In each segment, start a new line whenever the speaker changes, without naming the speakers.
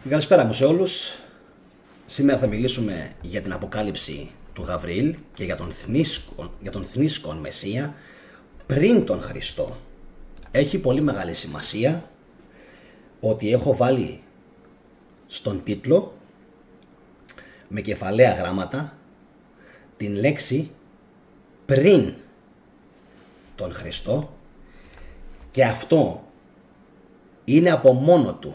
Καλησπέρα μου σε όλους. Σήμερα θα μιλήσουμε για την αποκάλυψη του Γαβριήλ και για τον θνήσκον Μεσσία πριν τον Χριστό. Έχει πολύ μεγάλη σημασία ότι έχω βάλει στον τίτλο με κεφαλαία γράμματα την λέξη πριν τον Χριστό, και αυτό είναι από μόνο του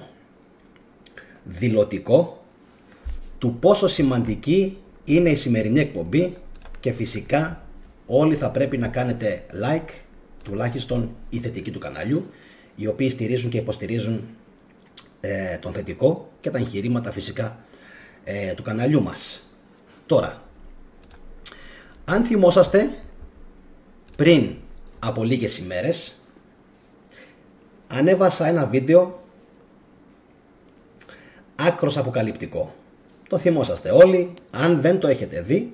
δηλωτικό του πόσο σημαντική είναι η σημερινή εκπομπή, και φυσικά όλοι θα πρέπει να κάνετε like, τουλάχιστον οι θετικοί του καναλιού, οι οποίοι στηρίζουν και υποστηρίζουν τον θετικό και τα εγχειρήματα φυσικά του καναλιού μας. Τώρα, αν θυμόσαστε, πριν από λίγες ημέρες ανέβασα ένα βίντεο άκρος αποκαλυπτικό. Το θυμόσαστε όλοι. Αν δεν το έχετε δει,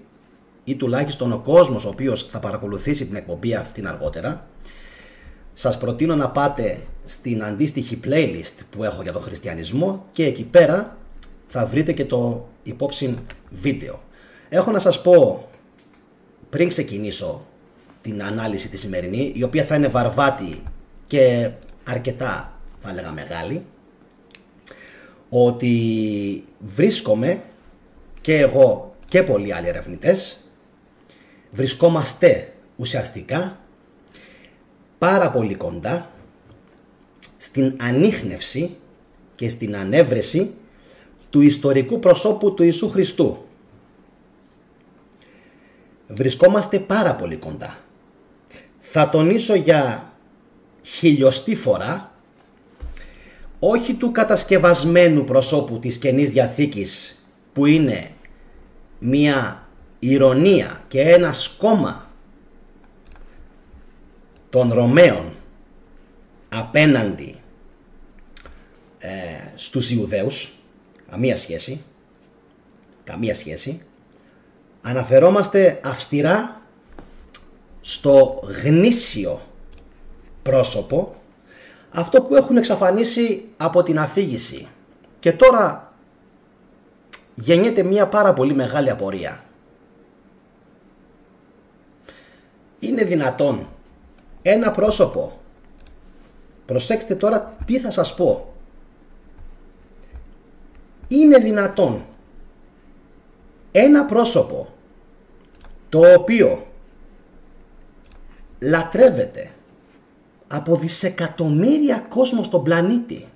ή τουλάχιστον ο κόσμος ο οποίος θα παρακολουθήσει την εκπομπή αυτήν αργότερα, σας προτείνω να πάτε στην αντίστοιχη playlist που έχω για τον χριστιανισμό, και εκεί πέρα θα βρείτε και το υπόψη βίντεο. Έχω να σας πω, πριν ξεκινήσω την ανάλυση τη σημερινή, η οποία θα είναι βαρβάτη και αρκετά, θα έλεγα, μεγάλη, ότι βρίσκομαι και εγώ και πολλοί άλλοι ερευνητές, βρισκόμαστε ουσιαστικά πάρα πολύ κοντά στην ανίχνευση και στην ανέβρεση του ιστορικού προσώπου του Ιησού Χριστού. Βρισκόμαστε πάρα πολύ κοντά. Θα τονίσω για χιλιοστή φορά, όχι του κατασκευασμένου προσώπου της Καινής Διαθήκης, που είναι μία ηρωνία και ένα σκόμμα των Ρωμαίων απέναντι στους Ιουδαίους. Καμία σχέση. Αναφερόμαστε αυστηρά στο γνήσιο πρόσωπο, αυτό που έχουν εξαφανίσει από την αφήγηση. Και τώρα γεννιέται μια πάρα πολύ μεγάλη απορία. Είναι δυνατόν ένα πρόσωπο, προσέξτε τώρα τι θα σας πω, είναι δυνατόν ένα πρόσωπο το οποίο λατρεύεται από δισεκατομμύρια κόσμο στον πλανήτη,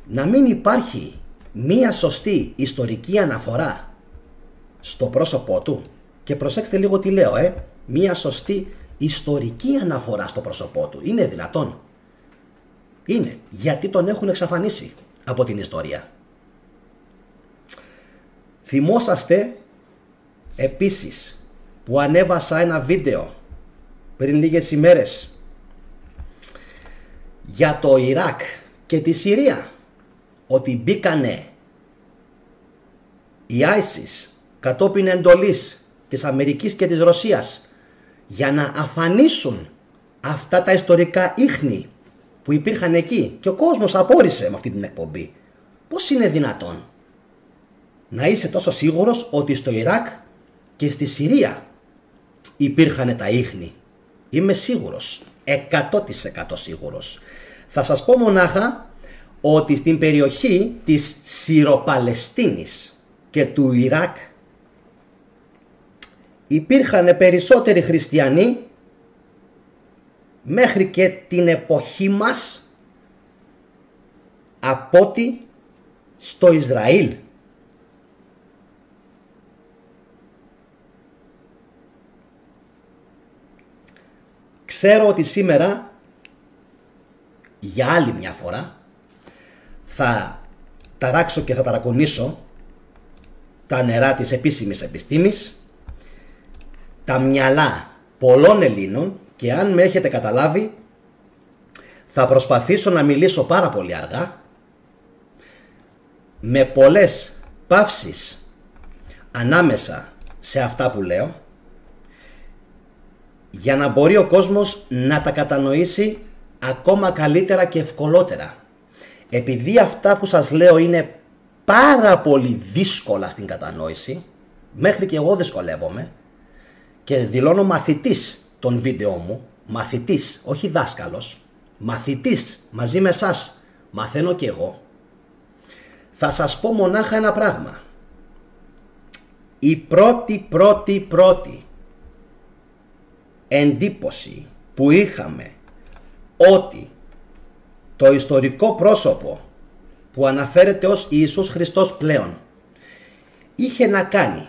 να μην υπάρχει μία σωστή ιστορική αναφορά στο πρόσωπό του? Και προσέξτε λίγο τι λέω, μία σωστή ιστορική αναφορά στο πρόσωπό του. Είναι δυνατόν? Είναι. Γιατί τον έχουν εξαφανίσει από την ιστορία. Θυμόσαστε επίσης που ανέβασα ένα βίντεο πριν λίγες ημέρες για το Ιράκ και τη Συρία, ότι μπήκανε η ISIS κατόπιν εντολής της Αμερικής και της Ρωσίας για να αφανίσουν αυτά τα ιστορικά ίχνη που υπήρχαν εκεί, και ο κόσμος απόρρισε με αυτή την εκπομπή. Πώς είναι δυνατόν να είσαι τόσο σίγουρος ότι στο Ιράκ και στη Συρία υπήρχαν τα ίχνη? Είμαι σίγουρος, 100% σίγουρος. Θα σας πω μονάχα ότι στην περιοχή της Συροπαλαιστίνης και του Ιράκ υπήρχαν περισσότεροι χριστιανοί μέχρι και την εποχή μας από ότι στο Ισραήλ. Ξέρω ότι σήμερα για άλλη μια φορά θα ταράξω και θα ταρακονίσω τα νερά της επίσημης επιστήμης, τα μυαλά πολλών Ελλήνων, και αν με έχετε καταλάβει θα προσπαθήσω να μιλήσω πάρα πολύ αργά, με πολλές παύσεις ανάμεσα σε αυτά που λέω, για να μπορεί ο κόσμος να τα κατανοήσει ακόμα καλύτερα και ευκολότερα. επειδή αυτά που σας λέω είναι πάρα πολύ δύσκολα στην κατανόηση, μέχρι και εγώ δυσκολεύομαι και δηλώνω μαθητής των βίντεο μου, μαθητής, όχι δάσκαλος, μαθητής μαζί με εσάς, μαθαίνω και εγώ, θα σας πω μονάχα ένα πράγμα. Η πρώτη εντύπωση που είχαμε ότι το ιστορικό πρόσωπο που αναφέρεται ως Ιησούς Χριστός πλέον είχε να κάνει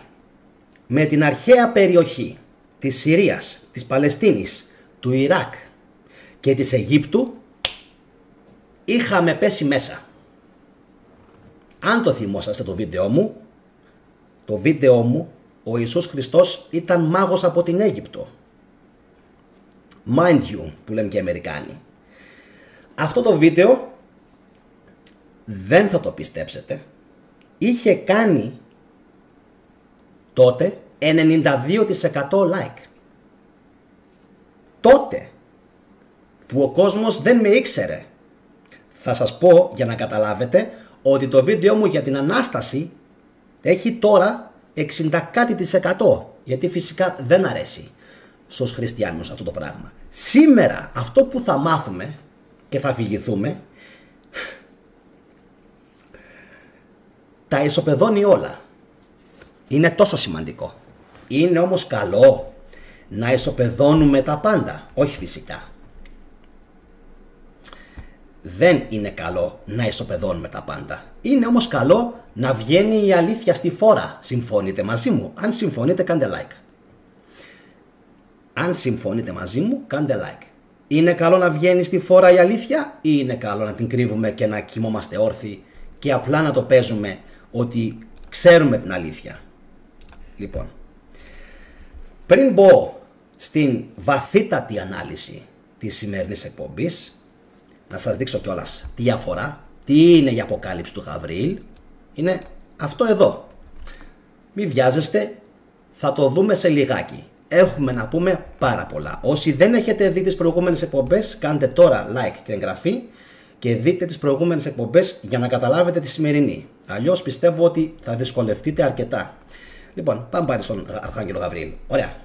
με την αρχαία περιοχή της Συρίας, της Παλαιστίνης, του Ιράκ και της Αιγύπτου, είχαμε πέσει μέσα. Αν το θυμόσαστε το βίντεο μου, ο Ιησούς Χριστός ήταν μάγος από την Αίγυπτο. Mind you, που λένε και οι Αμερικάνοι. Αυτό το βίντεο, δεν θα το πιστέψετε, είχε κάνει τότε 92% like. Τότε που ο κόσμος δεν με ήξερε. Θα σας πω για να καταλάβετε ότι το βίντεο μου για την Ανάσταση έχει τώρα 60 κάτι %, γιατί φυσικά δεν αρέσει στους χριστιανούς αυτό το πράγμα. Σήμερα αυτό που θα μάθουμε και θα αφηγηθούμε τα ισοπεδώνει όλα. Είναι τόσο σημαντικό. Είναι όμως καλό να ισοπεδώνουμε τα πάντα? Όχι φυσικά. Δεν είναι καλό να ισοπεδώνουμε τα πάντα. Είναι όμως καλό να βγαίνει η αλήθεια στη φόρα. Συμφωνείτε μαζί μου? Αν συμφωνείτε, κάντε like. Αν συμφωνείτε μαζί μου, κάντε like. Είναι καλό να βγαίνει στη φόρα η αλήθεια ή είναι καλό να την κρύβουμε και να κοιμόμαστε όρθιοι και απλά να το παίζουμε ότι ξέρουμε την αλήθεια? Λοιπόν, πριν μπω στην βαθύτατη ανάλυση της σημερινής εκπομπής, να σας δείξω κιόλας τι αφορά, τι είναι η Αποκάλυψη του Γαβριήλ. Είναι αυτό εδώ. Μη βιάζεστε, θα το δούμε σε λιγάκι. Έχουμε να πούμε πάρα πολλά. Όσοι δεν έχετε δει τις προηγούμενες εκπομπές, κάντε τώρα like και εγγραφή και δείτε τις προηγούμενες εκπομπές για να καταλάβετε τη σημερινή. Αλλιώς πιστεύω ότι θα δυσκολευτείτε αρκετά. Λοιπόν, πάμε πάλι στον Αρχάγγελο Γαβριήλ. Ωραία.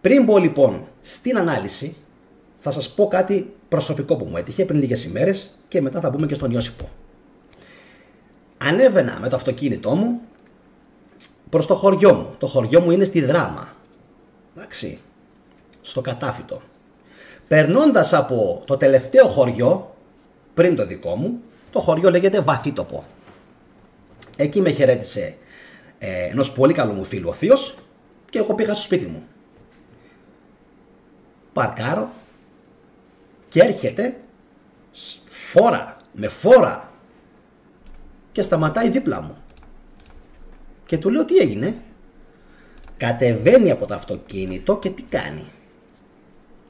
Πριν μπω λοιπόν στην ανάλυση, θα σας πω κάτι προσωπικό που μου έτυχε πριν λίγες ημέρες και μετά θα μπούμε και στον Ιώσυπο. Ανέβαινα με το αυτοκίνητό μου προς το χωριό μου. Το χωριό μου είναι στη Δράμα. Εντάξει. Στο Κατάφυτο. Περνώντας από το τελευταίο χωριό, πριν το δικό μου, το χωριό λέγεται Βαθύτοπο. Εκεί με χαιρέτησε ενός πολύ καλού μου φίλου ο θείος και εγώ πήγα στο σπίτι μου. Παρκάρω και έρχεται με φόρα και σταματάει δίπλα μου. Και του λέω τι έγινε? Κατεβαίνει από το αυτοκίνητο και τι κάνει?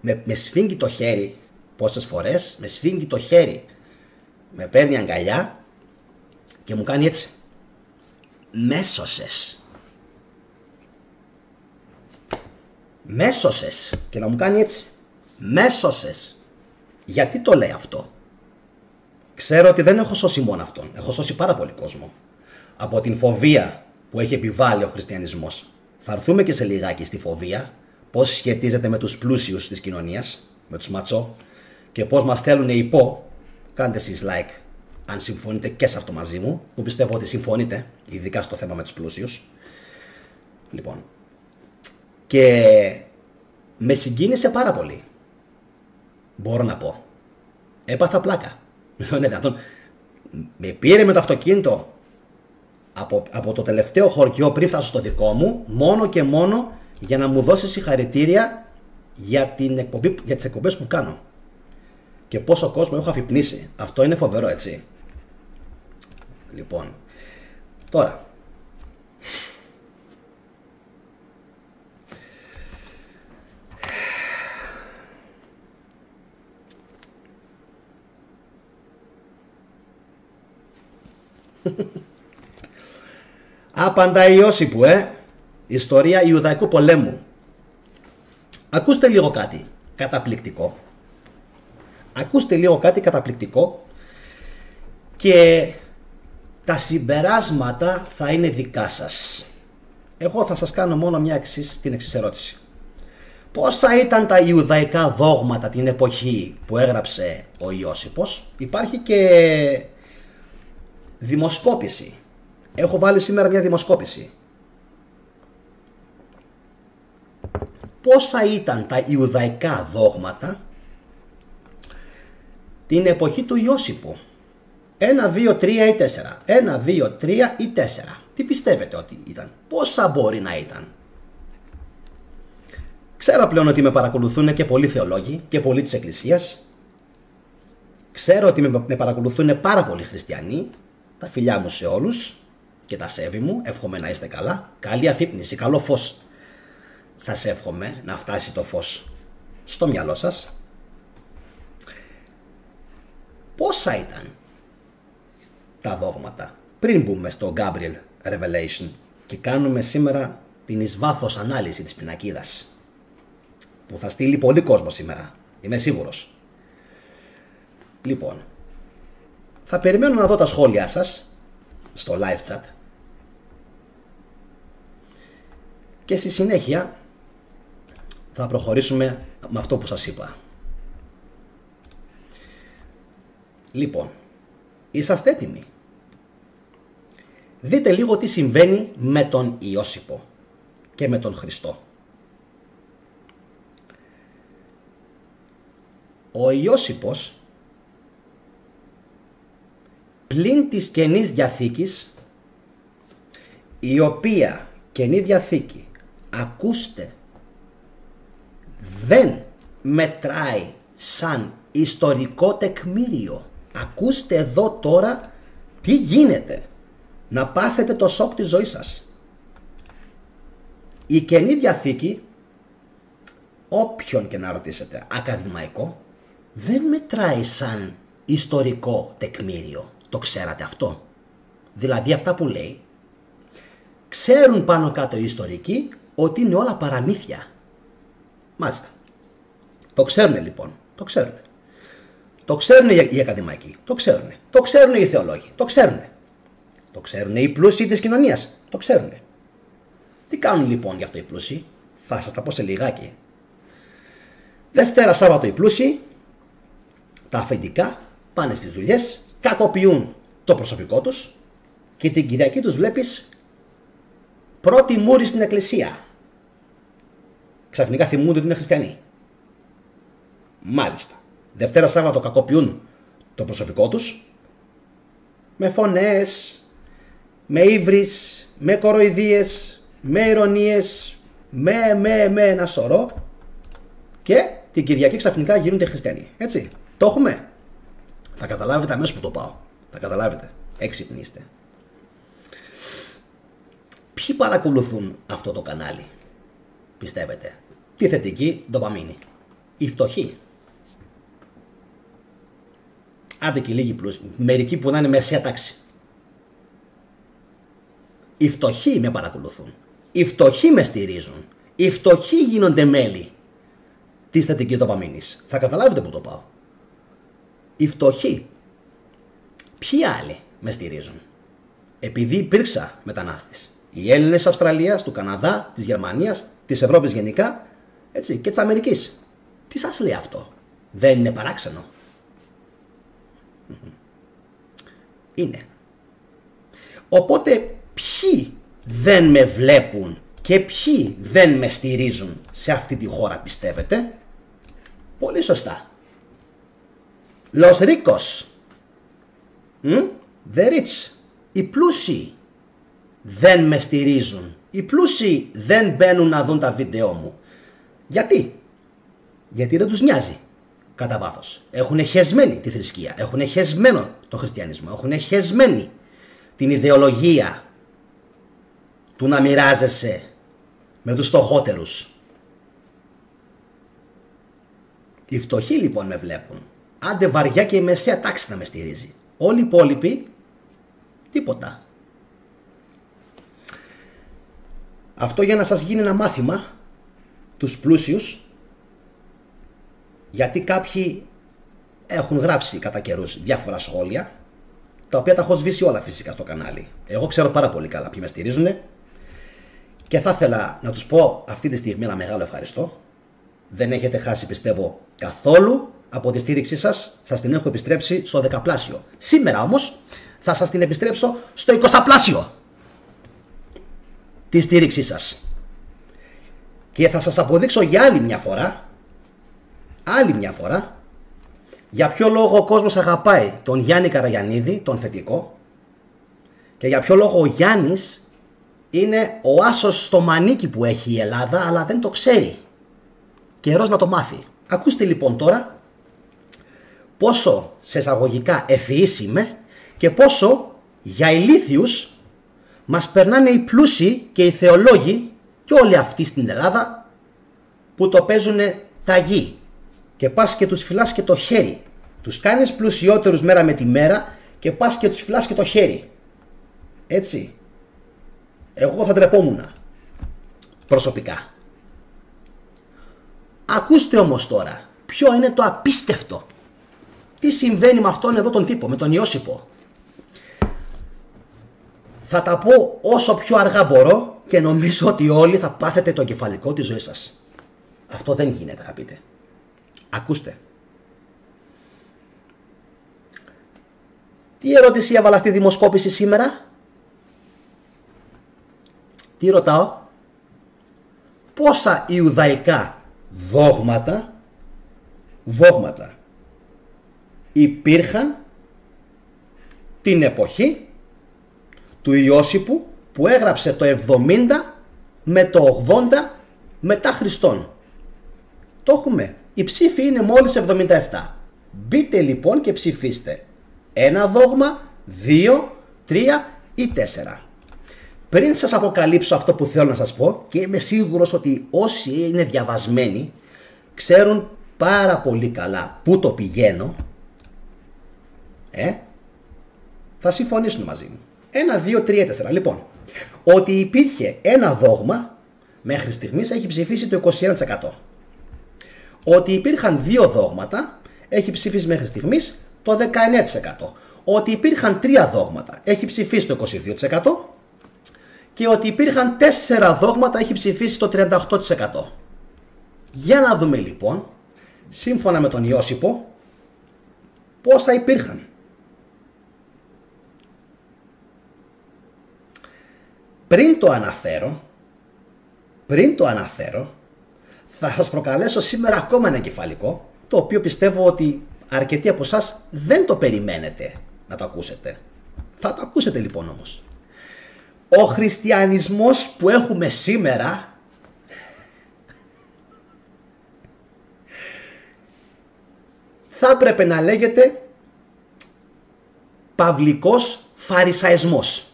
Με σφίγγει το χέρι πόσες φορές, με σφίγγει το χέρι, με παίρνει αγκαλιά και μου κάνει έτσι. Μέσωσες. Μέσωσες. Και να μου κάνει έτσι. Μέσωσες. Γιατί το λέει αυτό? Ξέρω ότι δεν έχω σώσει μόνο αυτόν. Έχω σώσει πάρα πολύ κόσμο από την φοβία που έχει επιβάλει ο χριστιανισμός. Θα έρθουμε και σε λιγάκι στη φοβία, πώς σχετίζεται με τους πλούσιους της κοινωνίας, με τους ματσό, και πώς μας θέλουν υπό. Κάντε εσείς like αν συμφωνείτε και σε αυτό μαζί μου, που πιστεύω ότι συμφωνείτε, ειδικά στο θέμα με τους πλούσιους. Λοιπόν, και με συγκίνησε πάρα πολύ. Μπορώ να πω. Έπαθα πλάκα. Λέω ναι, δυνατόν. Με πήρε με το αυτοκίνητο από το τελευταίο χωριό πριν φτάσω στο δικό μου, μόνο και μόνο για να μου δώσει συγχαρητήρια για τις εκπομπές που κάνω. Και πόσο κόσμο έχω αφυπνίσει. Αυτό είναι φοβερό, έτσι. Λοιπόν, τώρα άπαντα Ιώσυπου, ιστορία Ιουδαϊκού πολέμου. Ακούστε λίγο κάτι καταπληκτικό. Ακούστε λίγο κάτι καταπληκτικό και τα συμπεράσματα θα είναι δικά σας. Εγώ θα σας κάνω μόνο την εξής ερώτηση. Πόσα ήταν τα ιουδαϊκά δόγματα την εποχή που έγραψε ο Ιώσιπος? Υπάρχει και δημοσκόπηση. Έχω βάλει σήμερα μια δημοσκόπηση. Πόσα ήταν τα ιουδαϊκά δόγματα την εποχή του Ιώσιπου? 1, 2, 3 ή 4. 1, 2, 3 ή 4. Τι πιστεύετε ότι ήταν? Πόσα μπορεί να ήταν? Ξέρω πλέον ότι με παρακολουθούν και πολλοί θεολόγοι και πολλοί της Εκκλησίας. Ξέρω ότι με παρακολουθούν πάρα πολλοί χριστιανοί. Τα φιλιά μου σε όλους και τα σέβη μου. Εύχομαι να είστε καλά. Καλή αφύπνιση, καλό φως. Σας εύχομαι να φτάσει το φως στο μυαλό σας. Πόσα ήταν τα δόγματα πριν μπούμε στο Gabriel Revelation και κάνουμε σήμερα την εις βάθος ανάλυση της πινακίδας που θα στείλει πολύ κόσμο σήμερα, είμαι σίγουρος. Λοιπόν, θα περιμένω να δω τα σχόλιά σας στο live chat και στη συνέχεια θα προχωρήσουμε με αυτό που σας είπα. Λοιπόν, είσαστε έτοιμοι? Δείτε λίγο τι συμβαίνει με τον Ιώσιπο και με τον Χριστό. Ο Ιώσιπος πλην της Καινής Διαθήκης, η οποία Καινή Διαθήκη, ακούστε, δεν μετράει σαν ιστορικό τεκμήριο. Ακούστε εδώ τώρα τι γίνεται. Να πάθετε το σοκ της ζωής σας. Η Καινή Διαθήκη, όποιον και να ρωτήσετε ακαδημαϊκό, δεν μετράει σαν ιστορικό τεκμήριο. Το ξέρατε αυτό? Δηλαδή αυτά που λέει, ξέρουν πάνω κάτω οι ιστορικοί ότι είναι όλα παραμύθια. Μάλιστα. Το ξέρουν λοιπόν. Το ξέρουν. Το ξέρουν οι ακαδημαϊκοί. Το ξέρουν. Το ξέρουν οι θεολόγοι. Το ξέρουν. Το ξέρουν οι πλούσιοι της κοινωνίας. Το ξέρουν. Τι κάνουν λοιπόν γι' αυτό οι πλούσιοι? Θα σας τα πω σε λιγάκι. Δευτέρα Σάββατο οι πλούσιοι, τα αφεντικά, πάνε στις δουλειές, κακοποιούν το προσωπικό τους και την Κυριακή τους βλέπεις πρώτη μούρη στην εκκλησία. Ξαφνικά θυμούνται ότι είναι χριστιανοί. Μάλιστα. Δευτέρα Σάββατο κακοποιούν το προσωπικό τους με φωνές, με ύβρις, με κοροϊδίες, με ειρωνίες, με ένα σωρό, και την Κυριακή ξαφνικά γίνονται χριστιανοί. Έτσι. Το έχουμε. Θα καταλάβετε αμέσως που το πάω. Θα καταλάβετε. Έξυπνοι είστε. Ποιοι παρακολουθούν αυτό το κανάλι, πιστεύετε? Τη θετική ντοπαμίνη. Οι φτωχοί. Άντε και λίγοι πλούσιοι. Μερικοί που να είναι μεσαία τάξη. Οι φτωχοί με παρακολουθούν. Οι φτωχοί με στηρίζουν. Οι φτωχοί γίνονται μέλη της θετικής ντοπαμίνης. Θα καταλάβετε που το πάω. Οι φτωχοί. Ποιοι άλλοι με στηρίζουν? Επειδή υπήρξα μετανάστης. Οι Έλληνες της Αυστραλίας, του Καναδά, της Γερμανίας, της Ευρώπης γενικά, έτσι, και της Αμερικής. Τι σας λέει αυτό? Δεν είναι παράξενο? Είναι. Οπότε ποιοι δεν με βλέπουν και ποιοι δεν με στηρίζουν σε αυτή τη χώρα, πιστεύετε? Πολύ σωστά. Los ricos. The rich. Οι πλούσιοι δεν με στηρίζουν. Οι πλούσιοι δεν μπαίνουν να δουν τα βίντεό μου. Γιατί? Γιατί δεν τους νοιάζει κατά βάθος. Έχουν χεσμένη τη θρησκεία. Έχουν χεσμένο το χριστιανισμό. Έχουν χεσμένη την ιδεολογία του να μοιράζεσαι με τους φτωχότερους. Οι φτωχοί λοιπόν με βλέπουν. Άντε βαριά και η μεσαία τάξη να με στηρίζει. Όλοι οι υπόλοιποι τίποτα. Αυτό για να σας γίνει ένα μάθημα, τους πλούσιους, γιατί κάποιοι έχουν γράψει κατά καιρούς διάφορα σχόλια, τα οποία τα έχω σβήσει όλα φυσικά στο κανάλι. Εγώ ξέρω πάρα πολύ καλά ποιοι με στηρίζουν και θα ήθελα να τους πω αυτή τη στιγμή ένα μεγάλο ευχαριστώ. Δεν έχετε χάσει, πιστεύω, καθόλου από τη στήριξή σας. Σας την έχω επιστρέψει στο 10πλάσιο. Σήμερα όμως θα σας την επιστρέψω στο 20πλάσιο τη στήριξή σας. Και θα σας αποδείξω για άλλη μια φορά, για ποιο λόγο ο κόσμος αγαπάει τον Γιάννη Καραγιαννίδη, τον θετικό, και για ποιο λόγο ο Γιάννης είναι ο άσος στο μανίκι που έχει η Ελλάδα, αλλά δεν το ξέρει. Καιρός να το μάθει. Ακούστε λοιπόν τώρα πόσο σε εισαγωγικά ευφυής είμαι και πόσο για ηλίθιους μας περνάνε οι πλούσιοι και οι θεολόγοι και όλοι αυτοί στην Ελλάδα που το παίζουνε ταγί και πας και τους φυλάς και το χέρι. Τους κάνεις πλουσιότερους μέρα με τη μέρα και πας και τους φυλάς και το χέρι. Έτσι. Εγώ θα τρεπόμουν προσωπικά. Ακούστε όμως τώρα ποιο είναι το απίστευτο. Τι συμβαίνει με αυτόν εδώ τον τύπο, με τον Ιώσιπο. Θα τα πω όσο πιο αργά μπορώ και νομίζω ότι όλοι θα πάθετε το κεφαλικό της ζωής σας. Αυτό δεν γίνεται, θα πείτε. Ακούστε. Τι ερώτηση έβαλα στη δημοσκόπηση σήμερα? Τι ρωτάω? Πόσα ιουδαϊκά δόγματα υπήρχαν την εποχή του Ιώσιπου που έγραψε το 70 με το 80 μετά Χριστόν? Το έχουμε. Η ψήφη είναι μόλις 77. Μπείτε λοιπόν και ψηφίστε. Ένα δόγμα, 2, 3 ή 4. Πριν σας αποκαλύψω αυτό που θέλω να σας πω, και είμαι σίγουρος ότι όσοι είναι διαβασμένοι ξέρουν πάρα πολύ καλά πού το πηγαίνω, θα συμφωνήσουν μαζί μου. 1, 2, 3, 4. Λοιπόν, ότι υπήρχε ένα δόγμα μέχρι στιγμής έχει ψηφίσει το 21%. Ότι υπήρχαν δύο δόγματα έχει ψηφίσει μέχρι στιγμής το 19%. Ότι υπήρχαν 3 δόγματα έχει ψηφίσει το 22%. Και ότι υπήρχαν 4 δόγματα έχει ψηφίσει το 38%. Για να δούμε λοιπόν, σύμφωνα με τον Ιώσιπο, πόσα υπήρχαν. Πριν το αναφέρω, θα σας προκαλέσω σήμερα ακόμα ένα κεφαλικό, το οποίο πιστεύω ότι αρκετοί από εσάς δεν το περιμένετε να το ακούσετε. Θα το ακούσετε λοιπόν όμως. Ο χριστιανισμός που έχουμε σήμερα θα έπρεπε να λέγεται παυλικός φαρισαϊσμός.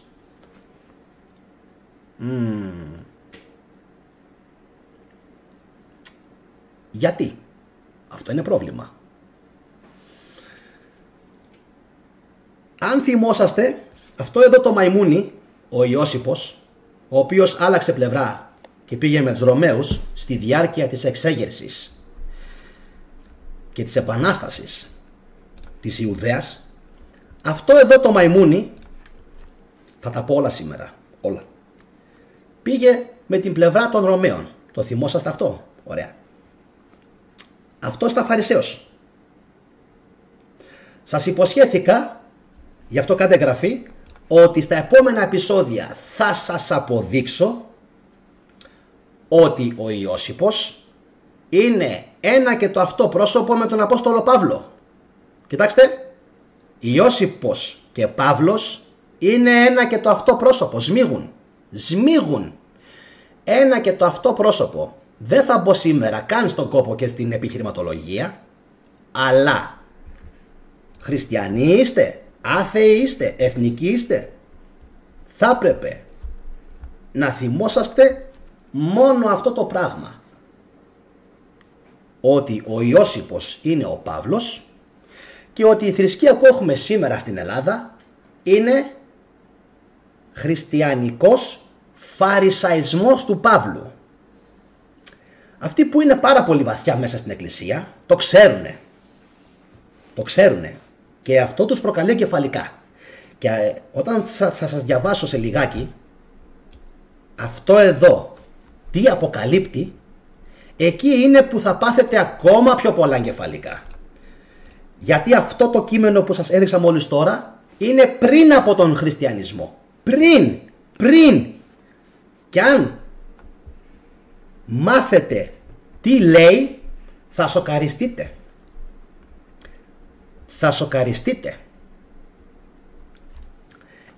Γιατί? Αυτό είναι πρόβλημα. Αν θυμόσαστε, αυτό εδώ το μαϊμούνι, ο Ιώσιπος, ο οποίος άλλαξε πλευρά και πήγε με τους Ρωμαίους στη διάρκεια της εξέγερσης και της επανάστασης της Ιουδαίας, αυτό εδώ το μαϊμούνι, θα τα πω όλα σήμερα, όλα, πήγε με την πλευρά των Ρωμαίων. Το θυμόσαστε αυτό? Ωραία. Αυτό ήταν Φαρισαίος. Σας υποσχέθηκα, γι' αυτό κάντε εγγραφή, ότι στα επόμενα επεισόδια θα σας αποδείξω ότι ο Ιώσιπος είναι ένα και το αυτό πρόσωπο με τον Απόστολο Παύλο. Κοιτάξτε, Ιώσιπος και Παύλος είναι ένα και το αυτό πρόσωπο, σμίγουν. Ένα και το αυτό πρόσωπο. Δεν θα μπω σήμερα καν στον κόπο και στην επιχειρηματολογία, αλλά χριστιανοί είστε, άθεοι είστε, εθνικοί είστε, θα έπρεπε να θυμόσαστε μόνο αυτό το πράγμα, ότι ο Ιώσιπος είναι ο Παύλος και ότι η θρησκεία που έχουμε σήμερα στην Ελλάδα είναι χριστιανικός φαρισαϊσμός του Παύλου. Αυτοί που είναι πάρα πολύ βαθιά μέσα στην εκκλησία το ξέρουνε. Το ξέρουνε. Και αυτό τους προκαλεί κεφαλικά. Και όταν θα σας διαβάσω σε λιγάκι, αυτό εδώ τι αποκαλύπτει, εκεί είναι που θα πάθετε ακόμα πιο πολλά εγκεφαλικά. Γιατί αυτό το κείμενο που σας έδειξα μόλις τώρα είναι πριν από τον χριστιανισμό. Πριν. Και αν μάθετε τι λέει, θα σοκαριστείτε. Θα σοκαριστείτε.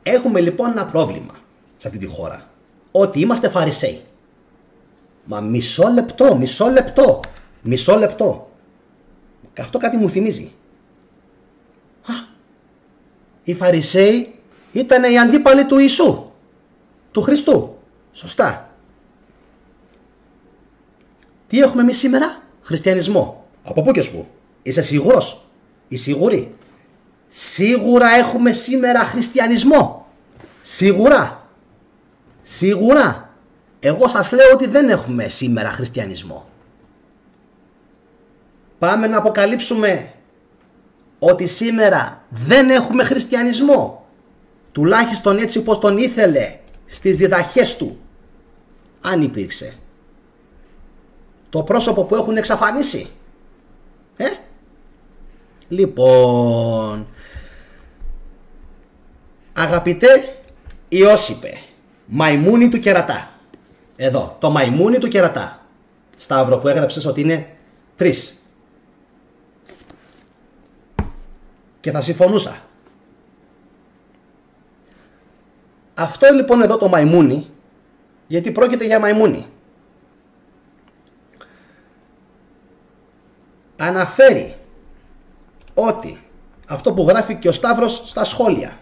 Έχουμε λοιπόν ένα πρόβλημα σε αυτή τη χώρα. Ότι είμαστε Φαρισαίοι. Μα μισό λεπτό. Και αυτό κάτι μου θυμίζει. Οι Φαρισαίοι ήταν οι αντίπαλοι του Ιησού, του Χριστού. Σωστά. Τι έχουμε εμείς σήμερα? Χριστιανισμό. Από πού και σπου? Είσαι σίγουρος? Είσαι σίγουρη? Σίγουρα έχουμε σήμερα χριστιανισμό. Σίγουρα. Εγώ σας λέω ότι δεν έχουμε σήμερα χριστιανισμό. Πάμε να αποκαλύψουμε ότι σήμερα δεν έχουμε χριστιανισμό. Τουλάχιστον έτσι όπως τον ήθελε στις διδαχές του. Αν υπήρξε. Το πρόσωπο που έχουν εξαφανίσει. Λοιπόν, αγαπητέ Ιώσιπε, μαϊμούνι του κερατά. Εδώ, το μαϊμούνι του κερατά. Σταύρο, που έγραψες ότι είναι 3. Και θα συμφωνούσα. Αυτό λοιπόν εδώ το μαϊμούνι, γιατί πρόκειται για μαϊμούνι, αναφέρει ότι αυτό που γράφει και ο Σταύρος στα σχόλια,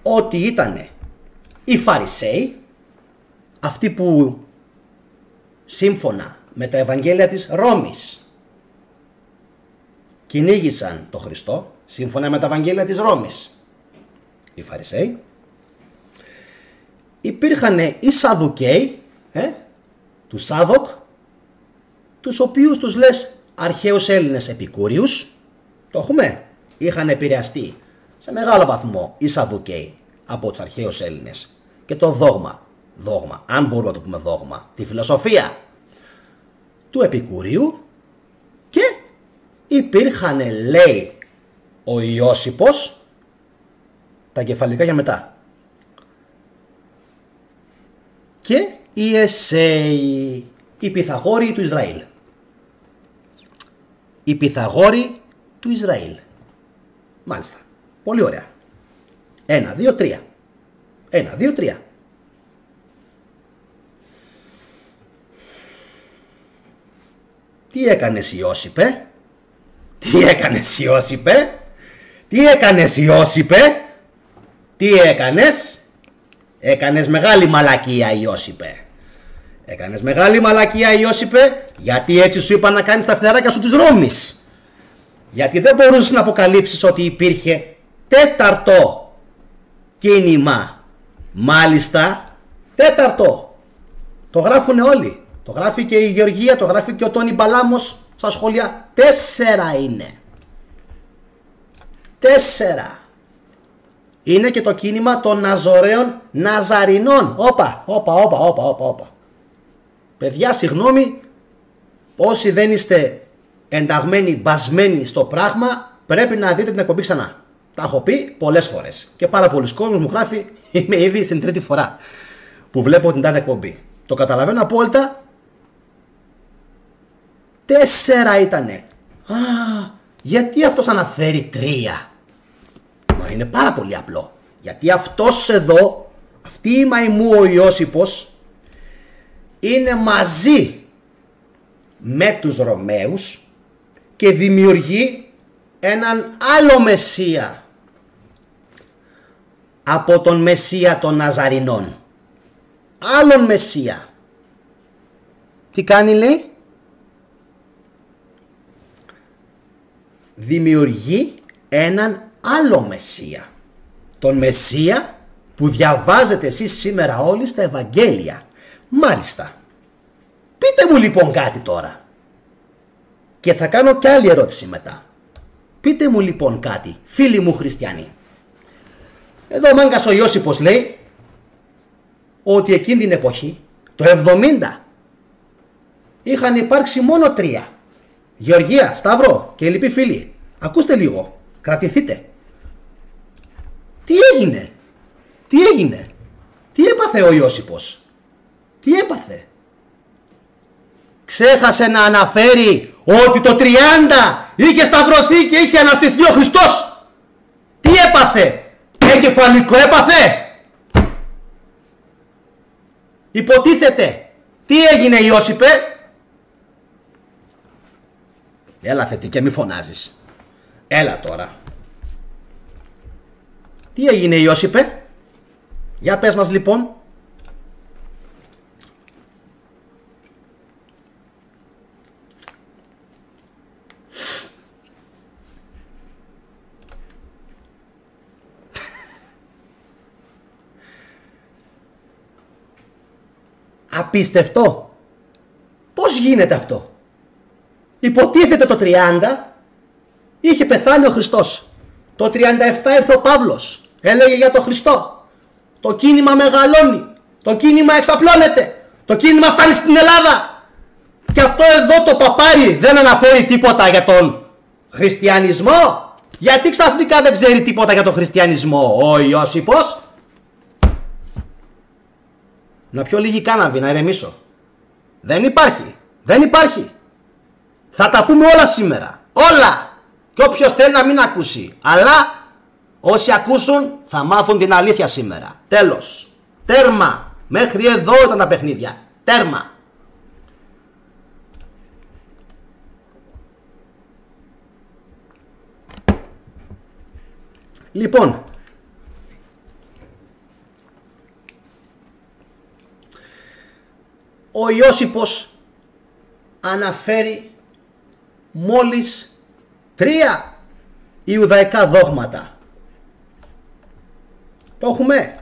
ότι ήτανε οι Φαρισαίοι, αυτοί που σύμφωνα με τα Ευαγγέλια της Ρώμης κυνήγησαν τον Χριστό, σύμφωνα με τα Ευαγγέλια της Ρώμης, οι Φαρισαίοι. Υπήρχαν οι Σαδουκαίοι, του Σάδοκ, τους οποίους τους λες αρχαίους Έλληνες επικούριους. Το έχουμε. Είχαν επηρεαστεί σε μεγάλο βαθμό οι Σαδουκαίοι από τους αρχαίους Έλληνες. Και το δόγμα, αν μπορούμε να το πούμε δόγμα, τη φιλοσοφία του Επικουρίου. Και υπήρχαν, λέει ο Ιώσιπος, τα εγκεφαλικά για μετά, και οι Εσέοι, οι Πυθαγόροι του Ισραήλ. Οι Πυθαγόροι του Ισραήλ. Μάλιστα. Πολύ ωραία. 1, 2, 3. 1, 2, 3. Τι έκανες Ιώσιπε? Έκανες μεγάλη μαλακία Ιώσιπε. Γιατί έτσι σου είπα να κάνεις τα φτεράκια σου της Ρώμης. Γιατί δεν μπορούσες να αποκαλύψεις ότι υπήρχε τέταρτο κίνημα. Μάλιστα, τέταρτο. Το γράφουν όλοι. Το γράφει και η Γεωργία, το γράφει και ο Τόνι Μπαλάμος στα σχόλια. 4 είναι. 4. Είναι και το κίνημα των Ναζωραίων Ναζαρινών. Όπα. Παιδιά, συγγνώμη, όσοι δεν είστε ενταγμένοι, μπασμένοι στο πράγμα, πρέπει να δείτε την εκπομπή ξανά. Τα έχω πει πολλές φορές. Και πάρα πολλοί κόσμος μου γράφει, είμαι ήδη στην 3η φορά που βλέπω την τάδε εκπομπή. Το καταλαβαίνω απόλυτα. 4 ήτανε. Γιατί αυτός αναφέρει 3? Μα είναι πάρα πολύ απλό. Γιατί αυτός εδώ, αυτή η μαϊμού ο Ιώσιπος, είναι μαζί με τους Ρωμαίους και δημιουργεί έναν άλλο Μεσσία από τον Μεσσία των Ναζαρινών. Άλλον Μεσσία. Τι κάνει, λέει? Δημιουργεί έναν άλλο Μεσσία. Τον Μεσσία που διαβάζετε εσείς σήμερα όλοι στα Ευαγγέλια. Μάλιστα. Πείτε μου λοιπόν κάτι τώρα. Και θα κάνω και άλλη ερώτηση μετά. Πείτε μου λοιπόν κάτι, φίλοι μου χριστιανοί. Εδώ ο μάγκας ο Ιώσιπος λέει ότι εκείνη την εποχή, το 70, είχαν υπάρξει μόνο 3. Γεωργία, Σταύρο και οι λοιποί φίλοι. Ακούστε λίγο, κρατηθείτε. Τι έγινε, τι έπαθε ο Ιώσιπος, τι έπαθε. Ξέχασε να αναφέρει ότι το 30 είχε σταυρωθεί και είχε αναστηθεί ο Χριστός. Τι έπαθε, εγκεφαλικό έπαθε. Υποτίθεται. Τι έγινε Ιώσιπε? Έλα θετικέ, μη φωνάζεις. Έλα τώρα. Τι έγινε Ιώσιπε? Για πες μας λοιπόν. Απίστευτο. Πώς γίνεται αυτό? Υποτίθεται το 30 είχε πεθάνει ο Χριστός. Το 37 ήρθε ο Παύλος. Έλεγε για τον Χριστό. Το κίνημα μεγαλώνει. Το κίνημα εξαπλώνεται. Το κίνημα φτάνει στην Ελλάδα. Και αυτό εδώ το παπάρι δεν αναφέρει τίποτα για τον χριστιανισμό. Γιατί ξαφνικά δεν ξέρει τίποτα για τον χριστιανισμό ο Ιώσιπος? Να πιω λίγη κάναβη, να ηρεμήσω. Δεν υπάρχει. Θα τα πούμε όλα σήμερα. Όλα. Και όποιος θέλει να μην ακούσει. Αλλά όσοι ακούσουν θα μάθουν την αλήθεια σήμερα. Τέλος. Τέρμα. Μέχρι εδώ ήταν τα παιχνίδια. Τέρμα. Λοιπόν. Ο Ιώσιπος αναφέρει μόλις 3 ιουδαϊκά δόγματα. Το έχουμε.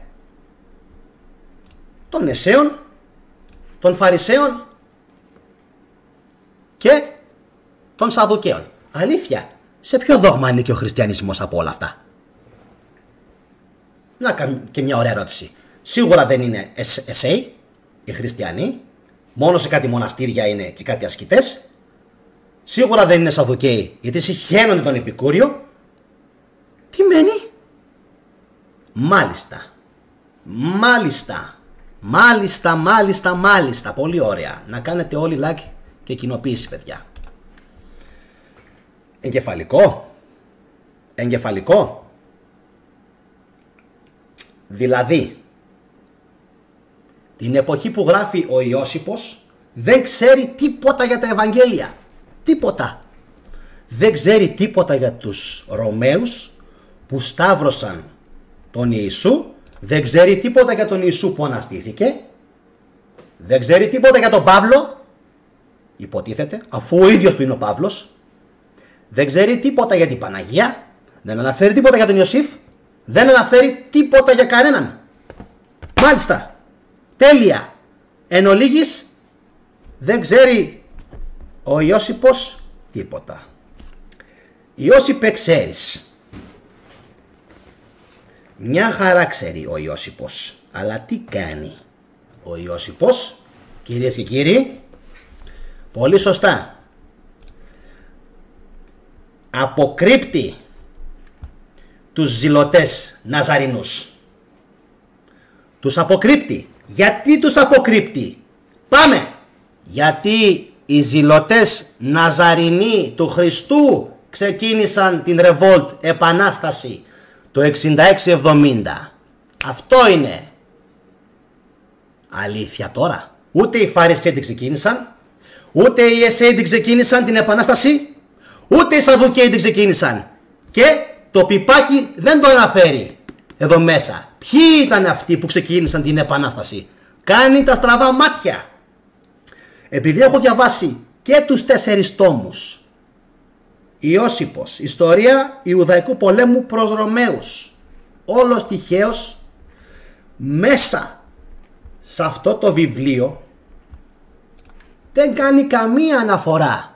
Των Εσέων, των Φαρισαίων και των Σαδουκαίων. Αλήθεια, σε ποιο δόγμα είναι και ο χριστιανισμός από όλα αυτά? Να κάνω και μια ωραία ερώτηση. Σίγουρα δεν είναι Εσέοι οι χριστιανοί. Μόνο σε κάτι μοναστήρια είναι και κάτι ασκητές. Σίγουρα δεν είναι Σαδουκαίοι, γιατί συχαίνονται τον Επικούριο. Τι μένει? Μάλιστα. Πολύ ωραία. Να κάνετε όλοι like και κοινοποίηση, παιδιά. Εγκεφαλικό. Δηλαδή, την εποχή που γράφει ο Ιώσιπος δεν ξέρει τίποτα για τα Ευαγγέλια. Τίποτα. Δεν ξέρει τίποτα για τους Ρωμαίους που σταύρωσαν τον Ιησού. Δεν ξέρει τίποτα για τον Ιησού που αναστήθηκε. Δεν ξέρει τίποτα για τον Παύλο. Υποτίθεται, αφού ο ίδιος του είναι ο Παύλος. Δεν ξέρει τίποτα για την Παναγία. Δεν αναφέρει τίποτα για τον Ιωσήφ. Δεν αναφέρει τίποτα για κανέναν. Μάλιστα. Τέλεια. Εν ολίγης, δεν ξέρει ο Ιώσιπος τίποτα. Ιώσιπε, ξέρεις. Μια χαρά ξέρει ο Ιώσιπος. Αλλά τι κάνει ο Ιώσιπος, κυρίες και κύριοι? Πολύ σωστά. Αποκρύπτει τους ζηλωτές Ναζαρινούς. Τους αποκρύπτει. Γιατί τους αποκρύπτει? Πάμε. Γιατί οι ζηλωτές Ναζαρινοί του Χριστού ξεκίνησαν την Ρεβόλτ Επανάσταση το 66-70. Αυτό είναι. Αλήθεια τώρα. Ούτε οι Φαρισαίοι την ξεκίνησαν, ούτε οι Εσέοι την ξεκίνησαν την Επανάσταση, ούτε οι Σαδουκαίοι την ξεκίνησαν. Και το πιπάκι δεν το αναφέρει εδώ μέσα. Ποιοι ήταν αυτοί που ξεκίνησαν την Επανάσταση? Κάνει τα στραβά μάτια. Επειδή έχω διαβάσει και τους 4 τόμους, Ιώσιπος, ιστορία Ιουδαϊκού πολέμου προς Ρωμαίους, όλος τυχαίως μέσα σε αυτό το βιβλίο δεν κάνει καμία αναφορά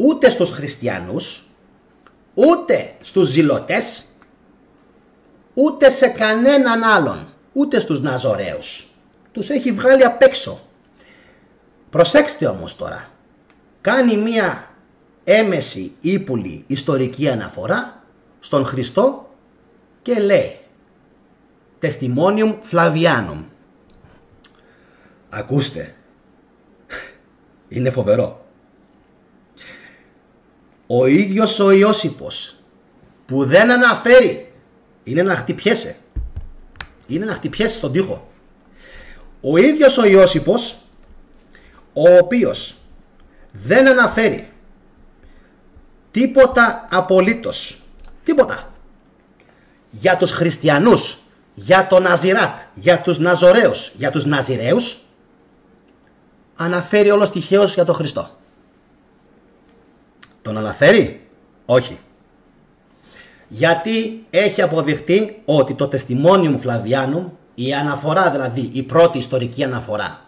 ούτε στους χριστιανούς, ούτε στους ζηλωτές, ούτε σε κανέναν άλλον, ούτε στους Ναζωραίους. Τους έχει βγάλει απ' έξω. Προσέξτε όμως τώρα, κάνει μία έμεση ύπουλη ιστορική αναφορά στον Χριστό και λέει Testimonium Flavianum. Ακούστε, είναι φοβερό. Ο ίδιος ο Ιώσιπος που δεν αναφέρει, είναι να χτυπιέσαι, είναι να χτυπιέσαι στον τοίχο. Ο ίδιος ο Ιώσιπος, ο οποίος δεν αναφέρει τίποτα απολύτως, τίποτα για τους χριστιανούς, για το Ναζιράτ, για τους Ναζωραίους, για τους Ναζιραίους, αναφέρει όλος τυχαίως για τον Χριστό. Τον αναφέρει? Όχι. Γιατί έχει αποδειχτεί ότι το Testimonium Flavianum, η αναφορά δηλαδή, η πρώτη ιστορική αναφορά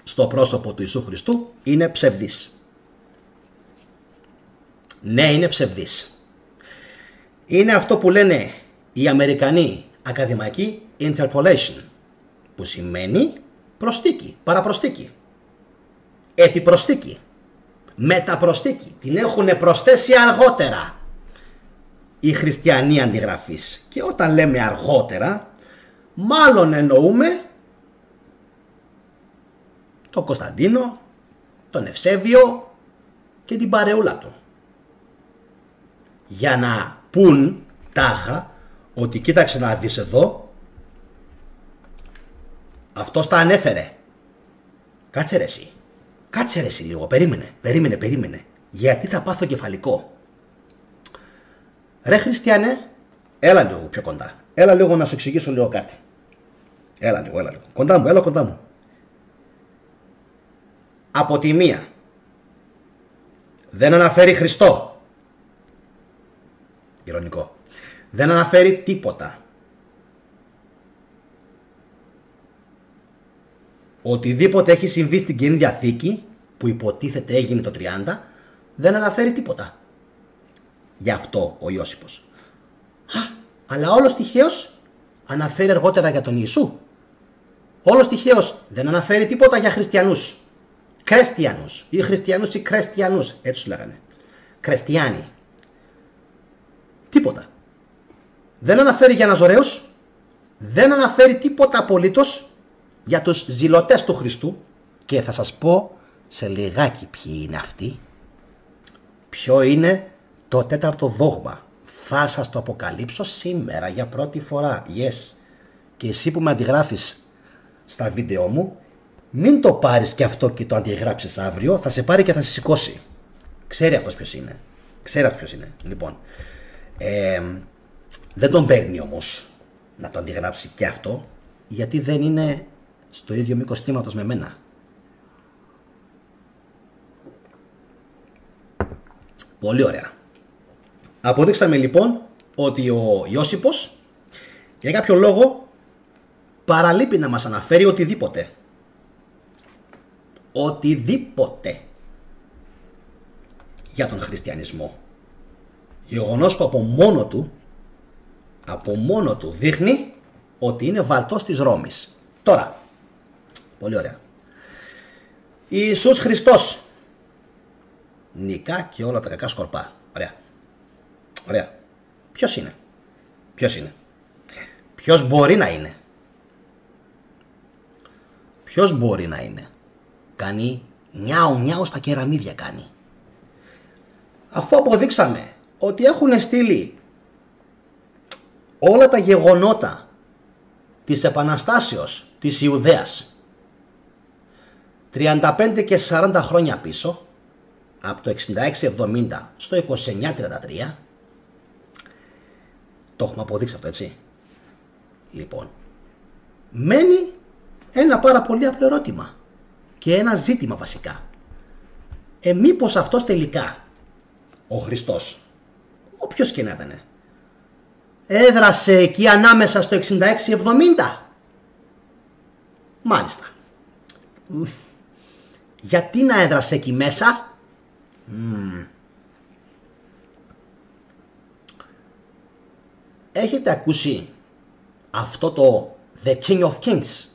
στο πρόσωπο του Ιησού Χριστού, είναι ψευδής. Ναι, είναι ψευδής. Είναι αυτό που λένε οι Αμερικανοί ακαδημαϊκοί interpolation, που σημαίνει προστίκη, παραπροστίκη, επιπροστίκη, μεταπροστίκη. Την έχουν προσθέσει αργότερα οι χριστιανοί αντιγραφείς. Και όταν λέμε αργότερα, μάλλον εννοούμε τον Κωνσταντίνο, τον Ευσέβιο και την παρεούλα του. Για να πουν τάχα ότι κοίταξε να δεις εδώ, αυτός τα ανέφερε. Κάτσε ρε εσύ. Κάτσε ρε εσύ λίγο. Περίμενε. Γιατί θα πάθω κεφαλικό. Ρε χριστιανέ, έλα λίγο πιο κοντά. Έλα λίγο να σου εξηγήσω λίγο κάτι. Έλα λίγο. Κοντά μου. Από τη μία, δεν αναφέρει Χριστό. Ειρωνικό. Δεν αναφέρει τίποτα. Οτιδήποτε έχει συμβεί στην Καινή Διαθήκη, που υποτίθεται έγινε το 30, δεν αναφέρει τίποτα. Γι' αυτό ο Ιώσιπος. Αλλά όλος τυχαίως αναφέρει αργότερα για τον Ιησού. Όλος τυχαίως δεν αναφέρει τίποτα για χριστιανούς. Κρεστιανούς ή χριστιανούς ή κρεστιανούς, έτσι τους λέγανε. Κρεστιάνοι. Τίποτα. Δεν αναφέρει για Ναζωραίους, δεν αναφέρει τίποτα απολύτως για τους ζηλωτές του Χριστού, και θα σας πω σε λιγάκι ποιοι είναι αυτοί. Ποιο είναι το τέταρτο δόγμα. Θα σας το αποκαλύψω σήμερα για πρώτη φορά. Yes. Και εσύ που με αντιγράφεις στα βίντεο μου, μην το πάρεις και αυτό και το αντιγράψεις αύριο, θα σε πάρει και θα σε σηκώσει. Ξέρει αυτός ποιος είναι. Λοιπόν, δεν τον παίρνει όμως να το αντιγράψει και αυτό, γιατί δεν είναι στο ίδιο μήκος κύματος με μένα. Πολύ ωραία. Αποδείξαμε λοιπόν ότι ο Ιώσιπος για κάποιο λόγο παραλείπει να μας αναφέρει οτιδήποτε. Οτιδήποτε για τον χριστιανισμό. Γεγονός που από μόνο του δείχνει ότι είναι βαλτός της Ρώμης. Τώρα, πολύ ωραία. Ιησούς Χριστός νικά και όλα τα κακά σκορπά. Ωραία. Ποιος είναι? Ποιος μπορεί να είναι? Κάνει νιάου στα κεραμίδια κάνει. Αφού αποδείξαμε ότι έχουν στείλει όλα τα γεγονότα της Επαναστάσεως της Ιουδαίας 35 και 40 χρόνια πίσω, από το 66-70 στο 29-33, το έχουμε αποδείξει αυτό, έτσι. Λοιπόν, μένει ένα πάρα πολύ απλό ερώτημα και ένα ζήτημα βασικά. Μήπως αυτός τελικά, ο Χριστός, όποιος και να ήταν, έδρασε εκεί ανάμεσα στο 66-70? Μάλιστα. Γιατί να έδρασε εκεί μέσα? Έχετε ακούσει αυτό το The King of Kings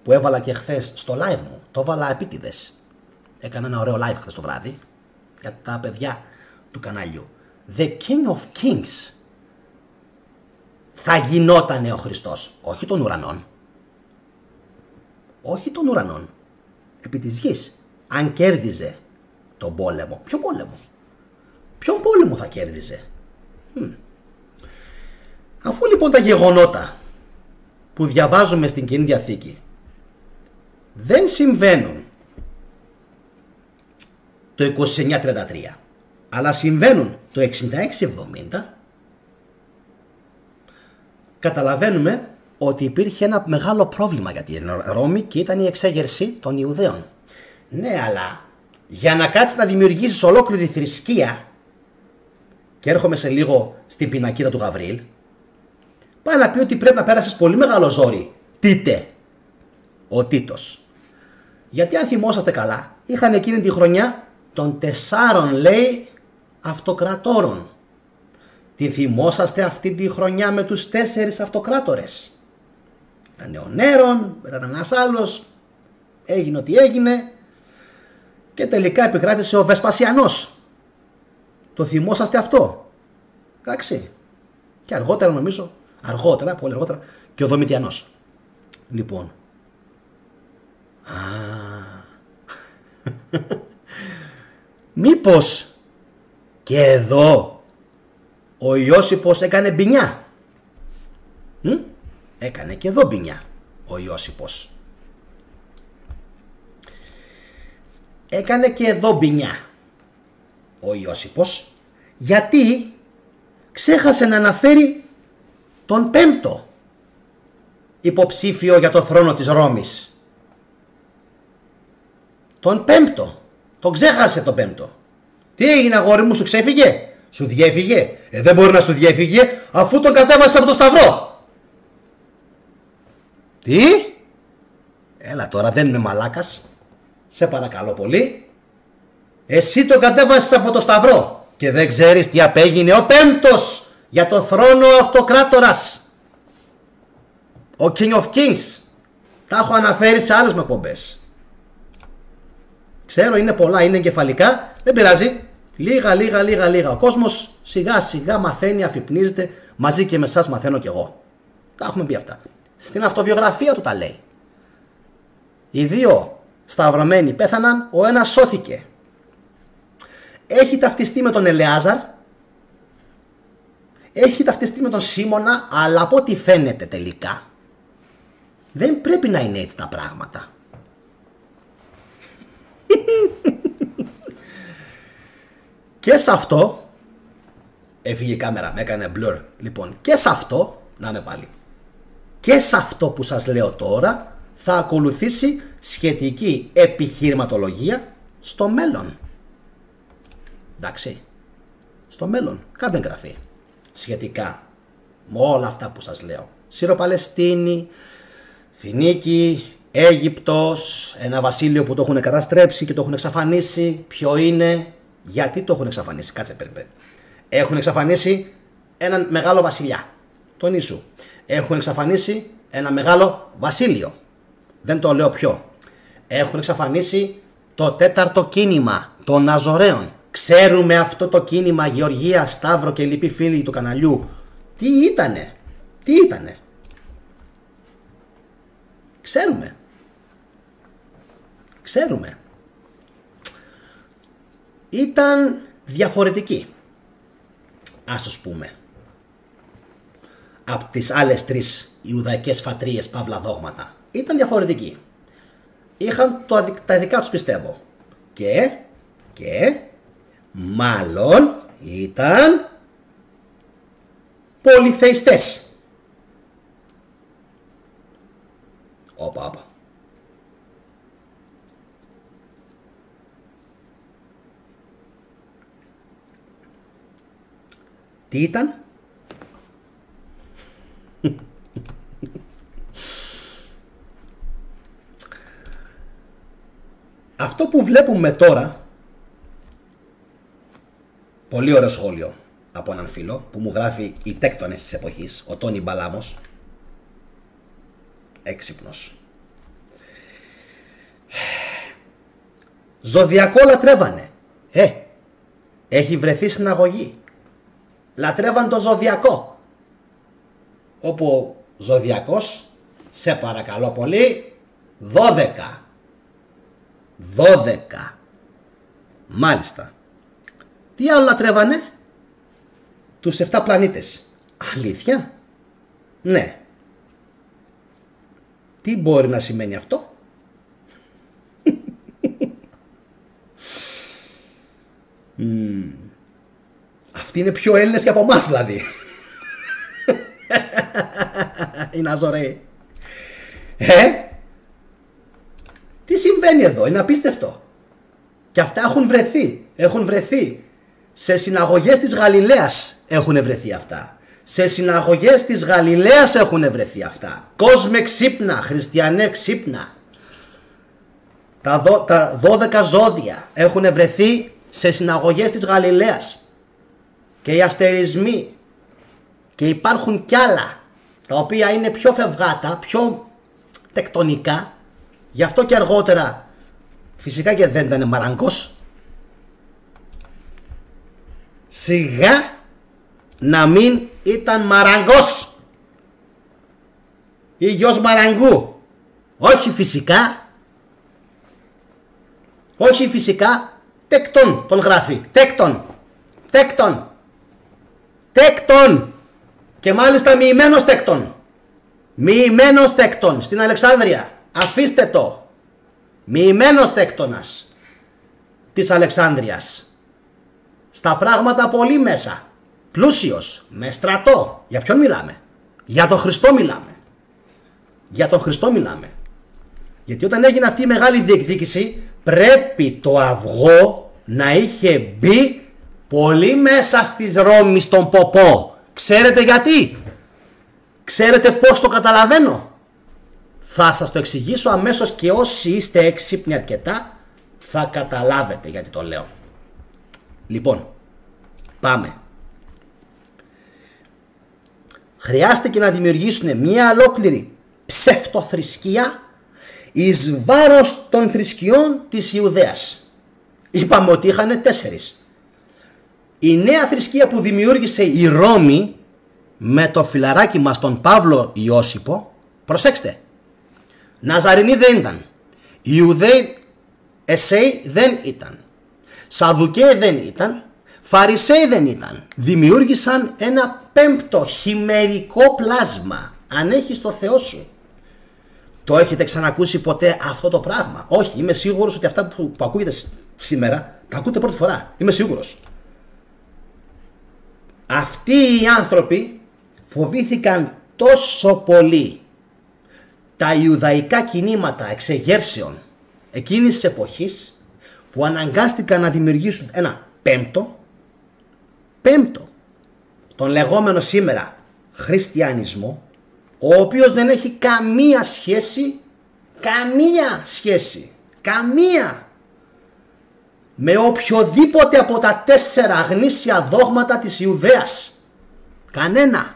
που έβαλα και χθες στο live μου? Το έβαλα επίτηδες. Έκανα ένα ωραίο live χθες το βράδυ για τα παιδιά του καναλιού. The King of Kings. Θα γινότανε ο Χριστός, όχι των ουρανών. Όχι των ουρανών. Επί της γης. Αν κέρδιζε τον πόλεμο. Ποιο πόλεμο? Ποιον πόλεμο θα κέρδιζε? Αφού λοιπόν τα γεγονότα που διαβάζουμε στην Καινή Διαθήκη δεν συμβαίνουν το 2933, αλλά συμβαίνουν το 6670, καταλαβαίνουμε ότι υπήρχε ένα μεγάλο πρόβλημα για την Ρώμη και ήταν η εξέγερση των Ιουδαίων. Ναι, αλλά για να κάτσεις να δημιουργήσεις ολόκληρη θρησκεία, και έρχομαι σε λίγο στην πινακίδα του Γαβρίλ, πάει να πει ότι πρέπει να πέρασεις πολύ μεγάλο ζόρι. Τίτε, ο Τίτος. Γιατί αν θυμόσαστε καλά, είχαν εκείνη τη χρονιά των 4, λέει, αυτοκρατόρων. Τη θυμόσαστε αυτή τη χρονιά με τους 4 αυτοκράτορες? Ήταν ο Νέρον, μετά ήταν ένας άλλος, έγινε ό,τι έγινε και τελικά επικράτησε ο Βεσπασιανός. Το θυμόσαστε αυτό? Εντάξει. Και αργότερα νομίζω, πολύ αργότερα, και ο Δομητιανός. Λοιπόν. Μήπως και εδώ ο Ιώσιπος έκανε μπινιά? Έκανε και εδώ μπινιά ο Ιώσιπος. Έκανε και εδώ μπινιά ο Ιώσιπος, γιατί ξέχασε να αναφέρει τον 5ο υποψήφιο για το θρόνο της Ρώμης. Τον 5ο. Τον ξέχασε τον 5ο. Τι έγινε, αγόρι μου, σου ξέφυγε? Σου διέφυγε? Δεν μπορεί να σου διέφυγε αφού τον κατέβασε από το σταυρό. Τι? Έλα τώρα, δεν είμαι μαλάκας. Σε παρακαλώ πολύ. Εσύ τον κατέβασες από το σταυρό και δεν ξέρεις τι απέγινε ο 5ος για το θρόνο αυτοκράτορας. Ο King of Kings. Τα έχω αναφέρει σε άλλες με εκπομπές. Ξέρω, είναι πολλά, είναι εγκεφαλικά. Δεν πειράζει. Λίγα. Ο κόσμος σιγά σιγά μαθαίνει, αφυπνίζεται. Μαζί και με εσάς μαθαίνω κι εγώ. Τα έχουμε πει αυτά. Στην αυτοβιογραφία του τα λέει. Οι 2 σταυρωμένοι πέθαναν, ο ένας σώθηκε. Έχει ταυτιστεί με τον Ελεάζαρ. Έχει ταυτιστεί με τον Σίμωνα, αλλά από ό,τι φαίνεται τελικά δεν πρέπει να είναι έτσι τα πράγματα. Και σε αυτό έφυγε η κάμερα, με έκανε blur. Λοιπόν, και σε αυτό, να είμαι πάλι, και σε αυτό που σας λέω τώρα θα ακολουθήσει σχετική επιχειρηματολογία στο μέλλον. Εντάξει, στο μέλλον κάντε εγγραφή σχετικά με όλα αυτά που σας λέω. Σύρο-Παλαιστίνη, Φινίκη, Αίγυπτος, ένα βασίλειο που το έχουν καταστρέψει και το έχουν εξαφανίσει. Ποιο είναι, γιατί το έχουν εξαφανίσει? Κάτσε πριν. Έχουν εξαφανίσει έναν μεγάλο βασιλιά, τον Ιησού. Έχουν εξαφανίσει ένα μεγάλο βασίλειο. Δεν το λέω ποιο. Έχουν εξαφανίσει το 4ο κίνημα των Ναζωραίων. Ξέρουμε αυτό το κίνημα, Γεωργία, Σταύρο και λοιποί φίλοι του καναλιού, τι ήτανε? Ξέρουμε. Ήταν διαφορετική, ας τους πούμε, από τις άλλες 3 Ιουδαϊκές φατρίες, παύλα δόγματα. Ήταν διαφορετική. Είχαν τα δικά τους, πιστεύω. Και μάλλον ήταν πολυθεϊστές. Όπα. Τι ήταν? Αυτό που βλέπουμε τώρα Πολύ ωραίο σχόλιο από έναν φίλο που μου γράφει οι τέκτονες της εποχής, ο Τόνι Μπαλάμος. Έξυπνος. Ζωδιακό λατρεύανε. Έχει βρεθεί συναγωγή. Λατρεύαν το ζωδιακό. Όπου ο ζωδιακός, σε παρακαλώ πολύ, 12. Μάλιστα. Τι άλλο λατρεύανε? Τους 7 πλανήτες. Αλήθεια? Ναι. Τι μπορεί να σημαίνει αυτό? Αυτοί είναι πιο Έλληνες και από εμάς δηλαδή. Είναι αζωραίοι. Τι συμβαίνει εδώ? Είναι απίστευτο. Και αυτά έχουν βρεθεί. Σε συναγωγές της Γαλιλαίας έχουν βρεθεί αυτά. Σε συναγωγές της Γαλιλαίας έχουν βρεθεί αυτά. Κόσμε ξύπνα, χριστιανέ ξύπνα. Τα 12 ζώδια έχουν βρεθεί σε συναγωγές της Γαλιλαίας. Και οι αστερισμοί. Και υπάρχουν κι άλλα, τα οποία είναι πιο φευγάτα, πιο τεκτονικά. Γι' αυτό και αργότερα φυσικά και δεν ήταν Μαραγκός. Σιγά να μην ήταν Μαραγκός ή γιος Μαραγκού. Όχι φυσικά. Όχι φυσικά. Τέκτον τον γράφει. Τέκτον. Και μάλιστα μοιημένος τέκτον στην Αλεξάνδρεια. Αφήστε το. Μοιημένος τέκτονας της Αλεξάνδρειας. Στα πράγματα πολύ μέσα. Πλούσιος, με στρατό. Για ποιον μιλάμε? Για τον Χριστό μιλάμε. Γιατί όταν έγινε αυτή η μεγάλη διεκδίκηση, πρέπει το αυγό να είχε μπει πολύ μέσα στις Ρώμης στον ποπό. Ξέρετε γιατί? Ξέρετε πώς το καταλαβαίνω? Θα σας το εξηγήσω αμέσως και όσοι είστε έξυπνοι αρκετά θα καταλάβετε γιατί το λέω. Λοιπόν, πάμε. Χρειάστηκε να δημιουργήσουν μια ολόκληρη ψευτοθρησκεία εις βάρος των θρησκειών της Ιουδαίας. Είπαμε ότι είχαν 4. Η νέα θρησκεία που δημιούργησε η Ρώμη με το φιλαράκι μας τον Παύλο Ιώσυπο, προσέξτε, Ναζαρινοί δεν ήταν, Ιουδαίοι Εσέοι δεν ήταν, Σαδουκαίοι δεν ήταν, Φαρισαίοι δεν ήταν. Δημιούργησαν ένα 5ο χειμερικό πλάσμα. Αν έχεις το Θεό σου. Το έχετε ξανακούσει ποτέ αυτό το πράγμα? Όχι, είμαι σίγουρος ότι αυτά που ακούγεται σήμερα τα ακούτε πρώτη φορά. Είμαι σίγουρος. Αυτοί οι άνθρωποι φοβήθηκαν τόσο πολύ τα ιουδαϊκά κινήματα εξεγέρσεων εκείνης της εποχής που αναγκάστηκαν να δημιουργήσουν ένα πέμπτο, τον λεγόμενο σήμερα χριστιανισμό, ο οποίος δεν έχει καμία σχέση με οποιοδήποτε από τα 4 γνήσια δόγματα της Ιουδαίας. Κανένα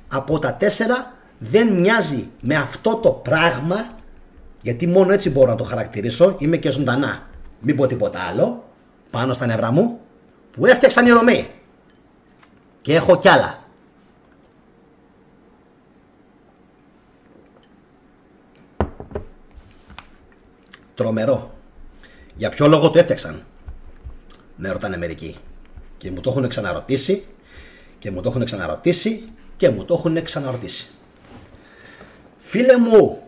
από τα 4 δεν μοιάζει με αυτό το πράγμα, γιατί μόνο έτσι μπορώ να το χαρακτηρίσω. Είμαι και ζωντανά, μην πω τίποτα άλλο, πάνω στα νευρά μου, που έφτιαξαν οι Ρωμαίοι. Και έχω κι άλλα. Τρομερό. Για ποιο λόγο το έφτιαξαν? Με ρωτάνε μερικοί. Και μου το έχουν ξαναρωτήσει και μου το έχουν ξαναρωτήσει και μου το έχουν ξαναρωτήσει. Φίλε μου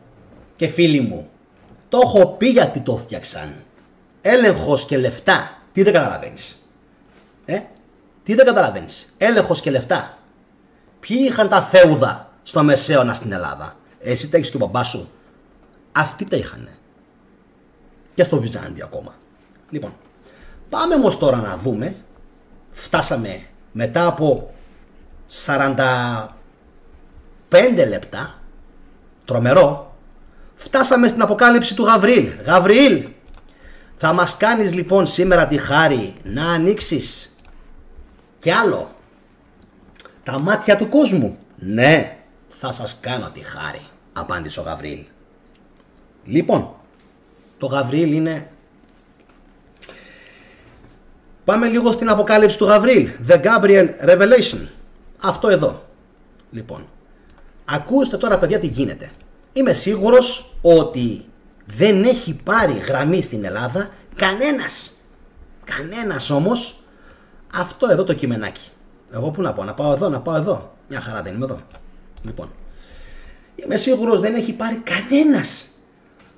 και φίλοι μου, το έχω πει γιατί το έφτιαξαν. Έλεγχος και λεφτά. Τι δεν καταλαβαίνεις? Τι δεν καταλαβαίνεις? Έλεγχος και λεφτά. Ποιοι είχαν τα φέουδα στο Μεσαίωνα στην Ελλάδα? Εσύ τα έχεις και ο μπαμπάς σου. Αυτοί τα είχανε. Και στο Βυζάντιο ακόμα. Λοιπόν, πάμε όμως τώρα να δούμε. Φτάσαμε μετά από 45 λεπτά. Τρομερό. Φτάσαμε στην αποκάλυψη του Γαβριήλ. Γαβριήλ, θα μας κάνεις λοιπόν σήμερα τη χάρη να ανοίξεις Και άλλο. Τα μάτια του κόσμου. Ναι, θα σας κάνω τη χάρη, απάντησε ο Γαβριήλ. Λοιπόν, το Γαβριήλ είναι... Πάμε λίγο στην αποκάλυψη του Γαβριήλ. The Gabriel Revelation. Αυτό εδώ. Λοιπόν, ακούστε τώρα παιδιά τι γίνεται. Είμαι σίγουρος ότι δεν έχει πάρει γραμμή στην Ελλάδα κανένας. Κανένας όμως αυτό εδώ το κειμενάκι. Εγώ πού να πάω, να πάω εδώ. Μια χαρά δεν είμαι εδώ. Λοιπόν, είμαι σίγουρος δεν έχει πάρει κανένας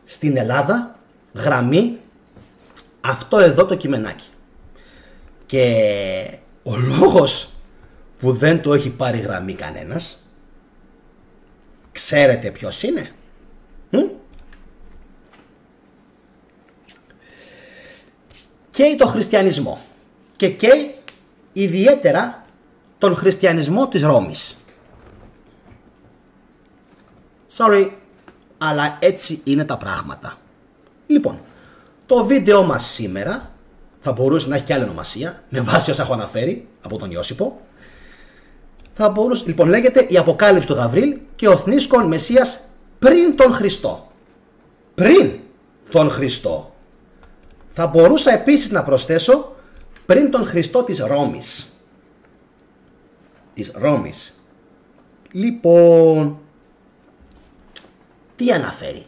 στην Ελλάδα γραμμή αυτό εδώ το κειμενάκι. Και ο λόγος που δεν το έχει πάρει γραμμή κανένας, ξέρετε ποιος είναι? Καίει το χριστιανισμό και καίει ιδιαίτερα τον χριστιανισμό της Ρώμης. Sorry, αλλά έτσι είναι τα πράγματα. Λοιπόν, το βίντεο μας σήμερα θα μπορούσε να έχει και άλλη ονομασία, με βάση όσα έχω αναφέρει από τον Ιώσιπο. Θα μπορούσε, λοιπόν, λέγεται η Αποκάλυψη του Γαβριήλ και ο θνήσκον Μεσσίας πριν τον Χριστό. Πριν τον Χριστό. Θα μπορούσα επίσης να προσθέσω πριν τον Χριστό της Ρώμης. Της Ρώμης. Λοιπόν, τι αναφέρει?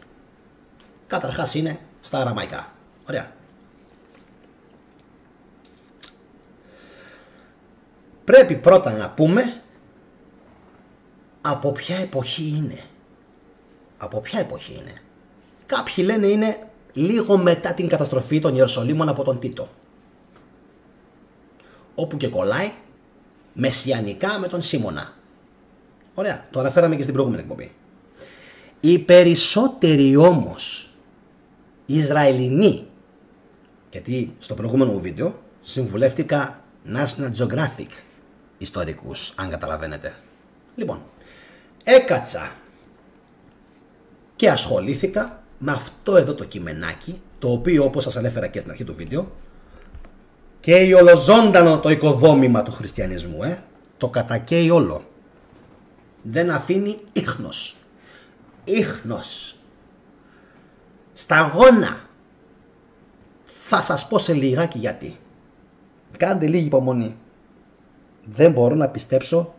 Καταρχάς είναι στα αραμαϊκά. Ωραία. Πρέπει πρώτα να πούμε από ποια εποχή είναι. Από ποια εποχή είναι? Κάποιοι λένε είναι λίγο μετά την καταστροφή των Ιεροσολύμων από τον Τίτο. Όπου και κολλάει μεσιανικά με τον Σίμωνα. Ωραία, το αναφέραμε και στην προηγούμενη εκπομπή. Οι περισσότεροι όμως Ισραηλινοί, γιατί στο προηγούμενο βίντεο συμβουλεύτηκα National Geographic ιστορικούς, αν καταλαβαίνετε. Λοιπόν, έκατσα και ασχολήθηκα με αυτό εδώ το κειμενάκι, το οποίο όπως σας ανέφερα και στην αρχή του βίντεο, και η ολοζώντανο το οικοδόμημα του χριστιανισμού, το κατακαίει όλο. Δεν αφήνει ίχνος. Ίχνος. Σταγόνα. Θα σας πω σε λιγάκι γιατί. Κάντε λίγη υπομονή. Δεν μπορώ να πιστέψω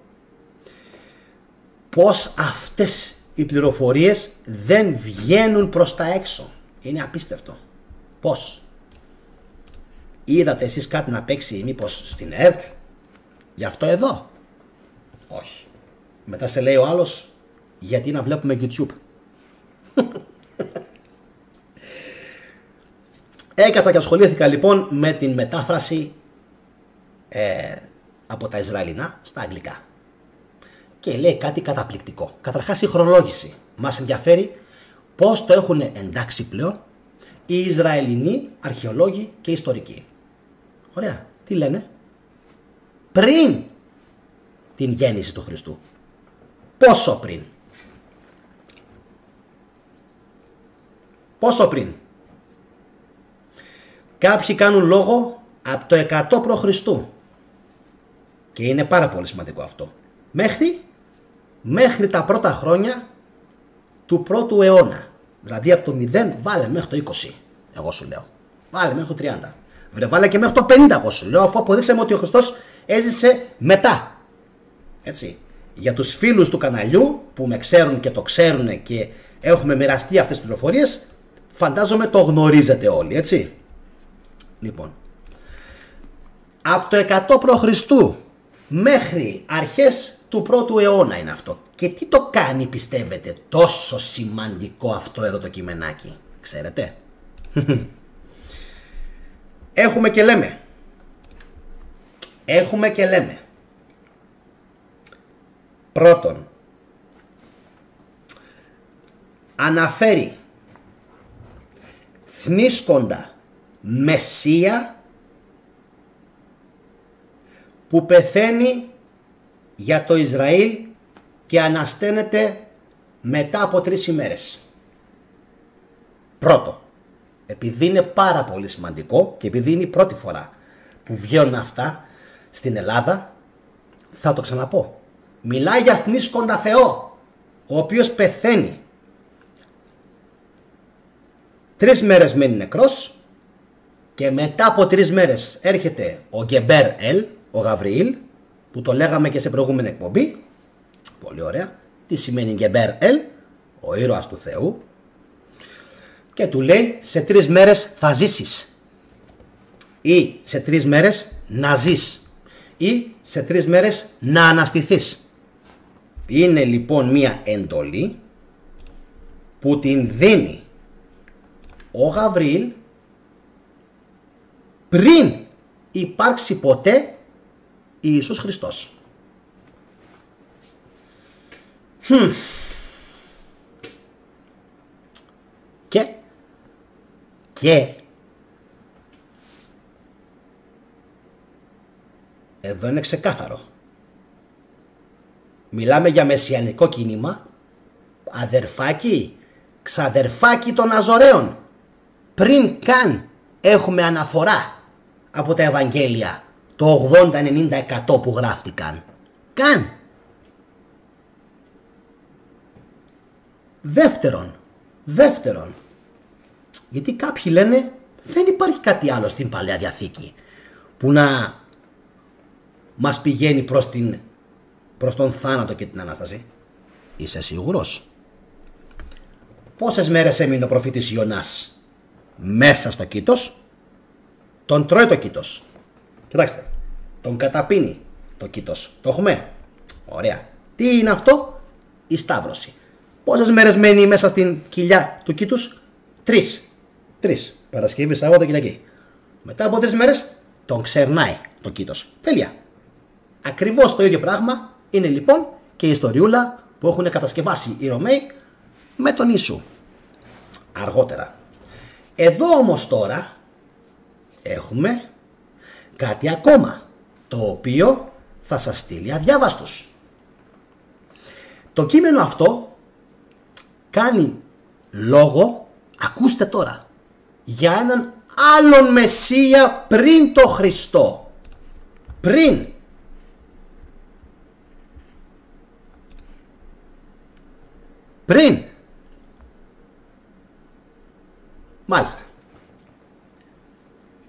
πως αυτές οι πληροφορίες δεν βγαίνουν προς τα έξω. Είναι απίστευτο. Πώς? Είδατε εσείς κάτι να παίξει μήπως στην ΕΡΤ γι' αυτό εδώ? Όχι. Μετά σε λέει ο άλλος, γιατί να βλέπουμε YouTube? Έκατσα και ασχολήθηκα λοιπόν με την μετάφραση από τα Ισραηλινά στα αγγλικά. Και λέει κάτι καταπληκτικό. Καταρχάς η χρονολόγηση. Μας ενδιαφέρει πώς το έχουν εντάξει πλέον οι Ισραηλινοί αρχαιολόγοι και ιστορικοί. Ωραία. Τι λένε? Πριν την γέννηση του Χριστού. Πόσο πριν? Πόσο πριν? Κάποιοι κάνουν λόγο από το 100 π.Χ. Και είναι πάρα πολύ σημαντικό αυτό. Μέχρι τα πρώτα χρόνια του πρώτου αιώνα. Δηλαδή από το 0 βάλε μέχρι το 20. Εγώ σου λέω. Βάλε μέχρι το 30. Βρε βάλε και μέχρι το 50 εγώ σου λέω, αφού αποδείξαμε ότι ο Χριστός έζησε μετά. Έτσι. Για τους φίλους του καναλιού που με ξέρουν και το ξέρουν και έχουμε μοιραστεί αυτές τις πληροφορίες, φαντάζομαι το γνωρίζετε όλοι, έτσι. Λοιπόν, από το 100 π.Χ. μέχρι αρχές του πρώτου αιώνα είναι αυτό. Και τι το κάνει πιστεύετε τόσο σημαντικό αυτό εδώ το κειμενάκι? Ξέρετε? Έχουμε και λέμε. Πρώτον, αναφέρει θνήσκοντα Μεσσία που πεθαίνει για το Ισραήλ και ανασταίνεται μετά από 3 ημέρες. Πρώτο, επειδή είναι πάρα πολύ σημαντικό και επειδή είναι η πρώτη φορά που βγαίνουν αυτά Στην Ελλάδα, θα το ξαναπώ, μιλάει για θνήσκοντα Θεό, ο οποίος πεθαίνει. 3 μέρες μένει νεκρός και μετά από 3 μέρες έρχεται ο Γκεμπέρ Ελ, ο Γαβριήλ, που το λέγαμε και σε προηγούμενη εκπομπή. Πολύ ωραία. Τι σημαίνει Γκεμπέρ Ελ? Ο ήρωας του Θεού. Και του λέει, σε 3 μέρες θα ζήσεις, ή σε 3 μέρες να ζεις, ή σε 3 μέρες να αναστηθείς. Είναι λοιπόν μία εντολή που την δίνει ο Γαβριήλ πριν υπάρξει ποτέ Ιησούς Χριστός. Και εδώ είναι ξεκάθαρο. Μιλάμε για μεσιανικό κίνημα, αδερφάκι, ξαδερφάκι των Αζωραίων. Πριν καν έχουμε αναφορά από τα Ευαγγέλια, το 80-90% που γράφτηκαν. Καν. Δεύτερον, γιατί κάποιοι λένε δεν υπάρχει κάτι άλλο στην Παλαιά Διαθήκη που να μας πηγαίνει προς τον θάνατο και την Ανάσταση. Είσαι σίγουρος? Πόσες μέρες έμεινε ο προφήτης Ιωνάς μέσα στο κήτος? Τον τρώει το κήτος. Κοιτάξτε, τον καταπίνει το κήτος. Το έχουμε? Ωραία. Τι είναι αυτό? Η σταύρωση. Πόσες μέρες μένει μέσα στην κοιλιά του κήτους? 3. Παρασκευή, Σάββατο, Κυριακή. Μετά από 3 μέρες τον ξερνάει το κήτος. Τέλεια. Ακριβώς το ίδιο πράγμα είναι λοιπόν και η ιστοριούλα που έχουν κατασκευάσει οι Ρωμαίοι με τον Ιησού. Αργότερα. Εδώ όμως τώρα έχουμε κάτι ακόμα, το οποίο θα σας στείλει αδιάβαστος. Το κείμενο αυτό κάνει λόγο, ακούστε τώρα, για έναν άλλον Μεσσία πριν το Χριστό. Πριν. Μάλιστα.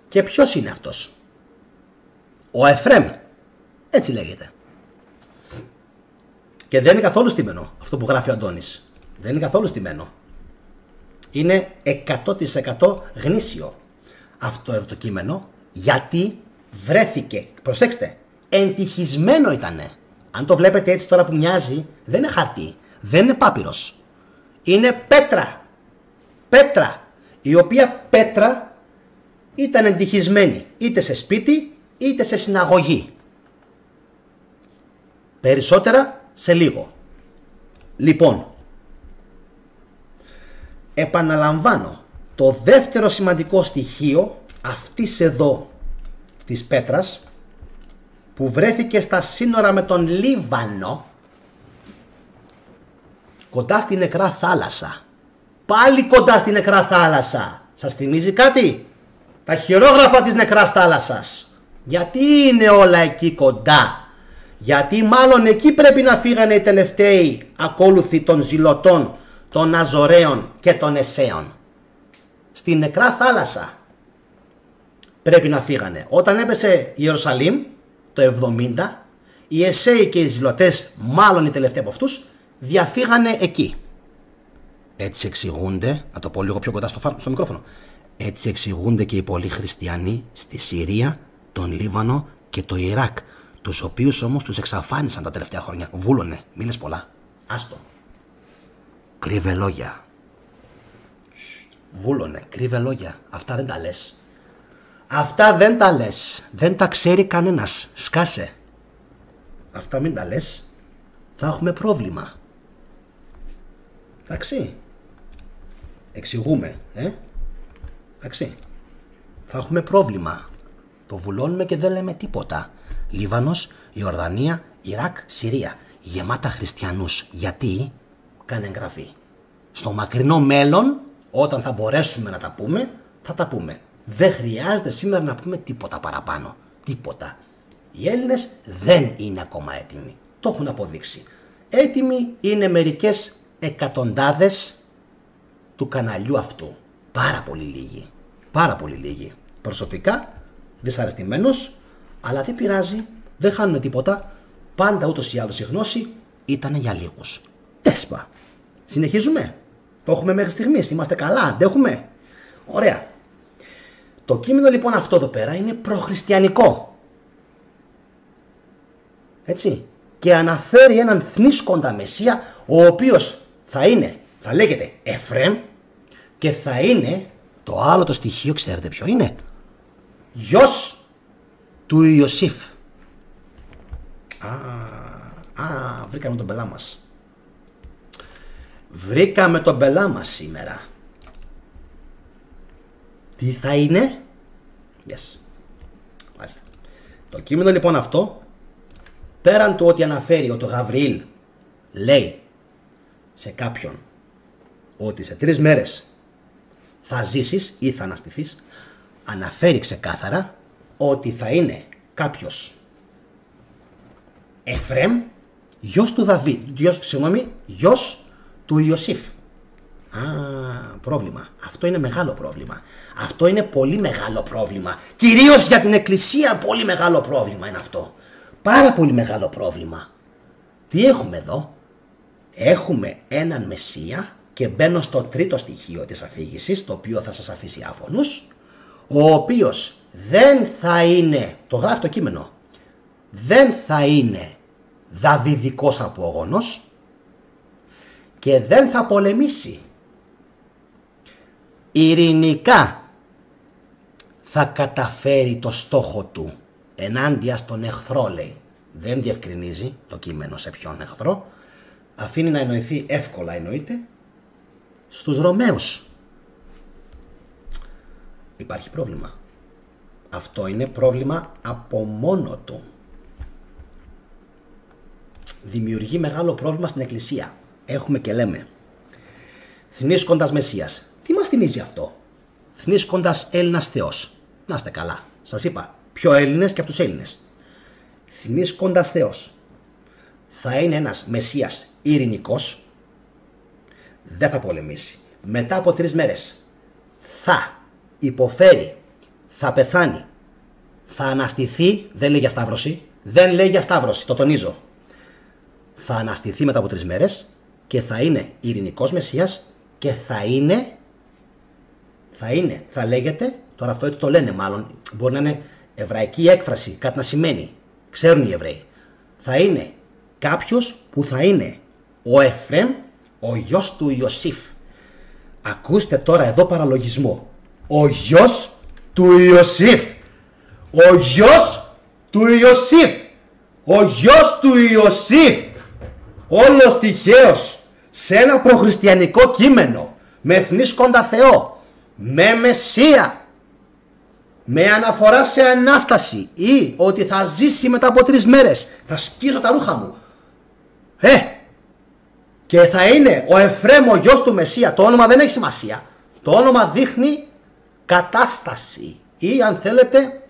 Και ποιος είναι αυτός? Ο Εφραίμ. Έτσι λέγεται. Και δεν είναι καθόλου στημένο αυτό που γράφει ο Αντώνης. Δεν είναι καθόλου στημένο. Είναι 100% γνήσιο αυτό εδώ το κείμενο, γιατί βρέθηκε, προσέξτε, εντυχισμένο ήτανε. Αν το βλέπετε έτσι τώρα που μοιάζει, δεν είναι χαρτί, δεν είναι πάπυρος. Είναι πέτρα. Πέτρα, η οποία πέτρα ήταν εντυχισμένη είτε σε σπίτι είτε σε συναγωγή. Περισσότερα σε λίγο. Λοιπόν, επαναλαμβάνω, το δεύτερο σημαντικό στοιχείο αυτής εδώ της πέτρας που βρέθηκε στα σύνορα με τον Λίβανο, κοντά στην Νεκρά Θάλασσα. Πάλι κοντά στην Νεκρά Θάλασσα. Σας θυμίζει κάτι? Τα χειρόγραφα της Νεκράς Θάλασσας. Γιατί είναι όλα εκεί κοντά? Γιατί μάλλον εκεί πρέπει να φύγανε οι τελευταίοι ακόλουθοι των Ζηλωτών, των Αζωραίων και των Εσέων. Στην Νεκρά Θάλασσα πρέπει να φύγανε. Όταν έπεσε η Ιερουσαλήμ το 70, οι Εσέοι και οι Ζηλωτές, μάλλον οι τελευταίοι από αυτούς, διαφύγανε εκεί. Έτσι εξηγούνται, να το πω λίγο πιο κοντά στο μικρόφωνο, έτσι εξηγούνται και οι πολλοί χριστιανοί στη Συρία, τον Λίβανο και το Ιράκ, τους οποίους όμως τους εξαφάνισαν τα τελευταία χρόνια. Βούλωνε, μη λες πολλά. Άστο. Κρύβε λόγια. Βούλωνε, κρύβε λόγια. Αυτά δεν τα λες. Αυτά δεν τα λες. Δεν τα ξέρει κανένας. Σκάσε. Αυτά μην τα λες. Θα έχουμε πρόβλημα. Εντάξει. Εξηγούμε, εντάξει. Θα έχουμε πρόβλημα. Το βουλώνουμε και δεν λέμε τίποτα. Λίβανος, Ιορδανία, Ιράκ, Συρία. Γεμάτα χριστιανούς. Γιατί? Κάνε εγγραφή. Στο μακρινό μέλλον, όταν θα μπορέσουμε να τα πούμε, θα τα πούμε. Δεν χρειάζεται σήμερα να πούμε τίποτα παραπάνω. Τίποτα. Οι Έλληνες δεν είναι ακόμα έτοιμοι. Το έχουν αποδείξει. Έτοιμοι είναι μερικές εκατοντάδες του καναλιού αυτού. Πάρα πολύ λίγοι. Πάρα πολύ λίγοι. Προσωπικά δυσαρεστημένος, αλλά δεν πειράζει, δεν χάνουμε τίποτα. Πάντα ούτως ή άλλως η γνώση ήταν για λίγους. Τέσπα. Συνεχίζουμε. Το έχουμε μέχρι στιγμής. Είμαστε καλά. Αντέχουμε. Ωραία. Το κείμενο λοιπόν αυτό εδώ πέρα είναι προχριστιανικό. Έτσι. Και αναφέρει έναν θνήσκοντα Μεσσία, ο οποίος θα λέγεται Εφραίμ και θα είναι το άλλο το στοιχείο, ξέρετε ποιο είναι? Γιος του Ιωσήφ. Βρήκαμε τον πελά μας. Βρήκαμε τον πελά μας σήμερα. Τι θα είναι? Yes. Μάλιστα. Το κείμενο λοιπόν αυτό, πέραν του ότι αναφέρει ότι ο Γαβριήλ λέει σε κάποιον ότι σε 3 μέρες θα ζήσεις ή θα αναστηθείς, αναφέρει ξεκάθαρα ότι θα είναι κάποιος Εφραίμ, γιος του Ιωσήφ. Πρόβλημα. Αυτό είναι μεγάλο πρόβλημα. Αυτό είναι πολύ μεγάλο πρόβλημα. Κυρίως για την Εκκλησία πολύ μεγάλο πρόβλημα είναι αυτό. Πάρα πολύ μεγάλο πρόβλημα. Τι έχουμε εδώ? Έχουμε έναν Μεσσία και μπαίνω στο τρίτο στοιχείο της αφήγησης, το οποίο θα σας αφήσει άφωνους, ο οποίος δεν θα είναι, το γράφει το κείμενο, δεν θα είναι δαβιδικός απόγονος και δεν θα πολεμήσει. Ειρηνικά θα καταφέρει το στόχο του ενάντια στον εχθρό, λέει. Δεν διευκρινίζει το κείμενο σε ποιον εχθρό. Αφήνει να εννοηθεί εύκολα, εννοείται, στους Ρωμαίους. Υπάρχει πρόβλημα. Αυτό είναι πρόβλημα από μόνο του. Δημιουργεί μεγάλο πρόβλημα στην Εκκλησία. Έχουμε και λέμε θνήσκοντας Μεσσίας. Τι μας θυμίζει αυτό? Θνήσκοντας Έλληνας Θεός. Να είστε καλά. Σας είπα, πιο Έλληνες και από τους Έλληνες. Θνήσκοντας Θεός. Θα είναι ένας Μεσσίας ειρηνικός. Δεν θα πολεμήσει. Μετά από 3 μέρες θα υποφέρει, θα πεθάνει, θα αναστηθεί. Δεν λέει για σταύρωση. Δεν λέει για σταύρωση, το τονίζω. Θα αναστηθεί μετά από 3 μέρες και θα είναι ειρηνικός Μεσσίας και θα λέγεται, τώρα αυτό έτσι το λένε μάλλον, μπορεί να είναι εβραϊκή έκφραση, κάτι να σημαίνει, ξέρουν οι Εβραίοι. Θα είναι κάποιος που θα είναι ο Εφραίμ, ο γιος του Ιωσήφ. Ακούστε τώρα εδώ παραλογισμό. Ο γιος του Ιωσήφ. Ο γιος του Ιωσήφ. Ο γιος του Ιωσήφ. Όλος τυχαίος σε ένα προχριστιανικό κείμενο με θνήσκοντα Θεό, με Μεσσία, με αναφορά σε Ανάσταση ή ότι θα ζήσει μετά από 3 μέρες, θα σκίσω τα ρούχα μου, και θα είναι ο Εφραίμ ο γιος του Μεσσία. Το όνομα δεν έχει σημασία. Το όνομα δείχνει κατάσταση ή αν θέλετε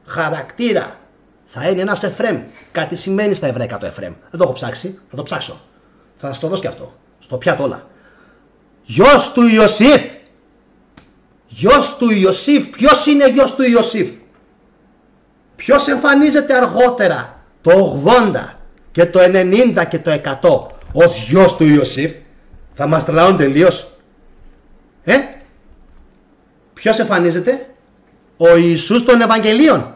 χαρακτήρα. Θα είναι ένας Εφραίμ. Κάτι σημαίνει στα εβραϊκά το Εφραίμ. Δεν το έχω ψάξει, θα το ψάξω. Θα σας το δώσω και αυτό. Στο πιάτο όλα. Γιος του Ιωσήφ. Γιος του Ιωσήφ. Ποιος είναι γιος του Ιωσήφ? Ποιος εμφανίζεται αργότερα το 80 και το 90 και το 100 ως γιος του Ιωσήφ? Θα μας τρελαίνουν τελείως. Ποιος εμφανίζεται? Ο Ιησούς των Ευαγγελίων.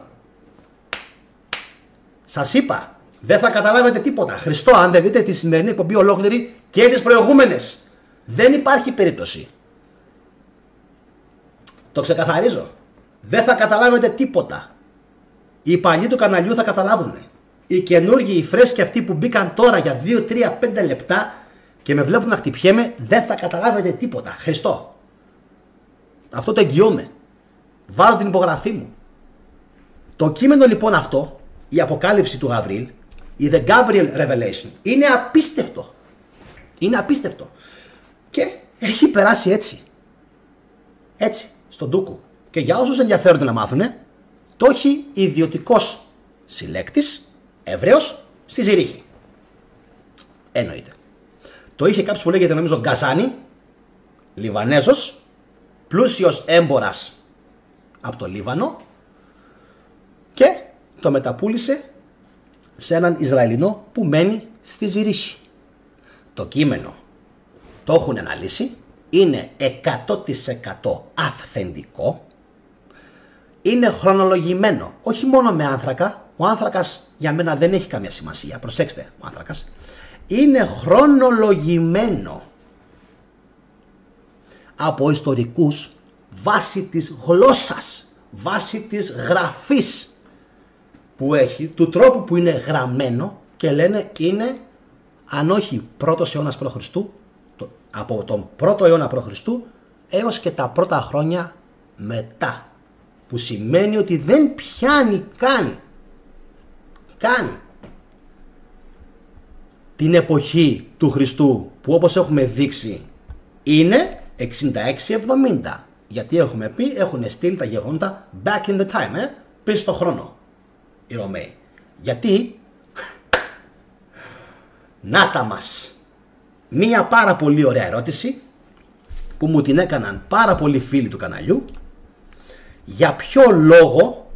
Σας είπα, δεν θα καταλάβετε τίποτα. Χριστό, αν δεν δείτε τη σημερινή εκπομπή ολόκληρη και τις προηγούμενες, δεν υπάρχει περίπτωση. Το ξεκαθαρίζω. Δεν θα καταλάβετε τίποτα. Οι παλιοί του καναλιού θα καταλάβουν. Οι καινούργοι, οι φρέσκοι αυτοί που μπήκαν τώρα για 2, 3, 5 λεπτά και με βλέπουν να χτυπιέμαι, δεν θα καταλάβετε τίποτα. Χριστό. Αυτό το εγγυώμαι. Βάζω την υπογραφή μου. Το κείμενο λοιπόν αυτό, η αποκάλυψη του Γαβριήλ, η The Gabriel Revelation, είναι απίστευτο. Είναι απίστευτο. Και έχει περάσει έτσι. Έτσι, στον ντούκου. Και για όσους ενδιαφέρονται να μάθουνε, το έχει ιδιωτικός συλλέκτης, Εβραίος, στη Ζηρίχη. Εννοείται. Το είχε κάποιος που λέγεται νομίζω Γκαζάνη, Λιβανέζος, πλούσιος έμπορας από το Λίβανο και το μεταπούλησε σε έναν Ισραηλινό που μένει στη Ζηρίχη. Το κείμενο το έχουν αναλύσει, είναι 100% αυθεντικό, είναι χρονολογημένο, όχι μόνο με άνθρακα, ο άνθρακας για μένα δεν έχει καμία σημασία, προσέξτε, ο άνθρακας είναι χρονολογημένο από ιστορικούς βάσει της γλώσσας, βάσει της γραφής που έχει, του τρόπου που είναι γραμμένο και λένε είναι αν όχι πρώτος αιώνας π.Χ., από τον 1ο αιώνα π.Χ. έως και τα πρώτα χρόνια μετά. Που σημαίνει ότι δεν πιάνει καν την εποχή του Χριστού που όπως έχουμε δείξει είναι 66-70. Γιατί έχουμε πει, έχουν στείλει τα γεγονότα back in the time, πίσω στο χρόνο οι Ρωμαίοι. Γιατί να τα μας. Μία πάρα πολύ ωραία ερώτηση που μου την έκαναν πάρα πολλοί φίλοι του καναλιού. Για ποιο λόγο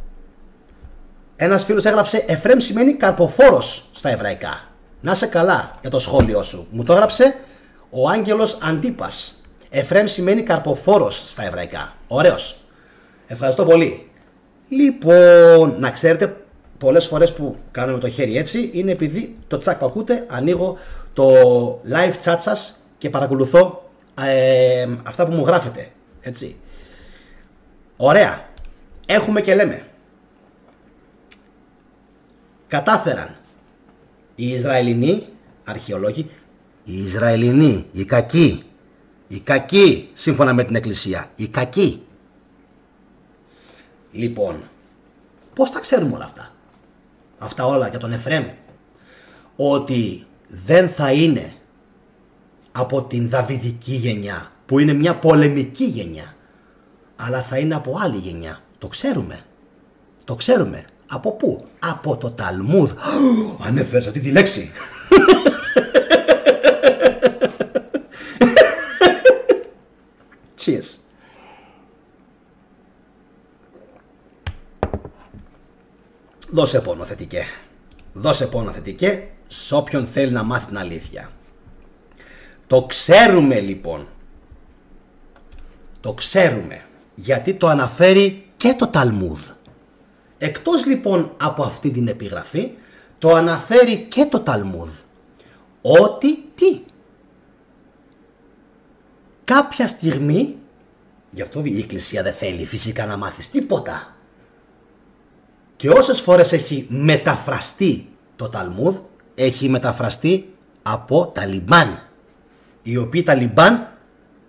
ένας φίλος έγραψε Εφραίμ σημαίνει καρποφόρος στα εβραϊκά. Να είσαι καλά για το σχόλιο σου. Μου το έγραψε ο Άγγελος Αντίπας. Εφραίμ σημαίνει καρποφόρος στα εβραϊκά. Ωραίος. Ευχαριστώ πολύ. Λοιπόν, να ξέρετε, πολλές φορές που κάνουμε το χέρι έτσι είναι επειδή το τσακ που ακούτε ανοίγω το live chat σας και παρακολουθώ αυτά που μου γράφετε. Έτσι. Ωραία. Έχουμε και λέμε. Κατάφεραν οι Ισραηλινοί αρχαιολόγοι, οι Ισραηλινοί, οι κακοί σύμφωνα με την Εκκλησία, οι κακοί. Λοιπόν, πώς τα ξέρουμε όλα αυτά, αυτά όλα για τον Εφραίμ, ότι δεν θα είναι από την Δαβιδική γενιά, που είναι μια πολεμική γενιά, αλλά θα είναι από άλλη γενιά. Το ξέρουμε. Το ξέρουμε. Από πού? Από το Ταλμούδ. Ανέφερες αυτή τη λέξη. Cheers. Δώσε πόνο θετικέ. Δώσε πόνο θετικέ σε όποιον θέλει να μάθει την αλήθεια. Το ξέρουμε λοιπόν. Το ξέρουμε. Γιατί το αναφέρει και το Ταλμούδ. Εκτός λοιπόν από αυτή την επιγραφή, το αναφέρει και το Ταλμούδ. Ότι τι? Κάποια στιγμή, γι' αυτό η Εκκλησία δεν θέλει φυσικά να μάθεις τίποτα. Και όσες φορές έχει μεταφραστεί το Ταλμούδ, έχει μεταφραστεί από Ταλιμπάν. Οι οποίοι Ταλιμπάν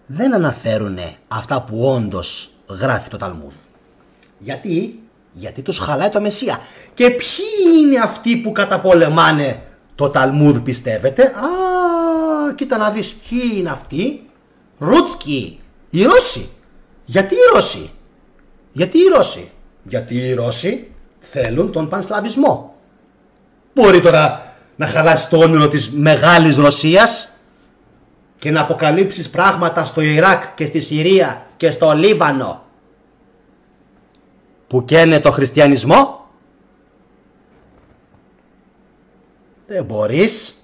δεν αναφέρουν αυτά που όντως γράφει το Ταλμούδ. Γιατί τους χαλάει το Μεσσία. Και ποιοι είναι αυτοί που καταπολεμάνε το Ταλμούδ, πιστεύετε? Κοίτα να δεις ποιοι είναι αυτοί. Ρούτσκι, οι Ρώσοι. Γιατί οι Ρώσοι θέλουν τον πανσλαβισμό. Μπορεί τώρα να χαλάσει το όνειρο της μεγάλης Ρωσίας και να αποκαλύψεις πράγματα στο Ιράκ και στη Συρία και στο Λίβανο που καίνε το χριστιανισμό? Δεν μπορείς.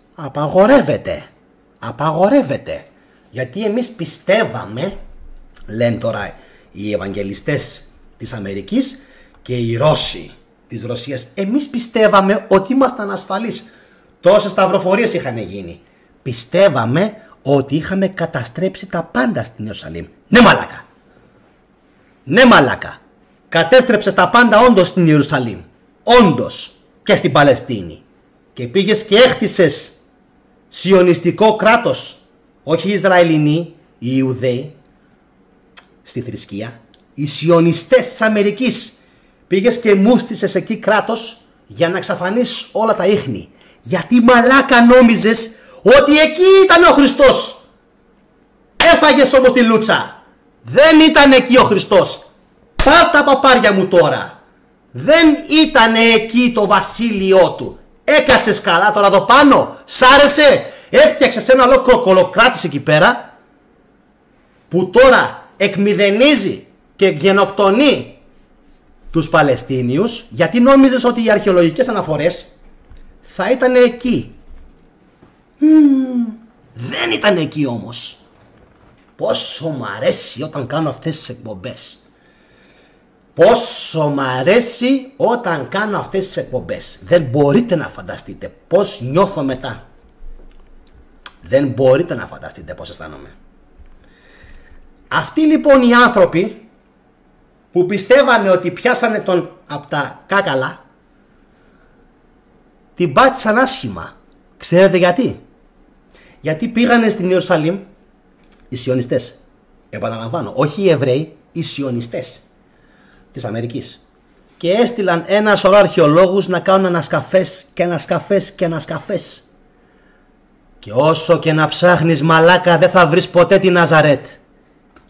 Απαγορεύεται. Γιατί εμείς πιστεύαμε, λένε τώρα οι Ευαγγελιστές της Αμερικής και οι Ρώσοι της Ρωσίας, εμείς πιστεύαμε ότι ήμασταν ασφαλείς. Τόσες σταυροφορίες είχαν γίνει. Πιστεύαμε ότι είχαμε καταστρέψει τα πάντα στην Ιερουσαλήμ. Ναι μαλάκα. Κατέστρεψες τα πάντα όντως στην Ιερουσαλήμ. Όντως. Και στην Παλαιστίνη. Και πήγες και έχτισες σιωνιστικό κράτος. Όχι οι Ισραηλινοί, οι Ιουδαίοι. Στη θρησκεία. Οι σιωνιστές της Αμερικής. Πήγες και μούστησες εκεί κράτος για να εξαφανίσεις όλα τα ίχνη. Γιατί μαλάκα νόμιζες ότι εκεί ήταν ο Χριστός. Έφαγες όμως τη λούτσα. Δεν ήταν εκεί ο Χριστός. Πάρ' τα παπάρια μου τώρα. Δεν ήταν εκεί το βασίλειό του. Έκατσες καλά τώρα εδώ πάνω. Σ' άρεσε. Έφτιαξες ένα ολόκληρο κολοκράτης εκεί πέρα, που τώρα εκμηδενίζει και γενοκτονεί τους Παλαιστίνιους, γιατί νόμιζες ότι οι αρχαιολογικές αναφορές θα ήταν εκεί. Δεν ήταν εκεί όμως. Πόσο μ' αρέσει όταν κάνω αυτές τις εκπομπές. Πόσο μ' αρέσει όταν κάνω αυτές τις εκπομπές. Δεν μπορείτε να φανταστείτε πώς νιώθω μετά. Δεν μπορείτε να φανταστείτε πώς αισθάνομαι. Αυτοί λοιπόν οι άνθρωποι που πιστεύανε ότι πιάσανε τον από τα κάκαλα, την πάτησαν άσχημα. Ξέρετε γιατί? Γιατί πήγανε στην Ιερουσαλήμ οι σιωνιστές. Επαναλαμβάνω, όχι οι Εβραίοι, οι σιωνιστές της Αμερικής. Και έστειλαν ένα σωρό αρχαιολόγους να κάνουν ανασκαφές και ανασκαφές και ανασκαφές. Και όσο και να ψάχνεις μαλάκα, δεν θα βρεις ποτέ τη Ναζαρέτ.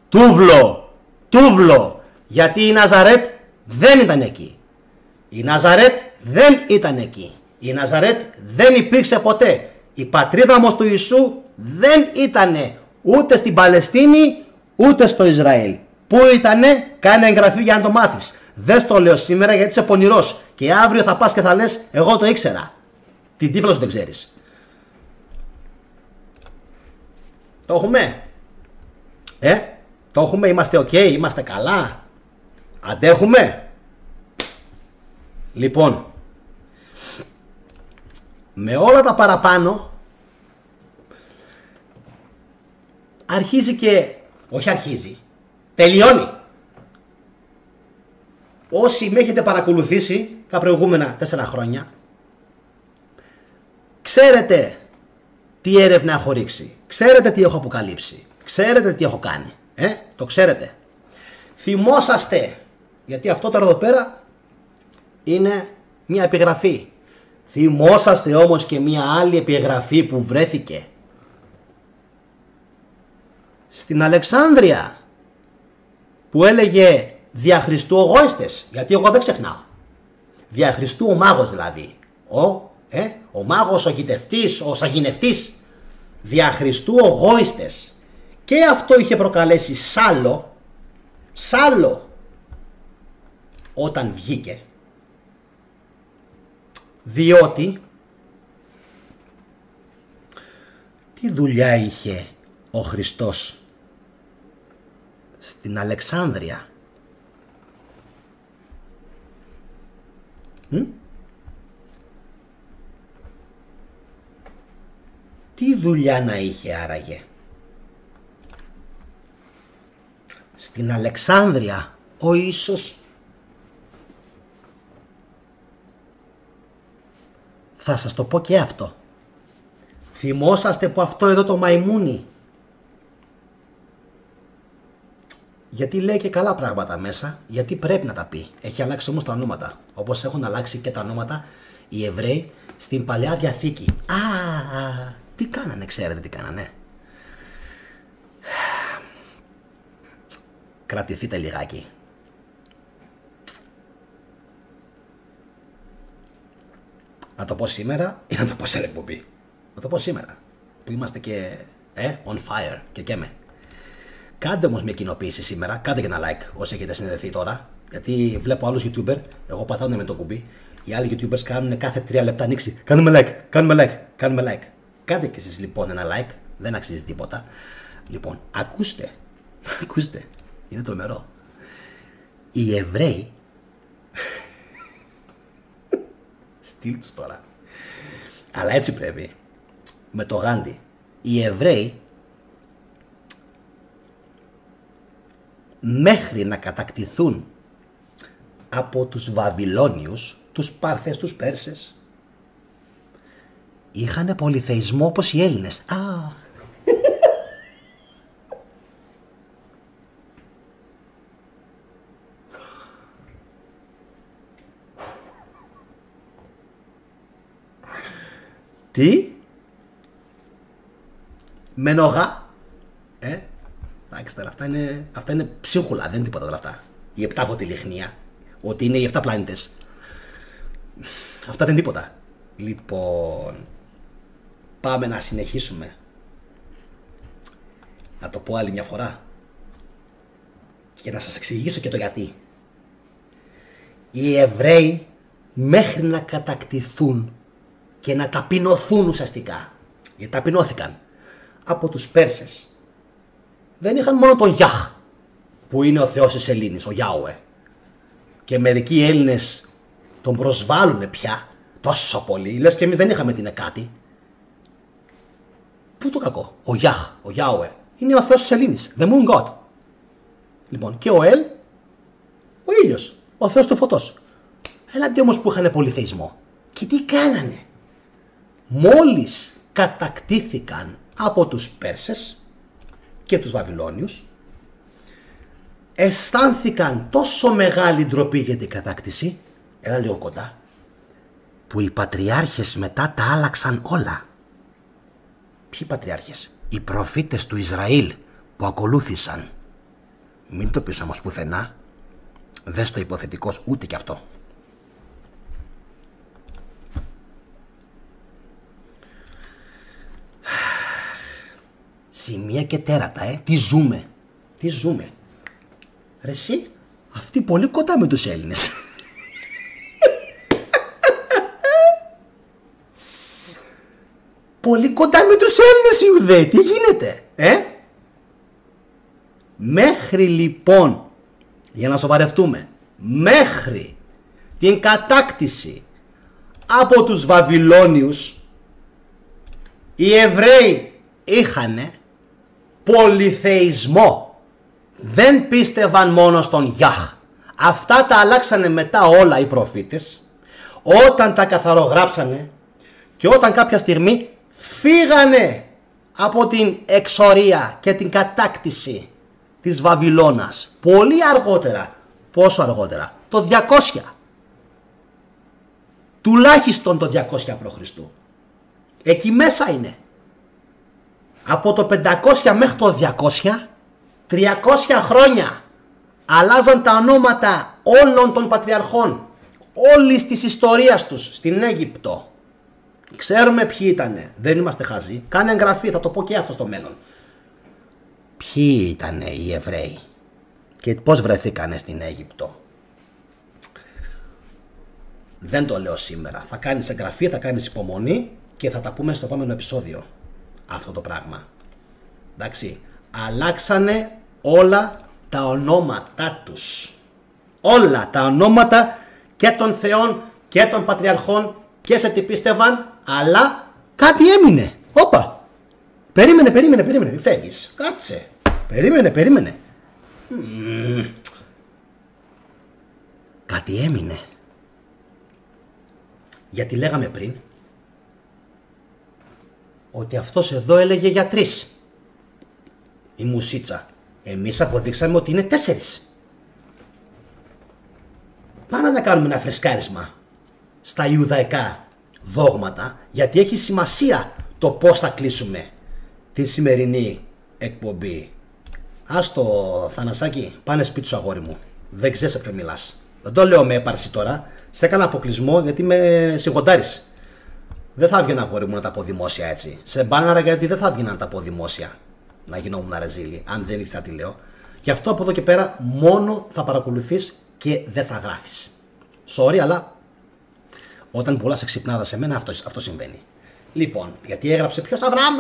Τούβλο, τούβλο. Γιατί η Ναζαρέτ δεν ήταν εκεί. Η Ναζαρέτ δεν ήταν εκεί. Η Ναζαρέτ δεν υπήρξε ποτέ. Η πατρίδα όμως του Ιησού δεν ήτανε ούτε στην Παλαιστίνη ούτε στο Ισραήλ. Πού ήτανε? Κάνε εγγραφή για να το μάθεις. Δεν στο λέω σήμερα γιατί είσαι πονηρός. Και αύριο θα πας και θα λες εγώ το ήξερα. Την τύφλα σου δεν ξέρεις. Το έχουμε? Το έχουμε? Είμαστε ok? Είμαστε καλά? Αντέχουμε? Λοιπόν, με όλα τα παραπάνω αρχίζει και... όχι αρχίζει, τελειώνει. Όσοι με έχετε παρακολουθήσει τα προηγούμενα 4 χρόνια, ξέρετε τι έρευνα έχω ρίξει, ξέρετε τι έχω αποκαλύψει, ξέρετε τι έχω κάνει. Το ξέρετε. Θυμόσαστε, γιατί αυτό τώρα εδώ πέρα είναι μια επιγραφή. Θυμόσαστε όμως και μια άλλη επιγραφή που βρέθηκε στην Αλεξάνδρεια, που έλεγε δια Χριστού ο γόηστες, γιατί εγώ δεν ξεχνάω. Δια Χριστού ο μάγος δηλαδή. Ο μάγος, ο γητευτής, ο σαγηνευτής. Δια Χριστού ο γόηστες. Και αυτό είχε προκαλέσει σάλο όταν βγήκε. Διότι τι δουλειά είχε ο Χριστός στην Αλεξάνδρεια? Τι δουλειά να είχε άραγε? Στην Αλεξάνδρεια ο Ιησούς. Θα σας το πω και αυτό. Θυμόσαστε που αυτό εδώ το μαϊμούνι, γιατί λέει και καλά πράγματα μέσα, γιατί πρέπει να τα πει. Έχει αλλάξει όμως τα ονόματα, όπως έχουν αλλάξει και τα ονόματα οι Εβραίοι στην Παλαιά Διαθήκη. Τι κάνανε, ξέρετε τι κάνανε? Κρατηθείτε λιγάκι. Να το πω σήμερα ή να το πω σε εκπομπή? Να το πω σήμερα που είμαστε και on fire και καίμε. Κάντε όμως μια κοινοποίηση σήμερα, κάντε και ένα like όσοι έχετε συνδεθεί τώρα, γιατί βλέπω άλλους YouTuber, εγώ πατάω με το κουμπί, οι άλλοι YouTubers κάνουν κάθε 3 λεπτά ανοίξει. Κάνουμε like, κάνουμε like, κάνουμε like. Κάντε και εσείς λοιπόν ένα like, δεν αξίζει τίποτα. Λοιπόν, ακούστε, είναι τρομερό. Οι Εβραίοι, στείλ τους τώρα, αλλά έτσι πρέπει, με το Γάντι, οι Εβραίοι μέχρι να κατακτηθούν από τους Βαβυλώνιους, τους Πάρθες, τους Πέρσες, είχανε πολυθεϊσμό όπως οι Έλληνες. Τι? Μενογά. Εντάξει τώρα, αυτά είναι ψίχουλα, δεν είναι τίποτα τώρα αυτά. Η επτάφωτη λιχνία. ότι είναι οι 7 πλανήτες. Αυτά δεν είναι τίποτα. Λοιπόν, πάμε να συνεχίσουμε. Να το πω άλλη μια φορά και να σας εξηγήσω και το γιατί. Οι Εβραίοι μέχρι να κατακτηθούν και να ταπεινωθούν ουσιαστικά, γιατί ταπεινώθηκαν από τους Πέρσες, δεν είχαν μόνο τον Γιάχ που είναι ο Θεός της Σελήνης, ο Γιάουε, και μερικοί Έλληνες τον προσβάλλουν πια τόσο πολύ, λες και εμείς δεν είχαμε την κάτι. Πού το κακό? Ο Γιάχ, ο Γιάουε είναι ο Θεός της Σελήνης, the moon god. Λοιπόν, και ο Ελ, ο ήλιος, ο Θεός του φωτός. Έλατε όμως που είχαν πολυθεϊσμό. Και τι κάνανε? Μόλις κατακτήθηκαν από τους Πέρσες και τους Βαβυλώνιους, αισθάνθηκαν τόσο μεγάλη ντροπή για την κατάκτηση, έλα λίγο κοντά, που οι πατριάρχες μετά τα άλλαξαν όλα. Ποιοι πατριάρχες? Οι προφήτες του Ισραήλ που ακολούθησαν. Μην το πεις όμως πουθενά, δες το υποθετικός ούτε κι αυτό. Σημεία και τέρατα, τι ζούμε. Τι ζούμε. Ρε εσύ, αυτοί πολύ κοντά με τους Έλληνες. Πολύ κοντά με τους Έλληνες οι Ιουδαίοι. Τι γίνεται, Μέχρι λοιπόν, για να σοβαρευτούμε, μέχρι την κατάκτηση από τους Βαβυλώνιους, οι Εβραίοι είχανε πολυθεϊσμό. Δεν πίστευαν μόνο στον Γιάχ. Αυτά τα αλλάξανε μετά όλα οι προφήτες, όταν τα καθαρογράψανε και όταν κάποια στιγμή φύγανε από την εξορία και την κατάκτηση της Βαβυλώνας. Πολύ αργότερα. Πόσο αργότερα? Το 200. Τουλάχιστον το 200 π.Χ. Εκεί μέσα είναι. Από το 500 μέχρι το 200, 300 χρόνια αλλάζαν τα ονόματα όλων των πατριαρχών όλης της ιστορίας τους στην Αίγυπτο. Ξέρουμε ποιοι ήτανε, δεν είμαστε χαζοί. Κάνε εγγραφή, θα το πω και αυτό στο μέλλον. Ποιοι ήτανε οι Εβραίοι και πώς βρεθήκανε στην Αίγυπτο. Δεν το λέω σήμερα. Θα κάνεις εγγραφή, θα κάνεις υπομονή και θα τα πούμε στο επόμενο επεισόδιο αυτό το πράγμα. Εντάξει, αλλάξανε όλα τα ονόματά τους. Όλα τα ονόματα και των θεών και των πατριαρχών και σε τι πίστευαν, αλλά κάτι έμεινε. Όπα, περίμενε, μην φεύγεις. Κάτσε, περίμενε. Κάτι έμεινε. Γιατί λέγαμε πριν ότι αυτός εδώ έλεγε για 3. Η Μουσίτσα. Εμείς αποδείξαμε ότι είναι 4. Πάμε να κάνουμε ένα φρεσκάρισμα στα Ιουδαϊκά δόγματα, γιατί έχει σημασία το πώς θα κλείσουμε τη σημερινή εκπομπή. Ας το Θανασάκι, πάνε σπίτι σου αγόρι μου. Δεν ξέρεις σε ποιον μιλάς. Δεν το λέω με έπαρση τώρα. Σε έκανα αποκλεισμό γιατί με σιγοντάρεις. Δεν θα έβγαινα αγόρι μου να τα πω δημόσια έτσι. Σε μπάναρα γιατί δεν θα έβγαινα να τα πω δημόσια. Να γινόμουν ρεζίλη, αν δεν ήξερα τι λέω. Γι' αυτό από εδώ και πέρα μόνο θα παρακολουθείς και δεν θα γράφεις. Sorry, αλλά όταν πουλάς εξυπνάδα σε μένα αυτό συμβαίνει. Λοιπόν, γιατί έγραψε ποιος Αβραάμ.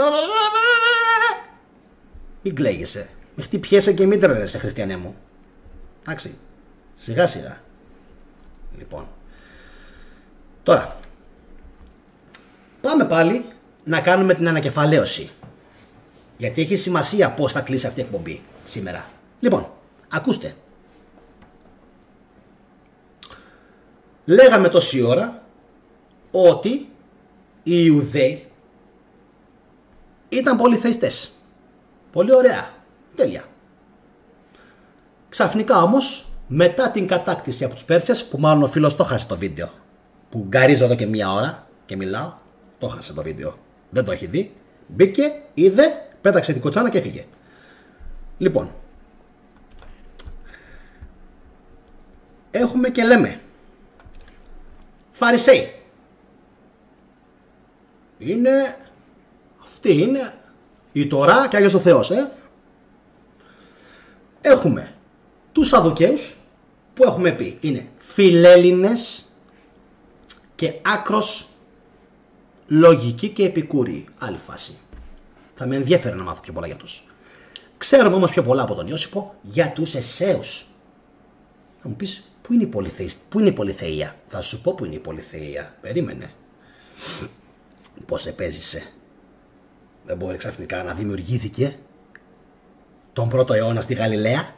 Μην κλαίγεσαι. Μη χτυπιέσαι και μην τρελαίνεσαι, χριστιανέ μου. Εντάξει. Σιγά σιγά. Λοιπόν. Τώρα. Πάμε πάλι να κάνουμε την ανακεφαλαίωση. Γιατί έχει σημασία πώς θα κλείσει αυτή η εκπομπή σήμερα. Λοιπόν, ακούστε. Λέγαμε τόση ώρα ότι οι Ιουδαίοι ήταν πολυθεϊστές. Πολύ ωραία. Τέλεια. Ξαφνικά όμως, μετά την κατάκτηση από τους Πέρσες, που μάλλον ο φίλος το χάσε το βίντεο, που γκαρίζω εδώ και 1 ώρα και μιλάω, το χάσε το βίντεο. Δεν το έχει δει. Μπήκε, είδε, πέταξε την κοτσάνα και έφυγε. Λοιπόν, έχουμε και λέμε Φαρισαίοι. Αυτή είναι η Τωρά και Άγιος ο Θεός. Έχουμε τους Σαδουκαίους που έχουμε πει είναι φιλέλληνες και άκρος λογικοί και επικούριοι. Άλλη φάση. Θα με ενδιαφέρει να μάθω πιο πολλά για αυτούς. Ξέρουμε όμως πιο πολλά από τον Ιώσυπο για τους Εσέους. Θα μου πεις πού είναι η πολυθεία. Θα σου πω πού είναι η πολυθεία. Περίμενε. Πώς επέζησε. Δεν μπορεί ξαφνικά να δημιουργήθηκε τον πρώτο αιώνα στη Γαλιλαία.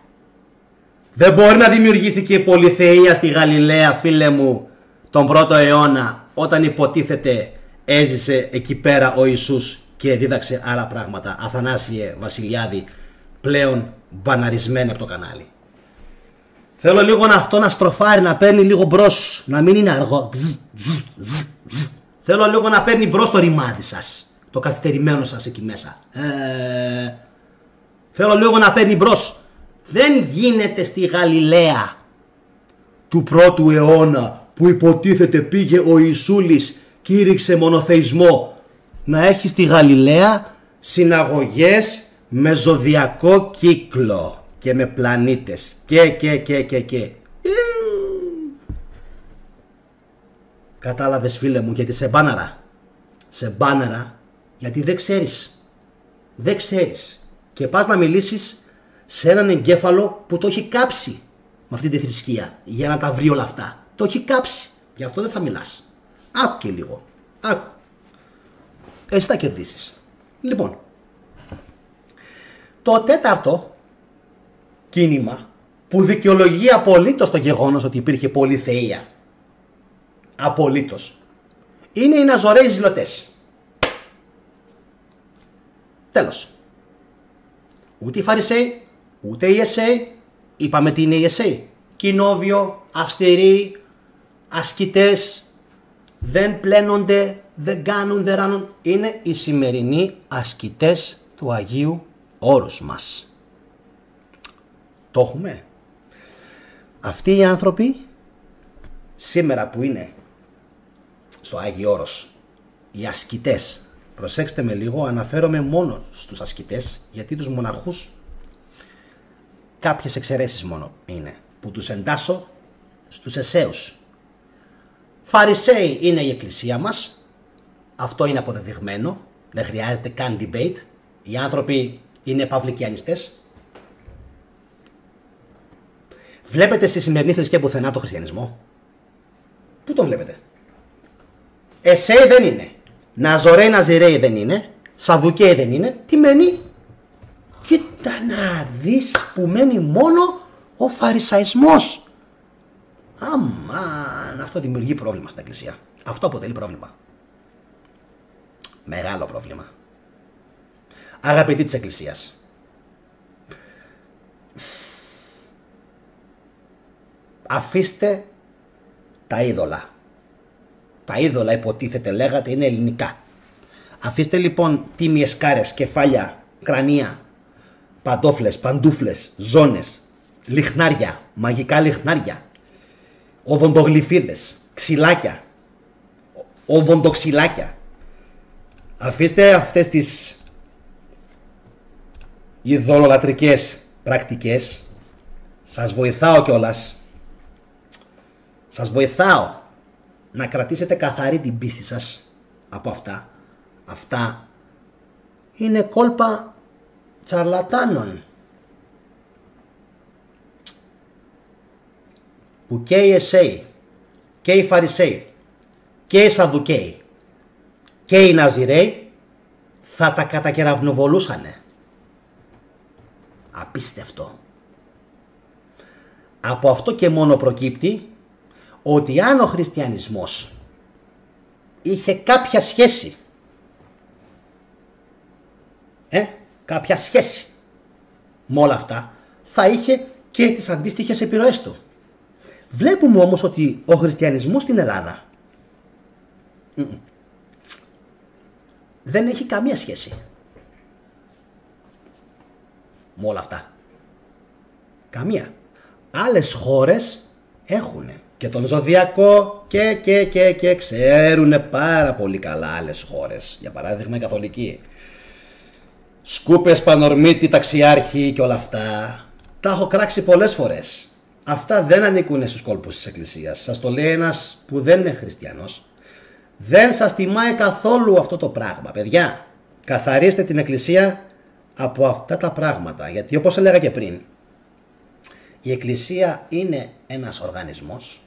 Δεν μπορεί να δημιουργήθηκε η πολυθεία στη Γαλιλαία, φίλε μου, τον πρώτο αιώνα, όταν υποτίθεται έζησε εκεί πέρα ο Ιησούς και δίδαξε άλλα πράγματα. Αθανάσιε Βασιλιάδη, πλέον μπαναρισμένα από το κανάλι. Θέλω λίγο αυτό να στροφάρει, να παίρνει λίγο μπρος, να μην είναι αργό. Θέλω λίγο να παίρνει μπρος το ρημάδι σας, το καθυστερημένο σας εκεί μέσα. Θέλω λίγο να παίρνει μπρος. Δεν γίνεται στη Γαλιλαία του πρώτου αιώνα που υποτίθεται πήγε ο Ιησούλης, κήρυξε μονοθεϊσμό, να έχει στη Γαλιλαία συναγωγές με ζωδιακό κύκλο και με πλανήτες και. Κατάλαβες, φίλε μου, γιατί σε μπάναρα γιατί δεν ξέρεις και πας να μιλήσεις σε έναν εγκέφαλο που το έχει κάψει με αυτή τη θρησκεία για να τα βρει όλα αυτά. Το έχει κάψει, γι' αυτό δεν θα μιλάς. Άκου και λίγο, άκου. Εσύ θα κερδίσεις. Λοιπόν, το τέταρτο κίνημα που δικαιολογεί απολύτως το γεγονός ότι υπήρχε πολυθεία, απολύτως, είναι οι Ναζωραίοι ζηλωτές. Τέλος. Ούτε οι Φαρισαίοι, ούτε οι Εσέοι. Είπαμε τι είναι οι Εσέοι. Κοινόβιο, αυστηροί, ασκητές, δεν πλένονται, δεν κάνουν, δεν ράνουν. Είναι οι σημερινοί ασκητές του Αγίου Όρους μας. Το έχουμε. Αυτοί οι άνθρωποι σήμερα που είναι στο Άγιο Όρος, οι ασκητές, προσέξτε με λίγο, αναφέρομαι μόνο στους ασκητές, γιατί τους μοναχούς κάποιες εξαιρέσεις μόνο είναι που τους εντάσσω στους Εσέους. Φαρισαίοι είναι η εκκλησία μας, αυτό είναι αποδεδειγμένο, δεν χρειάζεται καν debate. Οι άνθρωποι είναι παυλικιανιστές. Βλέπετε στη σημερινή θρησκεία πουθενά το χριστιανισμό? Πού τον βλέπετε? Εσέοι δεν είναι, Ναζωραίοι Ναζιραίοι δεν είναι, Σαδουκαίοι δεν είναι. Τι μένει? Κοίτα να δεις που μένει μόνο ο φαρισαϊσμός. Αμάν, αυτό δημιουργεί πρόβλημα στην εκκλησία. Αυτό αποτελεί πρόβλημα. Μεγάλο πρόβλημα. Αγαπητοί της εκκλησίας, αφήστε τα είδωλα. Τα είδωλα υποτίθεται λέγατε είναι ελληνικά. Αφήστε λοιπόν τίμιες κάρες, κεφάλια, κρανία, παντόφλες, παντούφλες, ζώνες, λιχνάρια, μαγικά λιχνάρια, οδοντογλυφίδες, ξυλάκια, οδοντοξυλάκια. Αφήστε αυτές τις ειδωλολατρικές πρακτικές. Σας βοηθάω κιόλας. Σας βοηθάω να κρατήσετε καθαρή την πίστη σας από αυτά. Αυτά είναι κόλπα τσαρλατάνων που και οι Εσέοι και οι Φαρισαίοι και οι Σαδουκαίοι και οι Ναζιραίοι θα τα κατακεραυνοβολούσανε. Απίστευτο. Από αυτό και μόνο προκύπτει ότι αν ο χριστιανισμός είχε κάποια σχέση, κάποια σχέση με όλα αυτά, θα είχε και τις αντίστοιχες επιρροές του. Βλέπουμε όμως ότι ο χριστιανισμός στην Ελλάδα δεν έχει καμία σχέση με όλα αυτά. Καμία. Άλλες χώρες Έχουνε και τον ζωδιακό και ξέρουνε πάρα πολύ καλά άλλες χώρες. Για παράδειγμα η Καθολική. Σκούπες, Πανορμήτη, Ταξιάρχη και όλα αυτά. Τα έχω κράξει πολλές φορές. Αυτά δεν ανήκουν στους κόλπους της Εκκλησίας. Σας το λέει ένας που δεν είναι χριστιανός. Δεν σας τιμάει καθόλου αυτό το πράγμα. Παιδιά, καθαρίστε την Εκκλησία από αυτά τα πράγματα. Γιατί όπως έλεγα και πριν, η Εκκλησία είναι ένας οργανισμός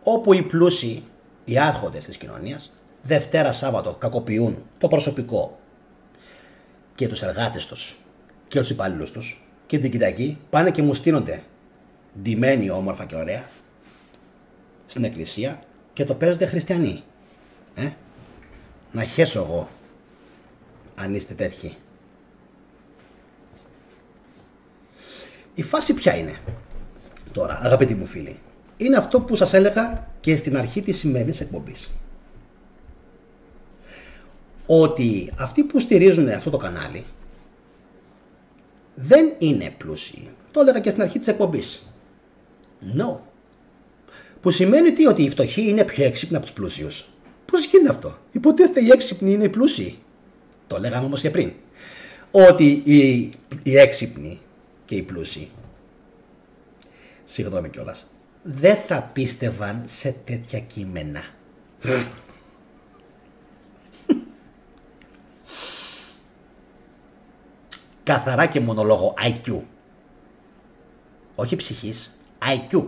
όπου οι πλούσιοι, οι άρχοντες της κοινωνίας, Δευτέρα Σάββατο κακοποιούν το προσωπικό και τους εργάτες τους και τους υπαλλήλους τους και την Κυριακή πάνε και μου στείνονται ντυμένοι όμορφα και ωραία στην Εκκλησία και το παίζονται χριστιανοί. Να χέσω εγώ αν είστε τέτοιοι. Η φάση ποια είναι τώρα, αγαπητοί μου φίλοι? Είναι αυτό που σας έλεγα και στην αρχή της σημερινής εκπομπής. Ότι αυτοί που στηρίζουν αυτό το κανάλι δεν είναι πλούσιοι. Το έλεγα και στην αρχή της εκπομπής. No. Που σημαίνει τι? Ότι οι φτωχοί είναι πιο έξυπνοι από τους πλούσιους. Πώς γίνεται αυτό? Υποτίθεται οι έξυπνοι είναι οι πλούσιοι. Το λέγαμε όμως και πριν. Ότι οι έξυπνοι και οι πλούσιοι, συγγνώμη κιόλας, δεν θα πίστευαν σε τέτοια κείμενα. Καθαρά και μόνο λόγω IQ. Όχι ψυχής, IQ.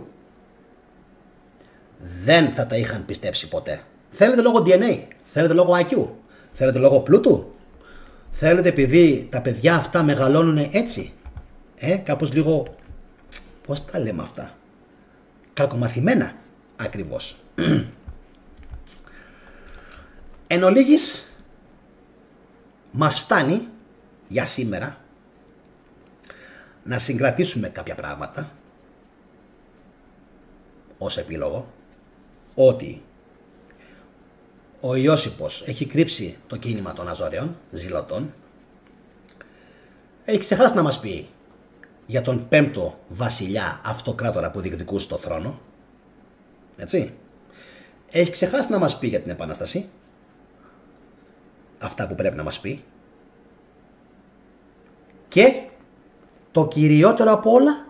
Δεν θα τα είχαν πιστέψει ποτέ. Θέλετε λόγω DNA, θέλετε λόγω IQ, θέλετε λόγω πλούτου, θέλετε επειδή τα παιδιά αυτά μεγαλώνουν έτσι. Κάπως λίγο, πώς τα λέμε αυτά, κακομαθημένα ακριβώς. Εν ολίγης, μας φτάνει για σήμερα να συγκρατήσουμε κάποια πράγματα ως επίλογο, ότι ο Ιώσιπος έχει κρύψει το κίνημα των Αζωραίων Ζηλωτών, έχει ξεχάσει να μας πει για τον 5ο βασιλιά αυτοκράτορα που διεκδικούσε το θρόνο, έτσι, έχει ξεχάσει να μας πει για την Επανάσταση, αυτά που πρέπει να μας πει, και το κυριότερο από όλα,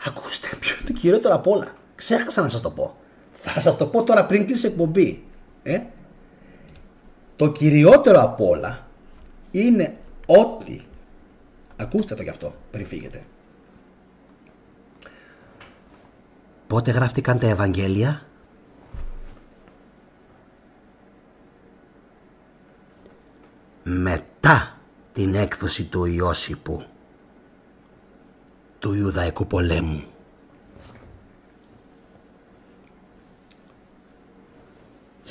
ακούστε ποιο είναι το κυριότερο από όλα, ξέχασα να σας το πω, θα σας το πω τώρα πριν κλείσει εκπομπή. Το κυριότερο από όλα είναι ότι, ακούστε το γι' αυτό πριν φύγετε, πότε γράφτηκαν τα Ευαγγέλια? Μετά την έκδοση του Ιώσιπου, του Ιουδαϊκού πολέμου.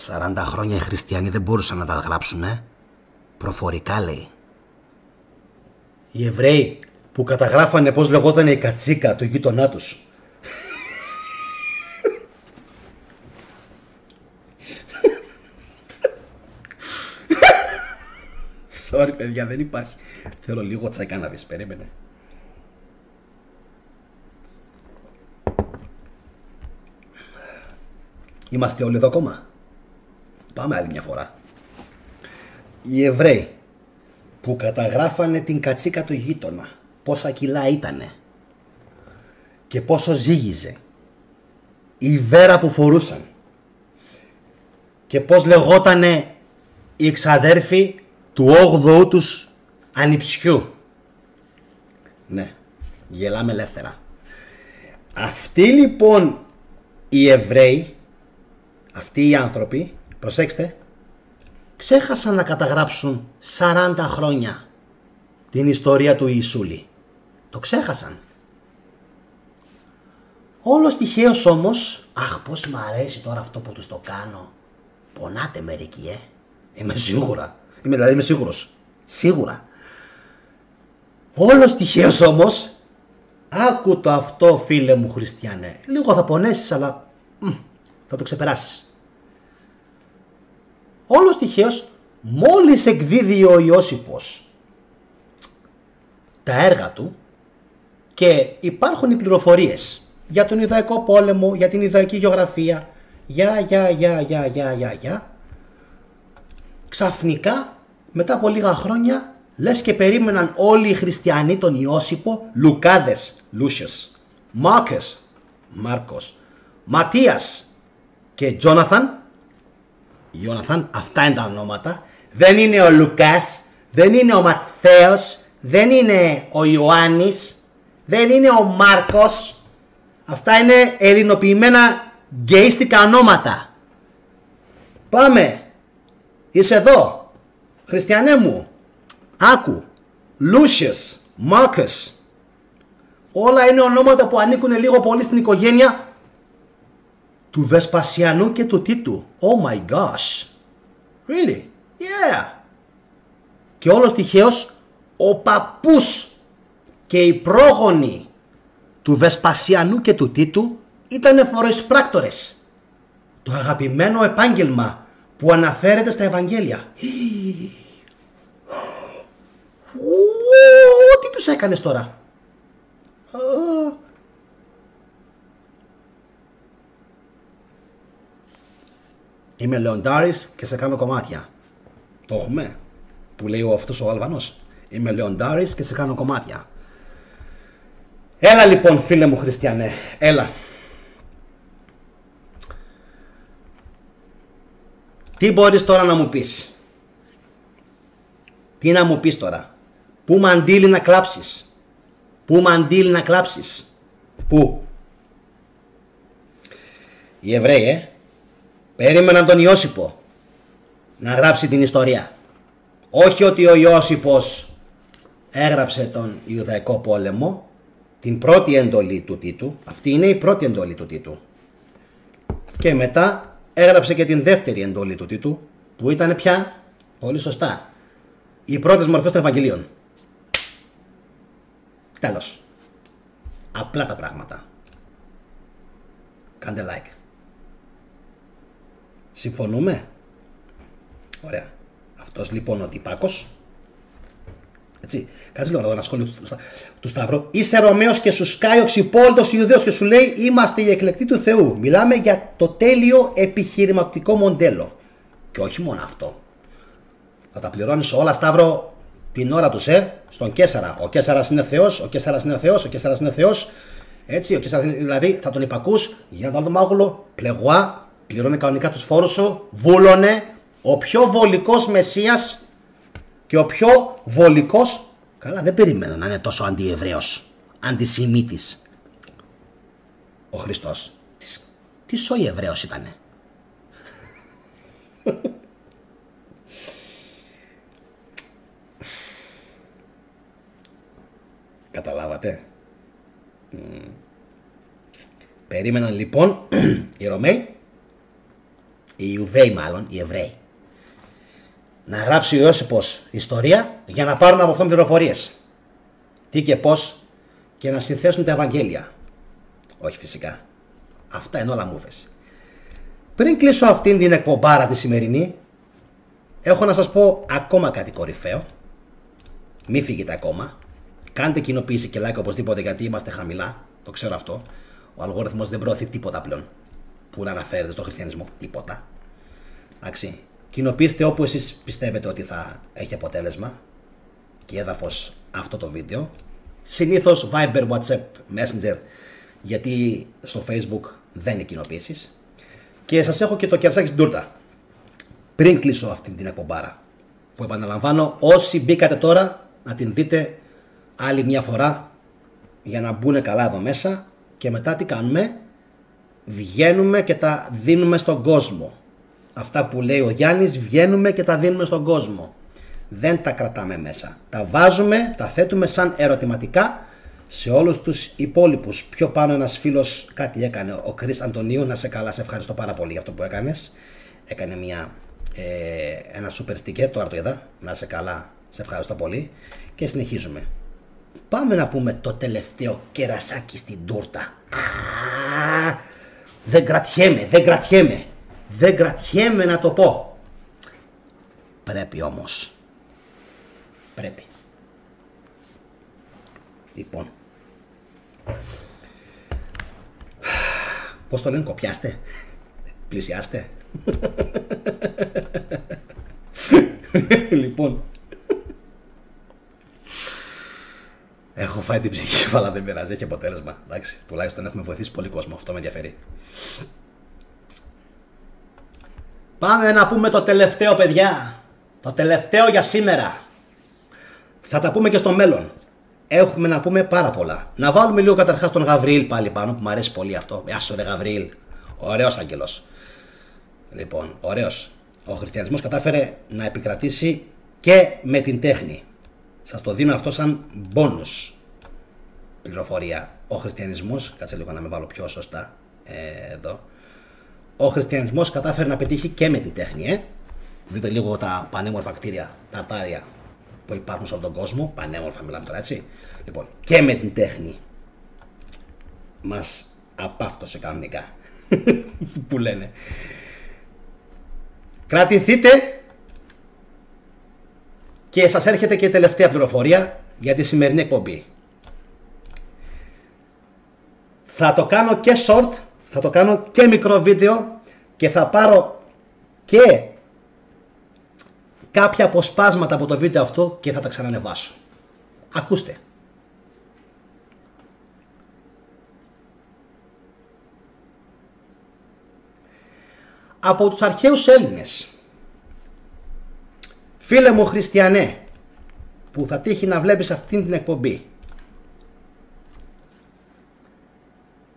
40 χρόνια οι χριστιανοί δεν μπορούσαν να τα γράψουν, προφορικά λέει. Οι Εβραίοι που καταγράφανε πώς λεγόταν η κατσίκα του γείτονά τους. Sorry παιδιά, δεν υπάρχει. Θέλω λίγο τσάι κάναβης, περίμενε. Είμαστε όλοι εδώ ακόμα? Πάμε άλλη μια φορά. Οι Εβραίοι που καταγράφανε την κατσίκα του γείτονα, πόσα κιλά ήτανε και πόσο ζύγιζε, η βέρα που φορούσαν και πώς λεγότανε οι εξαδέρφοι του 8ου τους ανιψιού. Ναι, γελάμε ελεύθερα. Αυτοί λοιπόν οι Εβραίοι, αυτοί οι άνθρωποι, προσέξτε, ξέχασαν να καταγράψουν 40 χρόνια την ιστορία του Ιησούλη. Το ξέχασαν. Όλος τυχαίως όμως, αχ πως μ' αρέσει τώρα αυτό που τους το κάνω. Πονάτε μερικοί, Είμαι σίγουρος. Σίγουρα. Όλος τυχαίως όμως, άκου το αυτό φίλε μου χριστιανέ. Λίγο θα πονέσεις αλλά θα το ξεπεράσεις. Όλος τυχαίως, μόλις εκδίδει ο Ιώσιπος τα έργα του και υπάρχουν οι πληροφορίες για τον Ιδαϊκό πόλεμο, για την Ιδαϊκή γεωγραφία. Ξαφνικά, μετά από λίγα χρόνια, λες και περίμεναν όλοι οι χριστιανοί τον Ιώσυπο, Λουκάδες, Λούσιες, Μάρκος, Ματίας και Τζόναθαν. Αυτά είναι τα ονόματα. Δεν είναι ο Λουκάς, δεν είναι ο Ματθαίος, δεν είναι ο Ιωάννης, δεν είναι ο Μάρκος. Αυτά είναι ελληνοποιημένα γκεϊστικά ονόματα. Πάμε. Είσαι εδώ. Χριστιανέ μου. Άκου. Λούσιες, Μάρκος. Όλα είναι ονόματα που ανήκουν λίγο πολύ στην οικογένεια του Βεσπασιανού και του Τίτου. Oh my gosh. Really? Yeah. Και όλος τυχαίως ο παππούς και οι πρόγονοι του Βεσπασιανού και του Τίτου ήταν φοροεισπράκτορες. Το αγαπημένο επάγγελμα που αναφέρεται στα Ευαγγέλια. Τι τους έκανες τώρα? Είμαι Λεοντάρης και σε κάνω κομμάτια. Το έχουμε? Που λέει αυτός ο Αλβανός. Είμαι Λεοντάρης και σε κάνω κομμάτια. Έλα λοιπόν φίλε μου χριστιανέ, έλα. Τι μπορείς τώρα να μου πεις? Τι να μου πεις τώρα? Πού μαντήλι να κλάψεις? Πού μαντήλι να κλάψεις? Πού? Οι Εβραίοι περίμεναν τον Ιώσυπο να γράψει την ιστορία. Όχι ότι ο Ιώσυπος έγραψε τον Ιουδαϊκό πόλεμο, την πρώτη εντολή του Τίτου. Αυτή είναι η πρώτη εντολή του Τίτου. Και μετά έγραψε και την δεύτερη εντολή του Τίτου, που ήταν πια, πολύ σωστά, οι πρώτες μορφές των Ευαγγελίων. Τέλος. Απλά τα πράγματα. Κάντε like. Συμφωνούμε? Ωραία. Αυτός λοιπόν ο τυπάκος, έτσι, κάτσε λίγο να δω ένα σχόλιο του Σταύρου. Είσαι Ρωμαίος και σου σκάει ο ξυπόλυτος Ιουδαίος και σου λέει είμαστε οι εκλεκτοί του Θεού. Μιλάμε για το τέλειο επιχειρηματικό μοντέλο. Και όχι μόνο αυτό. Θα τα πληρώνεις όλα, Σταύρο, την ώρα τους, στον Καίσαρα. Ο Καίσαρας είναι Θεός, ο Καίσαρας είναι Θεός, ο Καίσαρας είναι Θεός. Έτσι, ο Καίσαρας είναι, δηλαδή θα τον υπακούς για να βάλω το μάγουλο, πλεγουά, πληρώνει κανονικά τους φόρους σου, βούλωνε. Ο πιο βολικός Μεσσίας και ο πιο βολικός, καλά δεν περίμενα να είναι τόσο αντιεβραίος, αντισημίτης ο Χριστός. Τι σόι Εβραίος ήτανε. Καταλάβατε? Περίμεναν λοιπόν οι Ρωμαίοι, οι Ιουδαίοι μάλλον, οι Εβραίοι, να γράψει ο Ιώσυπος ιστορία για να πάρουν από αυτόν πληροφορίες. Τι και πώς και να συνθέσουν τα Ευαγγέλια. Όχι φυσικά. Αυτά είναι όλα μούφες. Πριν κλείσω αυτήν την εκπομπάρα τη σημερινή, έχω να σας πω ακόμα κάτι κορυφαίο. Μη φύγετε ακόμα. Κάντε κοινοποίηση και like οπωσδήποτε γιατί είμαστε χαμηλά. Το ξέρω αυτό. Ο αλγόριθμος δεν προωθεί τίποτα πλέον που να αναφέρεται στο χριστιανισμό. Τίποτα. Εντάξει. Κοινοποιήστε όπου εσείς πιστεύετε ότι θα έχει αποτέλεσμα και έδαφος αυτό το βίντεο. Συνήθως Viber, WhatsApp, Messenger, γιατί στο Facebook δεν είναι κοινοποίησεις. Και σας έχω και το κερσάκι στην τούρτα. Πριν κλείσω αυτή την εκπομπάρα, που επαναλαμβάνω, όσοι μπήκατε τώρα να την δείτε άλλη μια φορά για να μπουν καλά εδώ μέσα και μετά τι κάνουμε? Βγαίνουμε και τα δίνουμε στον κόσμο. Αυτά που λέει ο Γιάννης, βγαίνουμε και τα δίνουμε στον κόσμο. Δεν τα κρατάμε μέσα. Τα βάζουμε, τα θέτουμε σαν ερωτηματικά σε όλους τους υπόλοιπους. Πιο πάνω ένας φίλος κάτι έκανε, ο Κρίς Αντωνίου, να σε καλά, σε ευχαριστώ πάρα πολύ για αυτό που έκανες. Έκανε ένα super sticker, τώρα το είδα, να σε καλά, σε ευχαριστώ πολύ. Και συνεχίζουμε. Πάμε να πούμε το τελευταίο κερασάκι στην τούρτα. Δεν κρατιέμαι να το πω. Πρέπει όμως. Πρέπει. Λοιπόν. Πώς το λένε, κοπιάστε, πλησιάστε. Λοιπόν, έχω φάει την ψυχή μου, αλλά δεν πειράζει, έχει αποτέλεσμα. Εντάξει, τουλάχιστον έχουμε βοηθήσει πολύ κόσμο, αυτό με ενδιαφέρει. Πάμε να πούμε το τελευταίο, παιδιά. Το τελευταίο για σήμερα. Θα τα πούμε και στο μέλλον. Έχουμε να πούμε πάρα πολλά. Να βάλουμε λίγο καταρχάς τον Γαβριήλ πάλι πάνω, που μου αρέσει πολύ αυτό. Γεια σου ρε Γαβριήλ. Ωραίος άγγελος. Λοιπόν, ωραίος. Ο χριστιανισμός κατάφερε να επικρατήσει και με την τέχνη. Σας το δίνω αυτό σαν bonus πληροφορία. Ο χριστιανισμός, κάτσε λίγο να με βάλω πιο σωστά εδώ. Ο χριστιανισμός κατάφερε να πετύχει και με την τέχνη, Δείτε λίγο τα πανέμορφα κτίρια, τα αρτάρια που υπάρχουν σε όλο τον κόσμο. Πανέμορφα μιλάμε τώρα, έτσι. Λοιπόν, και με την τέχνη μας απάφτωσε κανονικά. Που λένε. Κρατηθείτε. Και σας έρχεται και η τελευταία πληροφορία για τη σημερινή εκπομπή. Θα το κάνω και short, θα το κάνω και μικρό βίντεο και θα πάρω και κάποια αποσπάσματα από το βίντεο αυτό και θα τα ξανανεβάσω. Ακούστε. Από τους αρχαίους Έλληνες, φίλε μου χριστιανέ, που θα τύχει να βλέπεις αυτήν την εκπομπή,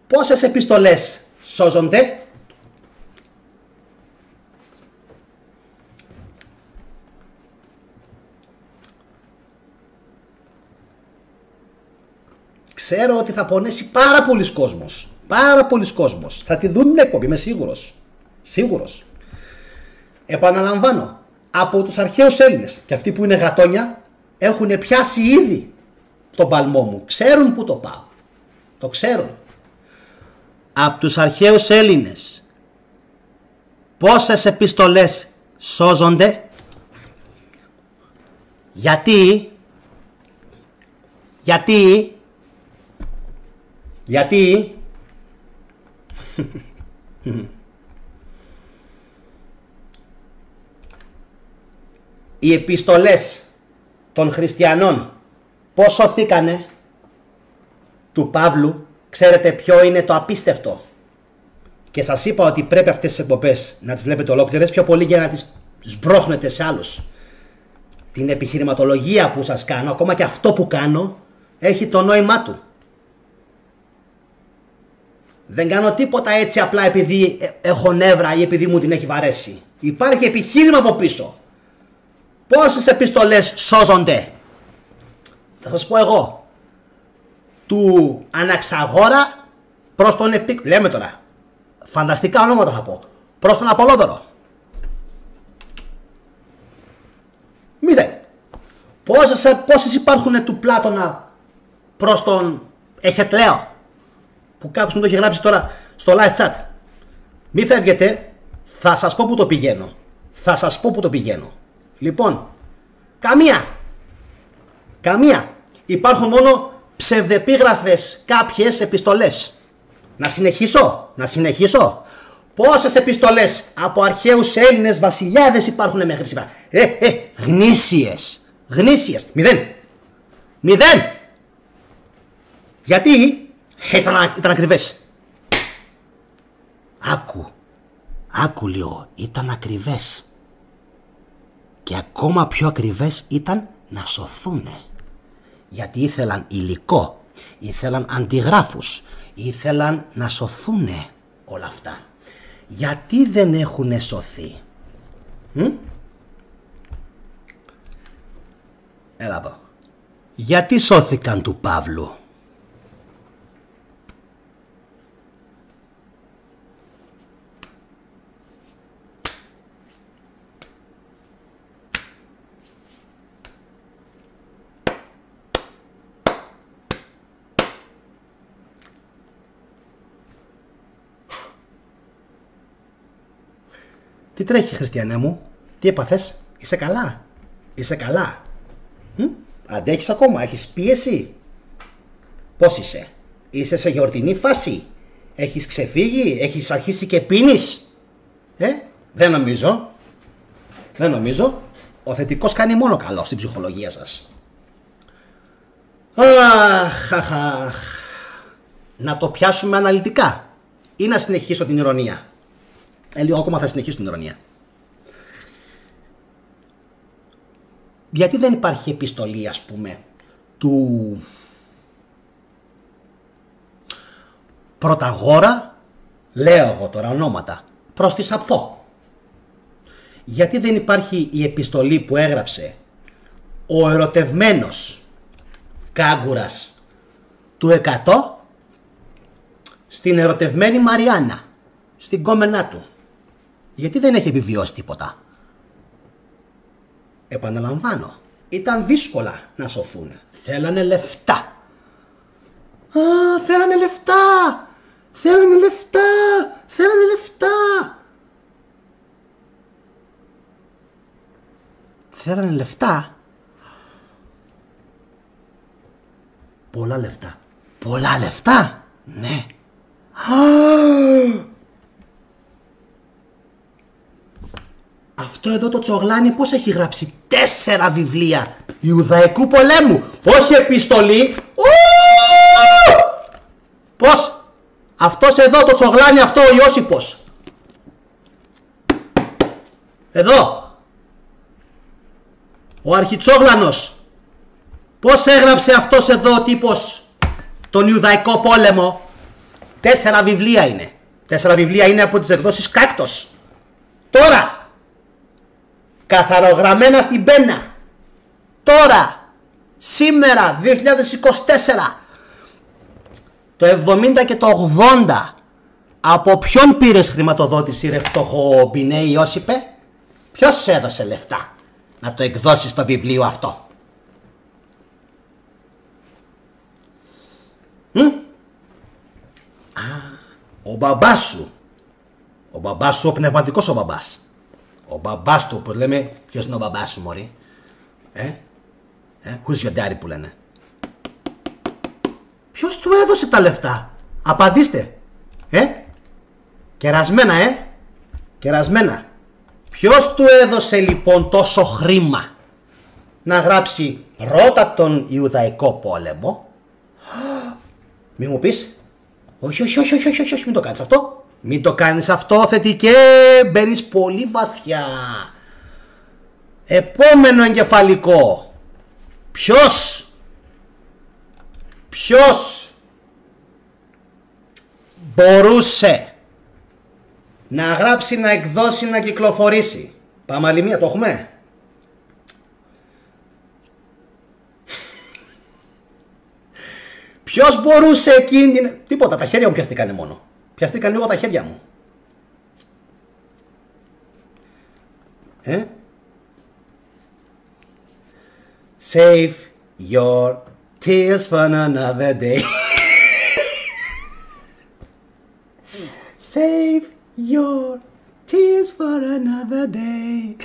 πόσες επιστολές σώζονται? Ξέρω ότι θα πονέσει πάρα πολλοί κόσμος. Πάρα πολλοί κόσμος. Θα τη δουν την εκπομπή, είμαι σίγουρος. Σίγουρος. Επαναλαμβάνω, από τους αρχαίους Έλληνες και αυτοί που είναι γατόνια έχουν πιάσει ήδη τον παλμό μου. Ξέρουν που το πάω. Το ξέρουν. Από τους αρχαίους Έλληνες πόσες επιστολές σώζονται? Γιατί οι επιστολές των χριστιανών πώς σωθήκανε? Του Παύλου. Ξέρετε ποιο είναι το απίστευτο? Και σας είπα ότι πρέπει αυτές τις εκπομπές να τις βλέπετε ολόκληρες, πιο πολύ για να τις σμπρώχνετε σε άλλους. Την επιχειρηματολογία που σας κάνω, ακόμα και αυτό που κάνω, έχει το νόημά του. Δεν κάνω τίποτα έτσι απλά επειδή έχω νεύρα ή επειδή μου την έχει βαρέσει. Υπάρχει επιχείρημα από πίσω. Πόσες επιστολές σώζονται? Θα σας πω εγώ. Του Αναξαγόρα προς τον Λέμε τώρα. Φανταστικά ονόματα θα πω. Προς τον Απολόδωρο. 0. Πόσες υπάρχουν του Πλάτωνα προς τον Εχετλαίο? Που κάποιος μου το έχει γράψει τώρα στο live chat. Μη φεύγετε. Θα σας πω που το πηγαίνω. Λοιπόν, καμία. Υπάρχουν μόνο ψευδεπίγραφες κάποιες επιστολές. Να συνεχίσω. Πόσες επιστολές από αρχαίους Έλληνες βασιλιάδες υπάρχουν μέχρι σήμερα? Γνήσιες. 0. Γιατί? Ήταν ακριβές. Άκου λίγο. Ήταν ακριβές. Και ακόμα πιο ακριβές ήταν να σωθούνε. Γιατί ήθελαν υλικό, ήθελαν αντιγράφους, ήθελαν να σωθούνε όλα αυτά. Γιατί δεν έχουνε σωθεί? Έλα εδώ. Γιατί σώθηκαν του Παύλου? Τι τρέχει, χριστιανέ μου? Τι έπαθες? Είσαι καλά? Αντέχεις ακόμα? Έχεις πίεση? Πώς είσαι? Είσαι σε γιορτινή φάση? Έχεις ξεφύγει, έχεις αρχίσει και πίνεις. Δεν νομίζω. Δεν νομίζω. Ο θετικός κάνει μόνο καλό στην ψυχολογία σας. Να το πιάσουμε αναλυτικά ή να συνεχίσω την ηρωνία? Λίγο ακόμα θα συνεχίσω την ηρωνία. Γιατί δεν υπάρχει επιστολή, ας πούμε, του Πρωταγόρα, λέω εγώ τώρα ονόματα, προς τη Σαπφό? Γιατί δεν υπάρχει η επιστολή που έγραψε ο ερωτευμένος κάγκουρας του 100 στην ερωτευμένη Μαριάννα, στην κόμενά του? Γιατί δεν έχει επιβιώσει τίποτα? Επαναλαμβάνω, ήταν δύσκολα να σωθούν. Θέλανε λεφτά. Θέλανε λεφτά. Θέλανε λεφτά. Θέλανε λεφτά. Θέλανε λεφτά. Πολλά λεφτά. Πολλά λεφτά. Ναι. Αυτό εδώ το τσογλάνι πώς έχει γράψει 4 βιβλία Ιουδαϊκού πολέμου. Όχι επιστολή. Πώς? Αυτός εδώ το τσογλάνι αυτό, ο Ιώσιπος. Εδώ. Ο αρχιτσόγλανος. Πώς έγραψε αυτός εδώ ο τύπος τον Ιουδαϊκό πόλεμο? 4 βιβλία είναι. 4 βιβλία είναι από τις εκδόσεις Κάκτος. Τώρα. Καθαρογραμμένα στην πένα. Τώρα. Σήμερα 2024. Το 70 και το 80. Από ποιον πήρες χρηματοδότηση, ρε φτωχό Μπινέ Ιώσιπε? Ποιος σε έδωσε λεφτά να το εκδώσεις το βιβλίο αυτό? Ο μπαμπάς σου. Ο μπαμπάς σου, ο πνευματικός ο μπαμπάς. Ο μπαμπάς του που λέμε, ποιος είναι ο μπαμπάς σου μωρή? Who's your daddy που λένε? Ποιος του έδωσε τα λεφτά? Απαντήστε. Κερασμένα κερασμένα. Ποιος του έδωσε λοιπόν τόσο χρήμα να γράψει πρώτα τον Ιουδαϊκό πόλεμο? Μη μου πεις. Όχι, μην το κάνεις αυτό. Μην το κάνεις αυτό, θετικέ. Μπαίνεις πολύ βαθιά. Επόμενο εγκεφαλικό. Ποιος μπορούσε να γράψει, να εκδώσει, να κυκλοφορήσει? Πάμε άλλη μία, το έχουμε? Ποιος μπορούσε εκείνη την... Τίποτα, τα χέρια μου πιαστήκανε μόνο. Πιαστήκαν λίγο τα χέρια μου. Save your tears for another day. Save your tears for another day.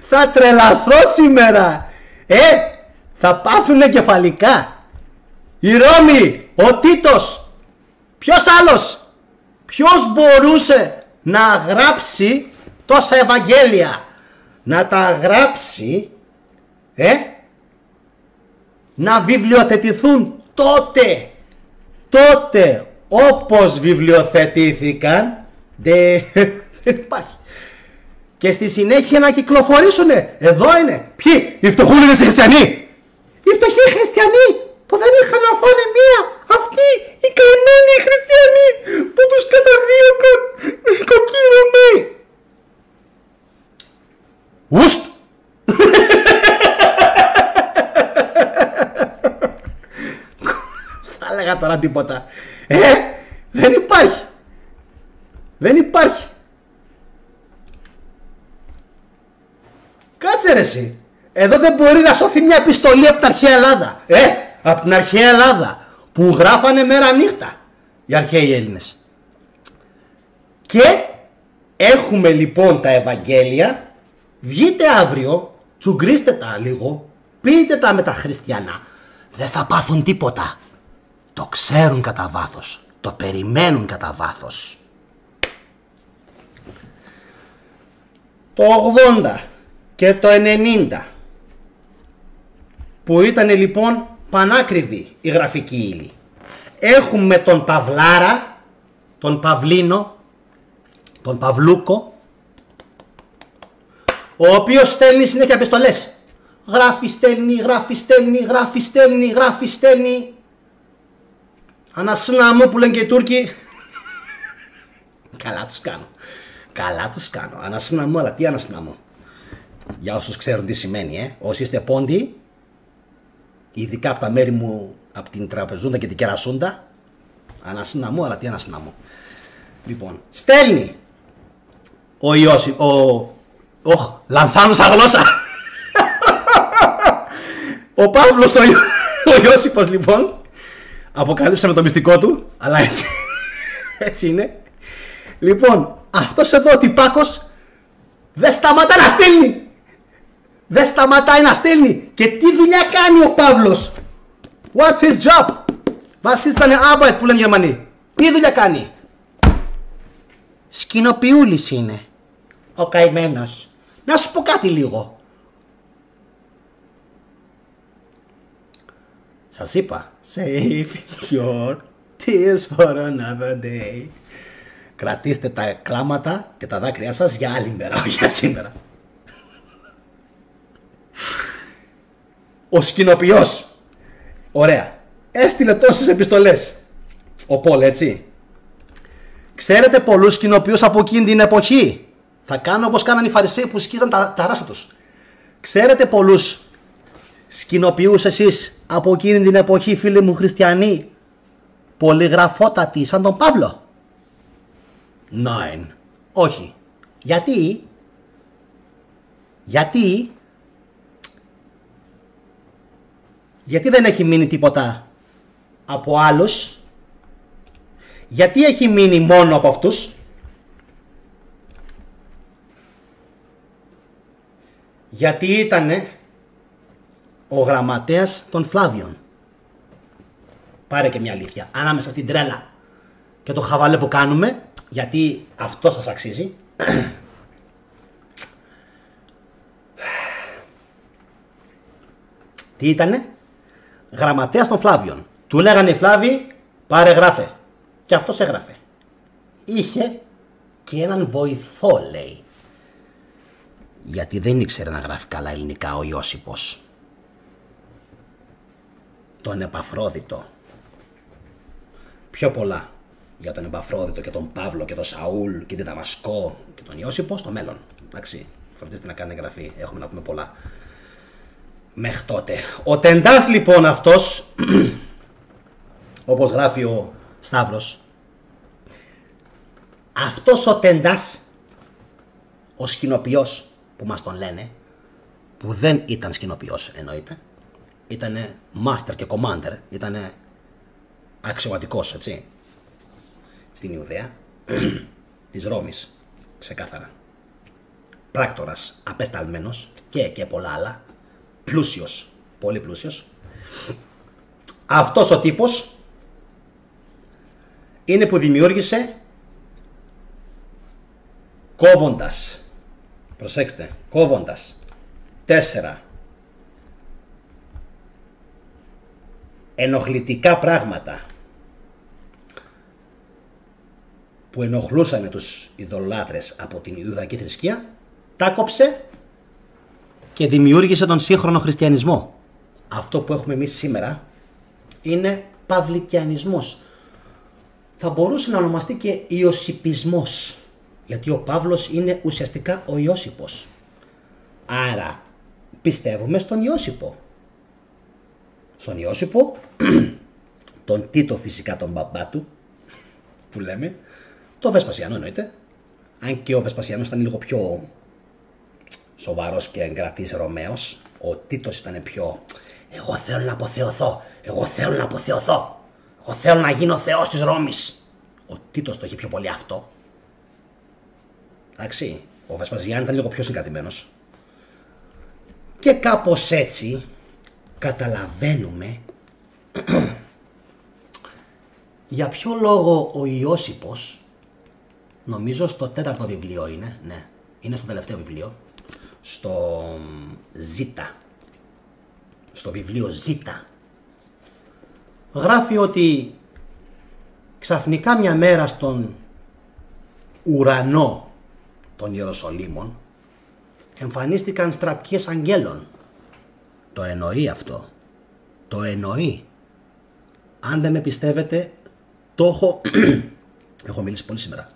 Θα τρελαθώ σήμερα. Θα πάθουν εγκεφαλικά. Η Ρώμη, ο Τίτος. Ποιος άλλος? Ποιος μπορούσε να γράψει τόσα Ευαγγέλια? Να τα γράψει, να βιβλιοθετηθούν τότε όπως βιβλιοθετήθηκαν, δεν υπάρχει. Και στη συνέχεια να κυκλοφορήσουνε. Εδώ είναι. Ποιοι? Οι φτωχούλιδες χριστιανοί. Οι φτωχοί χριστιανοί που δεν είχαν να φάνε μία. Αυτοί οι καημένοι χριστιανοί που τους καταδίωκαν οι κοκκύρωμοι. Ουστ! Θα έλεγα τώρα τίποτα. Δεν υπάρχει. Δεν υπάρχει. Κάτσε ρε εσύ. Εδώ δεν μπορεί να σώθει μια επιστολή από την αρχαία Ελλάδα. Από την αρχαία Ελλάδα που γράφανε μέρα νύχτα οι αρχαίοι Έλληνες. Και έχουμε λοιπόν τα Ευαγγέλια. Βγείτε αύριο, τσουγκρίστε τα λίγο, πείτε τα με τα χριστιανά. Δεν θα πάθουν τίποτα. Το ξέρουν κατά βάθος. Το περιμένουν κατά βάθος. Το 80 και το 90, που ήταν λοιπόν πανάκριβη η γραφική ύλη, έχουμε τον Παυλάρα, τον Παυλίνο, τον Παυλούκο, ο οποίος στέλνει συνέχεια επιστολές. Γράφει, στέλνει, γράφει, στέλνει, γράφει, στέλνει, γράφει, στέλνει. Ανασύνα μου που λένε και οι Τούρκοι. Καλά τους κάνω. Καλά τους κάνω. Ανασύνα μου, αλλά τι ανασύνα μου. Για όσους ξέρουν τι σημαίνει, όσοι είστε πόντιοι, ειδικά από τα μέρη μου, από την Τραπεζούντα και την Κερασούντα, ανασύνα μου, αλλά τι ανασύνα μου. Λοιπόν, στέλνει ο Ιώσι, λανθάνουσα γλώσσα. Ο Παύλος ο Ιώσιπος λοιπόν, αποκαλύψαμε το μυστικό του, αλλά έτσι είναι. Λοιπόν, αυτός εδώ ο τυπάκος δεν σταματά να στέλνει. Δεν σταματάει να στέλνει. Και τι δουλειά κάνει ο Παύλος? What's his job? Was ist seine Arbeit που λένε οι Γερμανοί? Τι δουλειά κάνει? Σκηνοποιούλης είναι ο καημένος. Να σου πω κάτι λίγο. Σας είπα, save your tears for another day. Κρατήστε τα κλάματα και τα δάκρυά σας για άλλη μέρα, όχι για σήμερα. Ο σκηνοποιός, ωραία, έστειλε τόσες επιστολές ο Πολ, έτσι. Ξέρετε πολλούς σκηνοποιούς από εκείνη την εποχή? Θα κάνω όπως κάνανε οι Φαρισαίοι που σκίζαν τα ράσα τους. Ξέρετε πολλούς σκηνοποιούς εσείς από εκείνη την εποχή, φίλοι μου χριστιανοί, πολυγραφότατοι σαν τον Παύλο? Nein. Όχι. Γιατί? Γιατί δεν έχει μείνει τίποτα από άλλους? Γιατί έχει μείνει μόνο από αυτούς? Γιατί ήτανε ο γραμματέας των Φλάβιων. Πάρε και μια αλήθεια. Ανάμεσα στην τρέλα και το χαβαλέ που κάνουμε, γιατί αυτό σας αξίζει. Τι ήτανε? Γραμματέας των Φλάβιων. Του λέγανε οι Φλάβοι, πάρε γράφε. Και αυτός έγραφε. Είχε και έναν βοηθό, λέει. Γιατί δεν ήξερε να γράφει καλά ελληνικά ο Ιώσιπος. Τον Επαφρόδιτο. Πιο πολλά για τον Επαφρόδιτο και τον Παύλο και τον Σαούλ και την Δαμασκό και τον Ιώσιπο στο μέλλον. Εντάξει, φροντίστε να κάνετε εγγραφή. Έχουμε να πούμε πολλά μέχρι τότε. Ο Τεντάς λοιπόν αυτός, όπως γράφει ο Σταύρος, αυτός ο Τεντάς, ο σκηνοποιός που μας τον λένε, που δεν ήταν σκηνοποιός εννοείται, ήτανε master και commander, ήτανε αξιωματικός, έτσι, στην Ιουδαία της Ρώμης, ξεκάθαρα. Πράκτορας, απεσταλμένος και πολλά άλλα, πλούσιος, πολύ πλούσιος. Αυτός ο τύπος είναι που δημιούργησε κόβοντας, προσέξτε, κόβοντας 4 ενοχλητικά πράγματα που ενοχλούσαν τους ειδωλάτρες από την Ιουδαϊκή θρησκεία, τα κόψε και δημιούργησε τον σύγχρονο χριστιανισμό. Αυτό που έχουμε εμείς σήμερα είναι παυλικιανισμός. Θα μπορούσε να ονομαστεί και ιωσιπισμός, γιατί ο Παύλος είναι ουσιαστικά ο Ιώσιπος. Άρα πιστεύουμε στον Ιώσιπο. Στον Ιώσιπο, τον Τίτο φυσικά τον μπαμπά του, που λέμε, το Βεσπασιανό εννοείται, αν και ο Βεσπασιανός ήταν λίγο πιο σοβαρός και εγκρατής Ρωμαίος, ο Τίτος ήταν πιο εγώ θέλω να αποθεωθώ, εγώ θέλω να αποθεωθώ, εγώ θέλω να γίνω θεός της Ρώμης. Ο Τίτος το είχε πιο πολύ αυτό. Εντάξει, ο Βεσπασιάν ήταν λίγο πιο συγκρατημένος. Και κάπως έτσι καταλαβαίνουμε Για ποιο λόγο ο Ιώσιπος, νομίζω στο 4ο βιβλίο είναι, ναι, είναι στο τελευταίο βιβλίο, στο Ζήτα, στο βιβλίο Ζήτα, γράφει ότι ξαφνικά μια μέρα στον ουρανό των Ιεροσολύμων εμφανίστηκαν στραπιές αγγέλων. Το εννοεί αυτό. Το εννοεί. Αν δεν με πιστεύετε, το έχω... έχω μιλήσει πολύ σήμερα.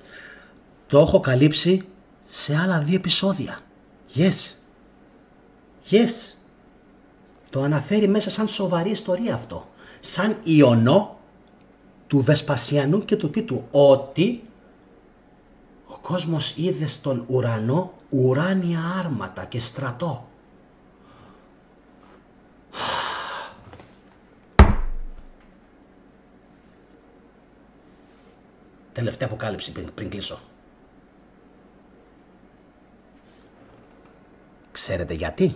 Το έχω καλύψει σε άλλα 2 επεισόδια. Yes. Yes. Το αναφέρει μέσα σαν σοβαρή ιστορία αυτό. Σαν ιονό του Βεσπασιανού και του Τίτου. Ότι ο κόσμος είδε στον ουρανό ουράνια άρματα και στρατό. Τελευταία αποκάλυψη πριν κλείσω. Ξέρετε γιατί?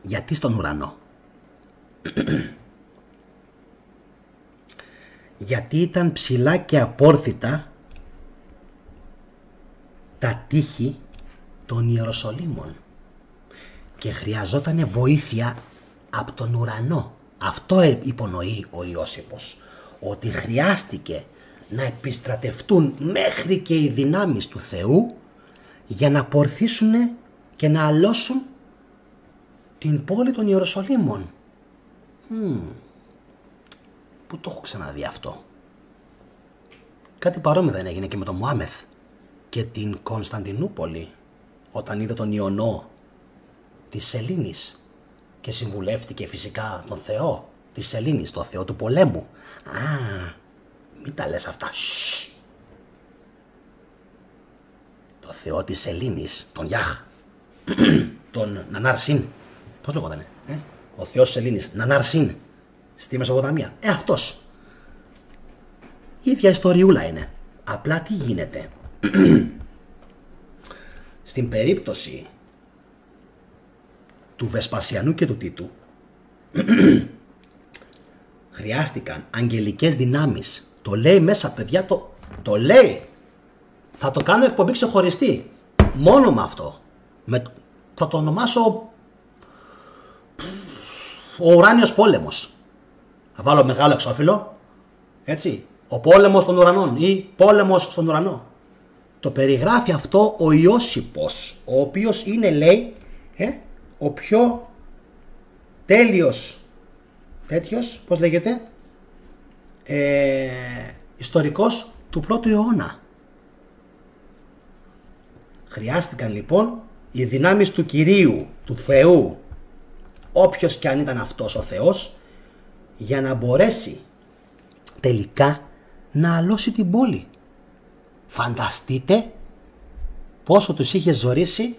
Γιατί στον ουρανό? Γιατί ήταν ψηλά και απόρθητα τα τείχη των Ιεροσολύμων και χρειαζόταν βοήθεια από τον ουρανό. Αυτό υπονοεί ο Ιώσιπος, ότι χρειάστηκε να επιστρατευτούν μέχρι και οι δυνάμεις του Θεού για να πορθήσουν και να αλώσουν την πόλη των Ιεροσολύμων. Πού το έχω ξαναδεί αυτό? Κάτι παρόμοιο δεν έγινε και με τον Μωάμεθ και την Κωνσταντινούπολη, όταν είδε τον ιονό της Σελήνης και συμβουλεύτηκε φυσικά τον Θεό της Σελήνης, τον Θεό του πολέμου. Μην τα λες αυτά. Το Θεό της Σελήνης, τον Γιάχ, τον Νανάρσιν, πώς λέγονταν, ο Θεός της Σελήνης, Νανάρσιν, στη Μεσοποταμία. Αυτός. Η ίδια ιστοριούλα είναι. Απλά τι γίνεται? Στην περίπτωση του Βεσπασιανού και του Τίτου χρειάστηκαν αγγελικές δυνάμεις. Το λέει μέσα, παιδιά, το λέει. Θα το κάνω εκπομπή ξεχωριστή. Μόνο με αυτό. Θα το ονομάσω ο ουράνιος πόλεμος. Θα βάλω μεγάλο εξώφυλλο. Έτσι. Ο πόλεμος των ουρανών ή πόλεμος στον ουρανό. Το περιγράφει αυτό ο Ιώσιπος, ο οποίος είναι, λέει, ο πιο τέλειος τέτοιος, πώς λέγεται, ιστορικός του πρώτου αιώνα. Χρειάστηκαν λοιπόν οι δυνάμεις του Κυρίου, του Θεού, όποιος και αν ήταν αυτός ο Θεός, για να μπορέσει τελικά να αλώσει την πόλη. Φανταστείτε πόσο τους είχε ζορίσει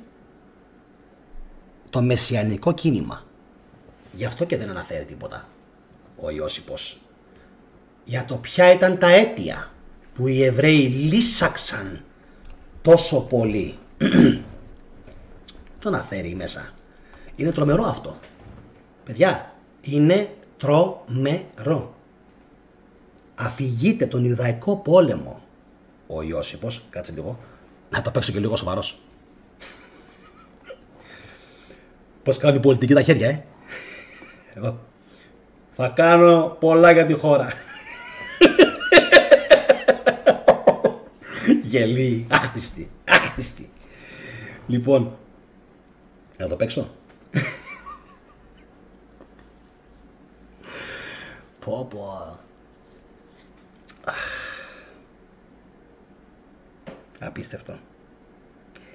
το μεσιανικό κίνημα. Γι' αυτό και δεν αναφέρει τίποτα ο Ιώσιπος. Για το ποια ήταν τα αίτια που οι Εβραίοι λύσαξαν τόσο πολύ. Το αναφέρει μέσα. Είναι τρομερό αυτό. Παιδιά, είναι τρομερό. Αφηγείται τον Ιουδαϊκό πόλεμο ο Ιώσιπος. Κάτσε λίγο, να το παίξω και λίγο σοβαρός. Πώς κάνουν οι πολιτικοί τα χέρια, Εδώ. Θα κάνω πολλά για τη χώρα. Γελί, άκτιστη, άκτιστη. Λοιπόν, να το παίξω. Πω. Απίστευτο.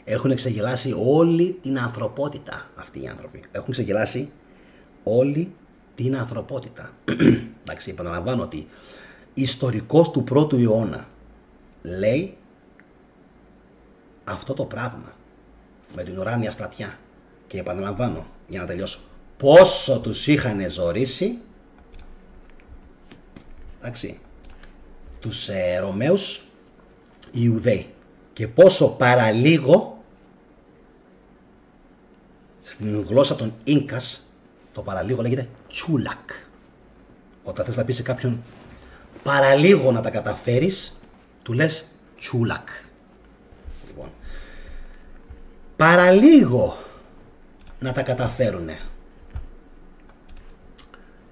Έχουν ξεγελάσει όλη την ανθρωπότητα αυτοί οι άνθρωποι. Έχουν ξεγελάσει όλη την ανθρωπότητα. Εντάξει, επαναλαμβάνω ότι ιστορικός του πρώτου αιώνα λέει αυτό το πράγμα με την ουράνια στρατιά. Και επαναλαμβάνω, για να τελειώσω, πόσο τους είχαν ζορίσει, εντάξει, τους Ρωμαίους οι Ιουδαίοι, και πόσο παραλίγο στην γλώσσα των Ίνκας το παραλίγο λέγεται τσούλακ. Όταν θες να πεις σε κάποιον παραλίγο να τα καταφέρεις, του λες τσούλακ. Λοιπόν, παραλίγο να τα καταφέρουνε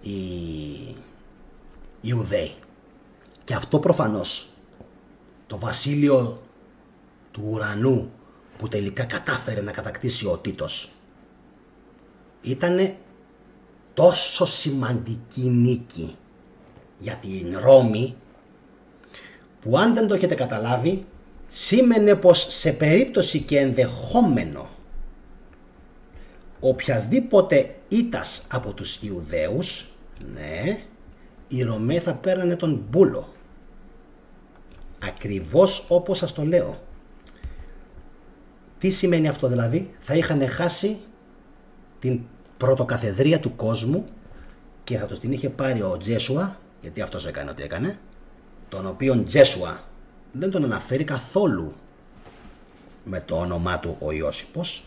οι Ιουδαίοι. Και αυτό προφανώς το βασίλειο του ουρανού που τελικά κατάφερε να κατακτήσει ο Τίτος ήτανε τόσο σημαντική νίκη για την Ρώμη, που αν δεν το έχετε καταλάβει, σήμαινε πως σε περίπτωση και ενδεχόμενο οποιασδήποτε ήττας από τους Ιουδαίους, ναι, οι Ρωμαίοι θα παίρνανε τον μπούλο. Ακριβώς όπως σας το λέω. Τι σημαίνει αυτό δηλαδή? Θα είχαν χάσει την πρωτοκαθεδρία του κόσμου και θα τους την είχε πάρει ο Τζέσουα, γιατί αυτός έκανε ό,τι έκανε, τον οποίον Τζέσουα δεν τον αναφέρει καθόλου με το όνομά του ο Ιώσιπος,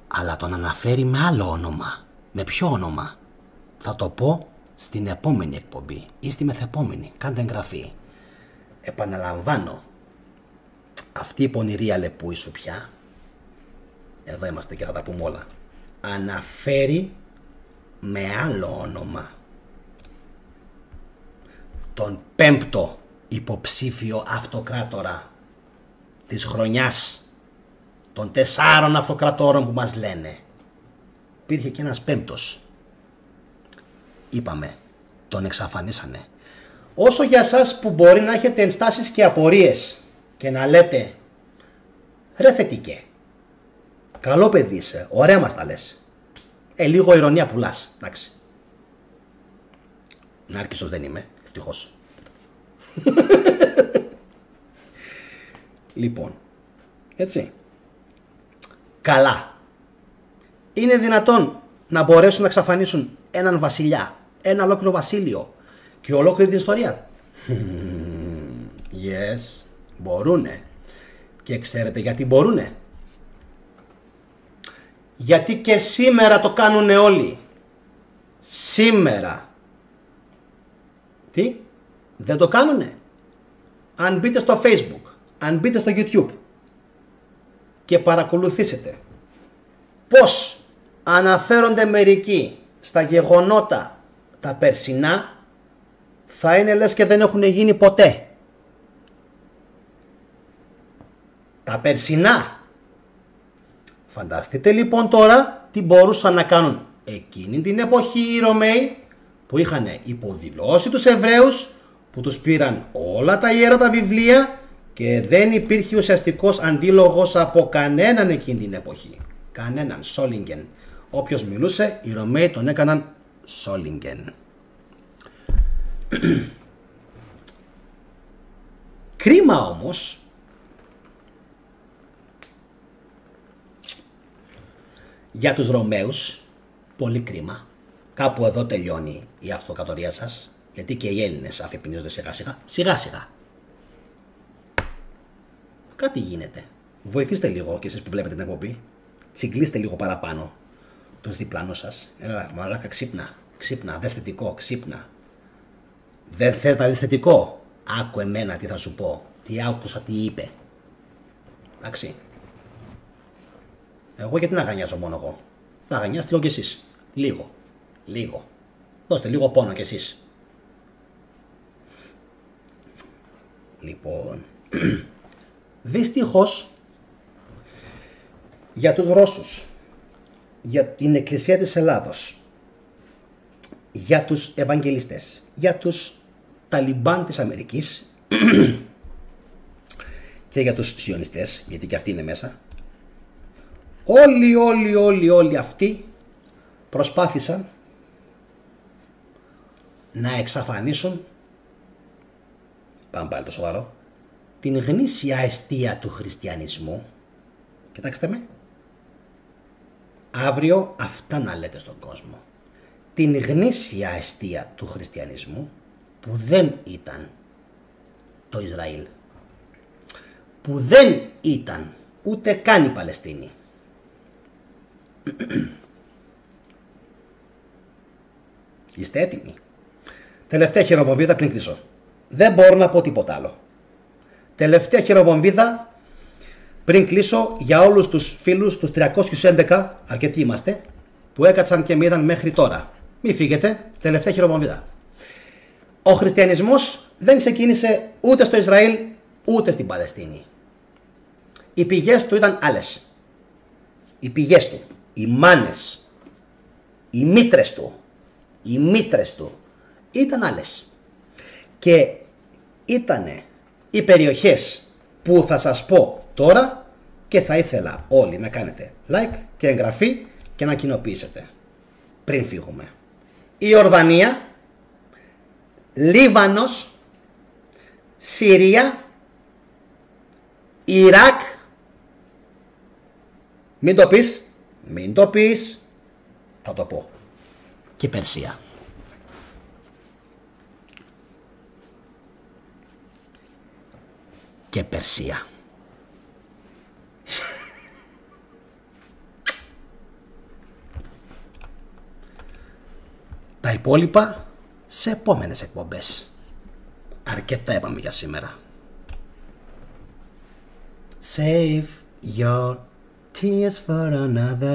αλλά τον αναφέρει με άλλο όνομα. Με ποιο όνομα? Θα το πω στην επόμενη εκπομπή ή στη μεθεπόμενη. Κάντε εγγραφή. Επαναλαμβάνω, αυτή η πονηρία λεπούη σου πια, εδώ είμαστε και θα τα πούμε όλα, αναφέρει με άλλο όνομα τον πέμπτο υποψήφιο αυτοκράτορα της χρονιάς των 4 αυτοκρατόρων που μας λένε. Υπήρχε και ένας πέμπτος. Είπαμε, τον εξαφανίσανε. Όσο για εσάς που μπορεί να έχετε ενστάσεις και απορίες και να λέτε ρε θετικέ, καλό παιδί είσαι, ωραία μας τα λες, λίγο ηρωνία πουλάς, εντάξει. Νάρκισσος δεν είμαι, ευτυχώς. Λοιπόν, έτσι. Καλά. Είναι δυνατόν να μπορέσουν να εξαφανίσουν έναν βασιλιά, ένα ολόκληρο βασίλειο και ολόκληρη την ιστορία? Yes, μπορούνε. Και ξέρετε γιατί μπορούνε? Γιατί και σήμερα το κάνουνε όλοι. Σήμερα. Τι? Δεν το κάνουνε? Αν μπείτε στο Facebook, αν μπείτε στο YouTube και παρακολουθήσετε πώς αναφέρονται μερικοί στα γεγονότα τα περσινά, θα είναι λες και δεν έχουν γίνει ποτέ. Τα περσινά. Φανταστείτε λοιπόν τώρα τι μπορούσαν να κάνουν εκείνη την εποχή οι Ρωμαίοι, που είχαν υποδηλώσει τους Εβραίους, που τους πήραν όλα τα ιερά τα βιβλία και δεν υπήρχε ουσιαστικός αντίλογος από κανέναν εκείνη την εποχή. Κανέναν. Σόλιγγεν. Όποιος μιλούσε, οι Ρωμαίοι τον έκαναν Σόλιγγεν. Κρίμα όμως για τους Ρωμαίους, πολύ κρίμα. Κάπου εδώ τελειώνει η αυτοκρατορία σας, γιατί και οι Έλληνες αφιπνίζονται σιγά σιγά. Σιγά σιγά. Κάτι γίνεται. Βοηθήστε λίγο και εσείς που βλέπετε την εκπομπή. Τσιγκλίστε λίγο παραπάνω τους διπλάνους σας. Έλα, μαλάκα, ξύπνα. Ξύπνα, δες θετικό, ξύπνα. Δεν θες να δεις θετικό? Άκου εμένα τι θα σου πω. Τι άκουσα, τι είπε. Εντάξει. Εγώ γιατί να αγανιάζω μόνο εγώ? Να αγανιάστε λίγο κι εσείς. Λίγο. Λίγο. Δώστε λίγο πόνο κι εσείς. Λοιπόν. Δυστυχώς για τους Ρώσους, για την Εκκλησία της Ελλάδος, για τους Ευαγγελιστές, για τους Ταλιμπάν της Αμερικής και για τους Σιωνιστές, γιατί και αυτοί είναι μέσα, όλοι αυτοί προσπάθησαν να εξαφανίσουν, πάμε πάλι το σοβαρό, την γνήσια αιστεία του χριστιανισμού. Κοιτάξτε με. Αύριο αυτά να λέτε στον κόσμο. Την γνήσια αιστεία του χριστιανισμού, που δεν ήταν το Ισραήλ, που δεν ήταν ούτε καν η Παλαιστίνη. Είστε έτοιμοι? Τελευταία χειροβομβίδα πριν κλείσω. Δεν μπορώ να πω τίποτα άλλο. Τελευταία χειροβομβίδα πριν κλείσω για όλους τους φίλους, τους 311, αρκετοί είμαστε, που έκατσαν και με είδαν μέχρι τώρα. Μη φύγετε, τελευταία χειροβομβίδα. Ο χριστιανισμός δεν ξεκίνησε ούτε στο Ισραήλ, ούτε στην Παλαιστίνη. Οι πηγές του ήταν άλλες. Οι πηγές του, οι μάνες, οι μήτρες του ήταν άλλες. Και ήτανε οι περιοχές που θα σας πω τώρα και θα ήθελα όλοι να κάνετε like και εγγραφή και να κοινοποιήσετε πριν φύγουμε. Η Ορδανία, Λίβανος, Συρία, Ιράκ, μην το πεις, θα το πω, και Περσία. Και Περσία. Τα υπόλοιπα σε επόμενες εκπομπές. Αρκετά είπαμε για σήμερα. Save your tears for another